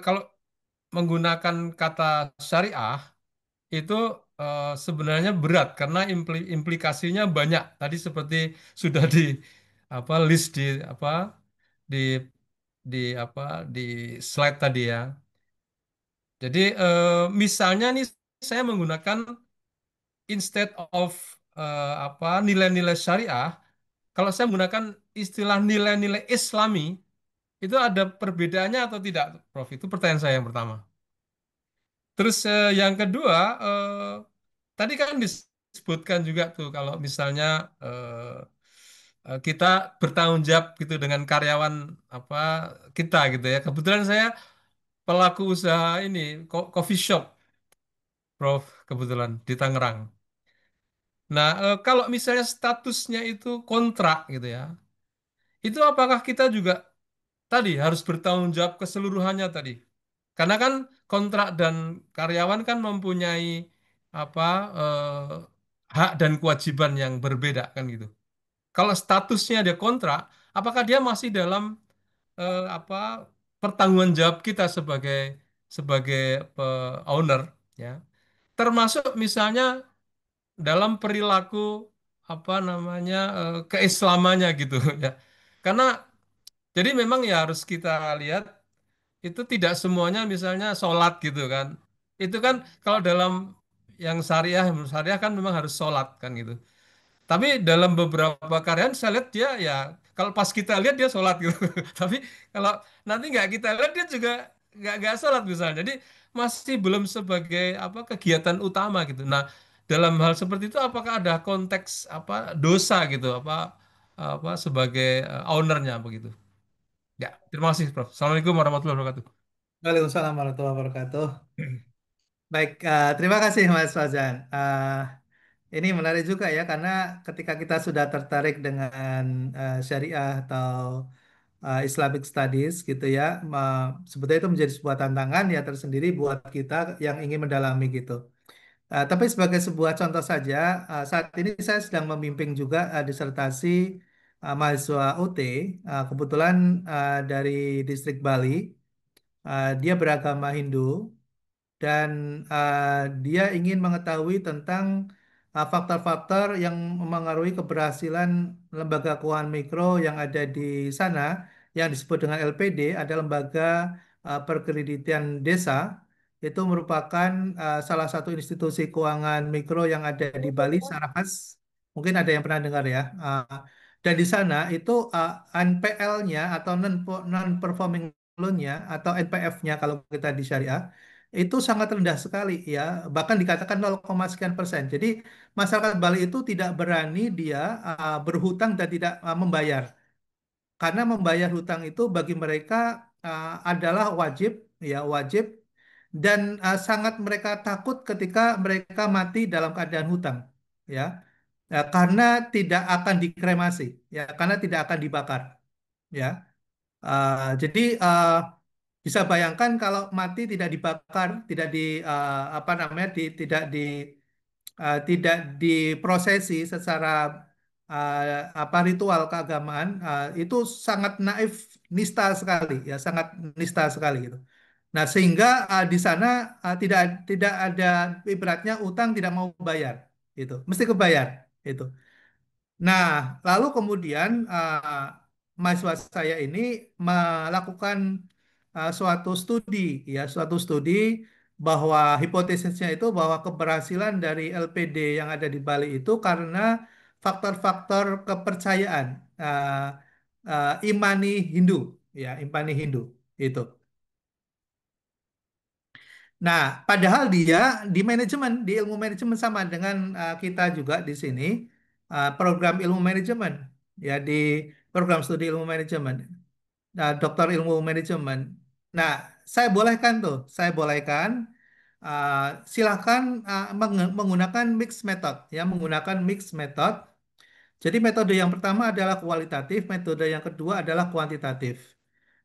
kalau menggunakan kata syariah itu sebenarnya berat karena implikasinya banyak. Tadi seperti sudah di list di di apa di slide tadi ya. Jadi misalnya nih saya menggunakan instead of nilai-nilai syariah, kalau saya menggunakan istilah nilai-nilai Islami, itu ada perbedaannya atau tidak, Prof? Itu pertanyaan saya yang pertama. Terus yang kedua, tadi kan disebutkan juga tuh kalau misalnya kita bertanggung jawab gitu dengan karyawan apa kita gitu ya. Kebetulan saya pelaku usaha ini coffee shop, Prof. Kebetulan di Tangerang. Nah, kalau misalnya statusnya itu kontrak gitu ya, itu apakah kita juga tadi harus bertanggung jawab keseluruhannya tadi? Karena kan kontrak dan karyawan kan mempunyai apa hak dan kewajiban yang berbeda kan gitu. Kalau statusnya dia kontrak, apakah dia masih dalam apa pertanggungan jawab kita sebagai sebagai owner ya. Termasuk misalnya dalam perilaku apa namanya keislamannya gitu ya. Karena jadi memang ya harus kita lihat itu tidak semuanya misalnya sholat gitu kan. Itu kan kalau dalam yang syariah, menurut syariah kan memang harus sholat kan gitu. Tapi dalam beberapa karyaan saya lihat dia ya kalau pas kita lihat dia sholat gitu. Tapi kalau nanti nggak kita lihat dia juga nggak sholat misalnya. Jadi masih belum sebagai apa kegiatan utama gitu. Nah dalam hal seperti itu apakah ada konteks apa dosa gitu apa sebagai ownernya begitu? Ya terima kasih Prof. Assalamualaikum warahmatullahi wabarakatuh. Waalaikumsalam warahmatullahi wabarakatuh. Baik, terima kasih Mas Fazan. Ini menarik juga ya, karena ketika kita sudah tertarik dengan syariah atau Islamic Studies gitu ya, sebetulnya itu menjadi sebuah tantangan ya tersendiri buat kita yang ingin mendalami gitu. Tapi sebagai sebuah contoh saja, saat ini saya sedang membimbing juga disertasi mahasiswa UT, kebetulan dari distrik Bali. Dia beragama Hindu dan dia ingin mengetahui tentang faktor-faktor yang memengaruhi keberhasilan lembaga keuangan mikro yang ada di sana, yang disebut dengan LPD, ada lembaga perkreditian desa. Itu merupakan salah satu institusi keuangan mikro yang ada di Bali secara khas. Mungkin ada yang pernah dengar ya. Dan di sana itu NPL-nya atau non-performing loan-nya atau NPF-nya kalau kita di syariah itu sangat rendah sekali ya, bahkan dikatakan 0, sekian persen. Jadi masyarakat Bali itu tidak berani dia berhutang dan tidak membayar, karena membayar hutang itu bagi mereka adalah wajib, ya wajib, dan sangat mereka takut ketika mereka mati dalam keadaan hutang, ya. Karena tidak akan dikremasi, ya, karena tidak akan dibakar, ya. Jadi bisa bayangkan kalau mati tidak dibakar, tidak di apa namanya, tidak diprosesi secara uh, apa ritual keagamaan, itu sangat naif, nista sekali, ya sangat nista sekali gitu. Nah sehingga di sana tidak tidak ada ibaratnya utang tidak mau bayar, itu mesti kebayar itu. Nah, lalu kemudian mahasiswa saya ini melakukan suatu studi, ya, suatu studi bahwa hipotesisnya itu bahwa keberhasilan dari LPD yang ada di Bali itu karena faktor-faktor kepercayaan imani Hindu, ya, imani Hindu itu. Nah, padahal dia di manajemen, di ilmu manajemen sama dengan kita juga di sini, program ilmu manajemen, ya di program studi ilmu manajemen, nah, doktor ilmu manajemen. Nah, saya bolehkan, uh, silahkan menggunakan mixed method, ya menggunakan mixed method. Jadi metode yang pertama adalah kualitatif, metode yang kedua adalah kuantitatif.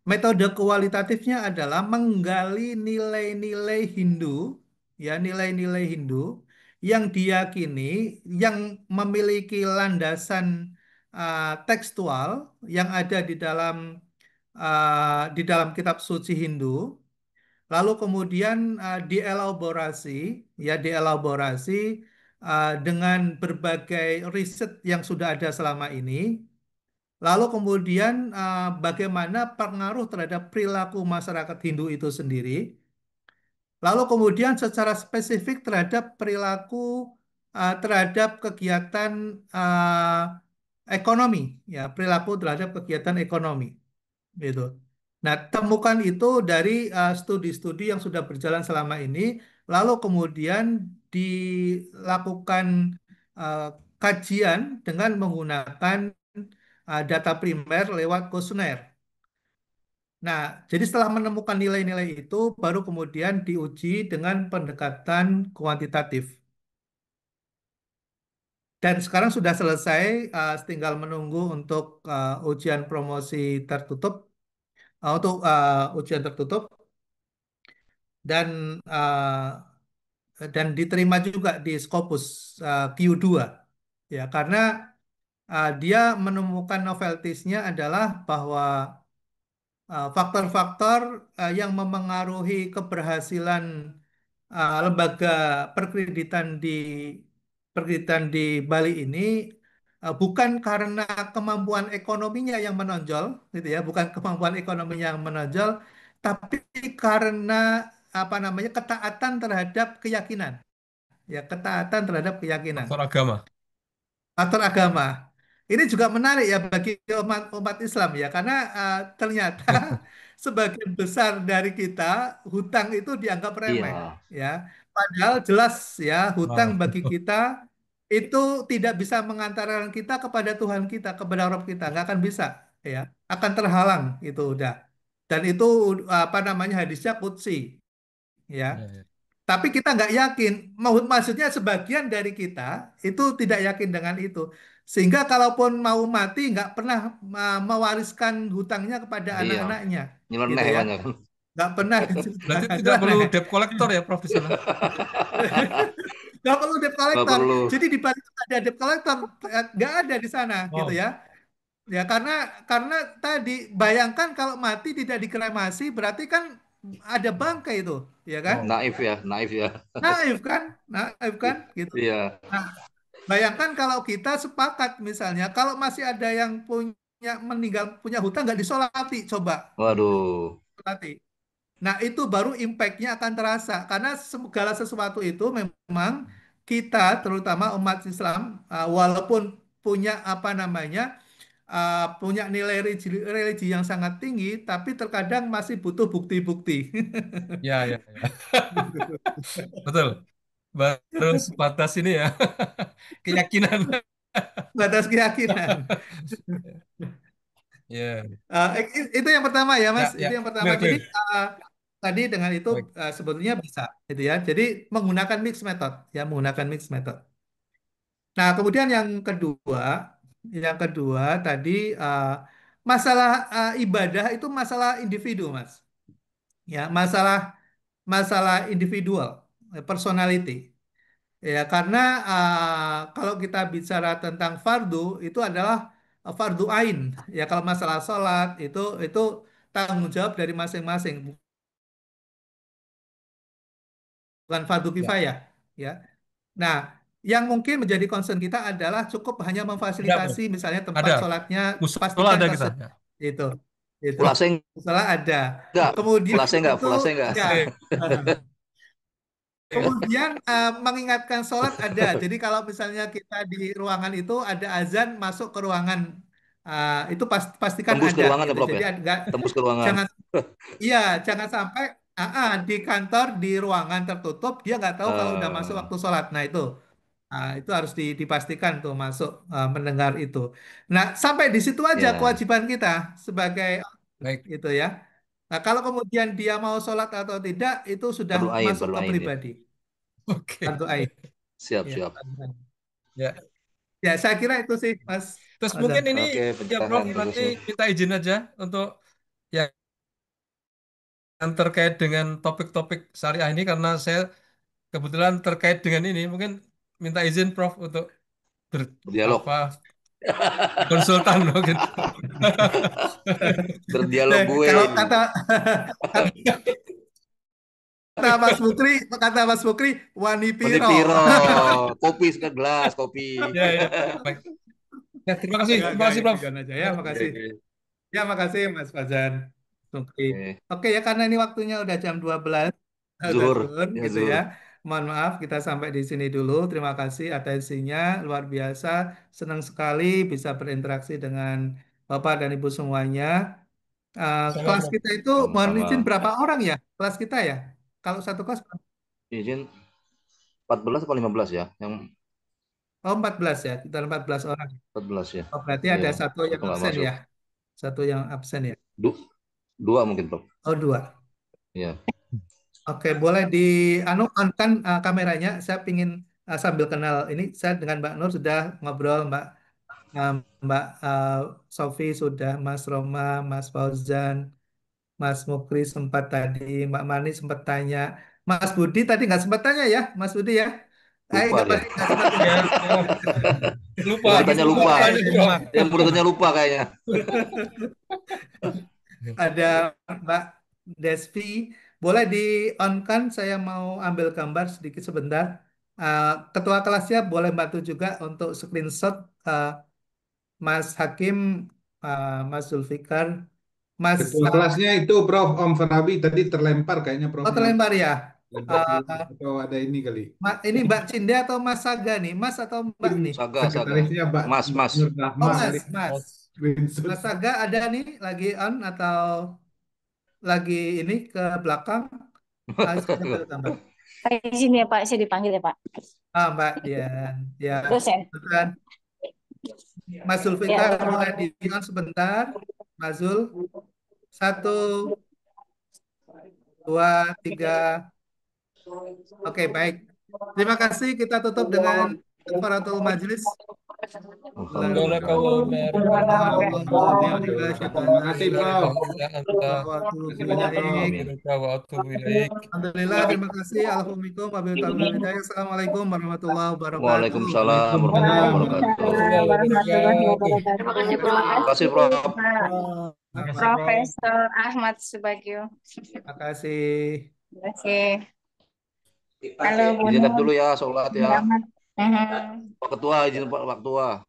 Metode kualitatifnya adalah menggali nilai-nilai Hindu, ya nilai-nilai Hindu yang diyakini, yang memiliki landasan tekstual yang ada di dalam kitab suci Hindu, lalu kemudian dielaborasi, ya dielaborasi dengan berbagai riset yang sudah ada selama ini. Lalu kemudian bagaimana pengaruh terhadap perilaku masyarakat Hindu itu sendiri. Lalu kemudian secara spesifik terhadap perilaku terhadap kegiatan ekonomi, ya perilaku terhadap kegiatan ekonomi, gitu. Nah, temukan itu dari studi-studi yang sudah berjalan selama ini. Lalu kemudian dilakukan uh, kajian dengan menggunakan data primer lewat kuesioner. Nah, jadi setelah menemukan nilai-nilai itu, baru kemudian diuji dengan pendekatan kuantitatif. Dan sekarang sudah selesai, tinggal menunggu untuk ujian promosi tertutup, untuk ujian tertutup. dan diterima juga di Scopus Q2 ya karena dia menemukan noveltisnya adalah bahwa faktor-faktor yang memengaruhi keberhasilan lembaga perkreditan di Bali ini bukan karena kemampuan ekonominya yang menonjol, gitu ya, bukan kemampuan ekonominya yang menonjol, tapi karena apa namanya ketaatan terhadap keyakinan, ya ketaatan terhadap keyakinan. Faktor agama. Aktor agama. Ini juga menarik ya bagi umat umat Islam ya, karena ternyata sebagian besar dari kita hutang itu dianggap remeh Iya, ya. Padahal jelas ya hutang Wow. bagi kita itu tidak bisa mengantarkan kita kepada Tuhan kita, kepada Rabb kita, nggak akan bisa ya, akan terhalang itu udah. Dan itu apa namanya hadisnya qudsi ya. Ya, ya. Tapi kita nggak yakin, maksudnya sebagian dari kita itu tidak yakin dengan itu. Sehingga kalaupun mau mati nggak pernah mewariskan hutangnya kepada iya. anak-anaknya, gitu Nyeleneh ya. banyak kan. Nggak pernah Berarti diceritakan. tidak perlu debt collector ya, Prof, di sana. Nggak perlu debt Nggak collector. perlu. Jadi di Bali itu ada debt collector, nggak ada di sana, gitu Wow. ya. Ya karena tadi bayangkan kalau mati tidak dikremasi berarti kan ada bangkai itu, ya kan? Wow. Naif ya. Naif kan, gitu. Iya, Nah, bayangkan kalau kita sepakat misalnya, kalau masih ada yang punya meninggal punya hutang nggak disolati, coba waduh. solati. Nah itu baru impact-nya akan terasa karena segala sesuatu itu memang kita terutama umat Islam walaupun punya apa namanya punya nilai religi yang sangat tinggi, tapi terkadang masih butuh bukti-bukti. Ya, ya, ya. Betul. Baru sebatas ini ya. Keyakinan. Batas keyakinan. Ya, Itu yang pertama ya, Mas. ya, Itu ya. yang pertama. Clear, Jadi clear. tadi dengan itu Baik. sebetulnya bisa, gitu ya. Jadi menggunakan mix method, ya menggunakan mix method. Nah, kemudian yang kedua tadi masalah ibadah itu masalah individu, Mas. Ya, masalah masalah individual, personality. Ya, karena kalau kita bicara tentang fardu itu adalah fardu ain. Ya, kalau masalah sholat itu tanggung jawab dari masing-masing, bukan fardu Ya, kifayah. Ya. Nah, yang mungkin menjadi concern kita adalah cukup hanya ada, Prof. memfasilitasi misalnya tempat Ada. sholatnya Musola pastikan ada kita. tersedia. Ya. Itu, itu. Fulase Salah ada. enggak? Kemudian Fulase enggak? itu Fulase enggak? ya. Asik. Kemudian mengingatkan sholat ada. Jadi kalau misalnya kita di ruangan itu ada azan masuk ke ruangan itu pastikan Tembus ke ada ruangan ya, gitu. Prof Jadi ya? enggak Tembus ke ruangan. jangan iya jangan sampai di kantor di ruangan tertutup dia nggak tahu kalau udah masuk Eh, waktu sholat. Nah itu harus dipastikan tuh masuk mendengar itu. Nah sampai di situ aja ya, kewajiban kita sebagai Baik. itu ya. Nah kalau kemudian dia mau sholat atau tidak itu sudah masuk perlu ke ain ya. pribadi. Oke. Fardu ain. Siap, Ya. siap. Ya. Ya, saya kira itu sih, Mas Terus Azan. mungkin ini Oke, ya, Prof, pencerahan nanti bagusnya. minta izin aja untuk yang terkait dengan topik-topik syariah ini karena saya kebetulan terkait dengan ini mungkin minta izin Prof untuk ber, Berdialog. apa konsultan mungkin. Berdialog gue Kalau ini. kata kata Mas Bukri, wani Mandi piro. piro. Kopi segelas, kopi. Ya, ya. Baik. Ya, terima kasih. Enggak, Terima enggak, kasih, ya, Prof. sekian aja ya, Oke, makasih. Ya, makasih Mas Fazan. Oke. oke. Oke ya, karena ini waktunya udah jam 12, udah Zuhur. zuhur Ya, gitu ya. zuhur. Mohon maaf, kita sampai di sini dulu. Terima kasih atensinya, luar biasa. Senang sekali bisa berinteraksi dengan Bapak dan Ibu semuanya. Sama, Kelas Prof. kita itu mohon izin Sama-sama. berapa orang ya? Kelas kita ya? Kalau satu kelas, Izin 14 atau 15 ya? Yang oh 14 ya, kita 14 orang. 14 ya. Oh, berarti Iya, ada satu satu yang nggak absen masuk. ya? Satu yang absen ya? Dua mungkin, Prof. Oh, dua. Iya. Oke, boleh di anu on kan kameranya. Saya pingin sambil kenal ini saya dengan Mbak Nur sudah ngobrol, uh, Mbak Sofi sudah, Mas Roma, Mas Fauzan, Mas Mukri sempat tadi, Mbak Mani sempat tanya, Mas Budi tadi nggak sempat tanya ya, Mas Budi ya? Lupa Nggak dia. nggak sempat ya. Ya, Prof. Lupa, Yang Lagi bertanya sibuk lupa. kayaknya nih, di Prof. rumah. Yang bertanya lupa kayaknya. Ada Mbak Desvi, boleh di on kan? Saya mau ambil gambar sedikit sebentar. Ketua kelasnya boleh bantu juga untuk screenshot Mas Hakim, Mas Zulfikar, Mas. Ketua kelasnya itu Prof. Om Farabi tadi terlempar kayaknya Oh Profnya. terlempar ya. Lempar dulu. Eh, Atau ada ini kali. Ini Mbak Cinde atau Mas Saga nih? Mas atau Mbak Mungkin nih? Saga. sekretarisnya Mbak Mas, Mbak Mas. Nur Oh Rahma kali. Mas. Screenshot. Mas Saga ada nih lagi on atau lagi ini ke belakang? Saya ambil gambar. Pak izin ya Pak, saya dipanggil ya Pak. Mbak Dian, ya. Dosen. Bukan. Mas Ya. Zulfikar boleh di on sebentar. Mas Zul, 1, 2, 3. Oke, baik. Terima kasih. Kita tutup dengan kafaratul majelis. Barakallahu Terima kasih Prof. Alhamdulillah, terima kasih. Alhamdulillah, wabillahi taufiq wal hidayah. Assalamualaikum warahmatullahi wabarakatuh. Waalaikumsalam warahmatullahi wabarakatuh. Warahmatullahi wabarakatuh. Terima kasih, Prof. Terima kasih, Prof. Profesor Ahmad Subagio. Terima kasih. Terima kasih. Halo, Bu Izin Nur. dulu ya, sholat ya. Selamat. Pak Ketua, izin Pak Ketua.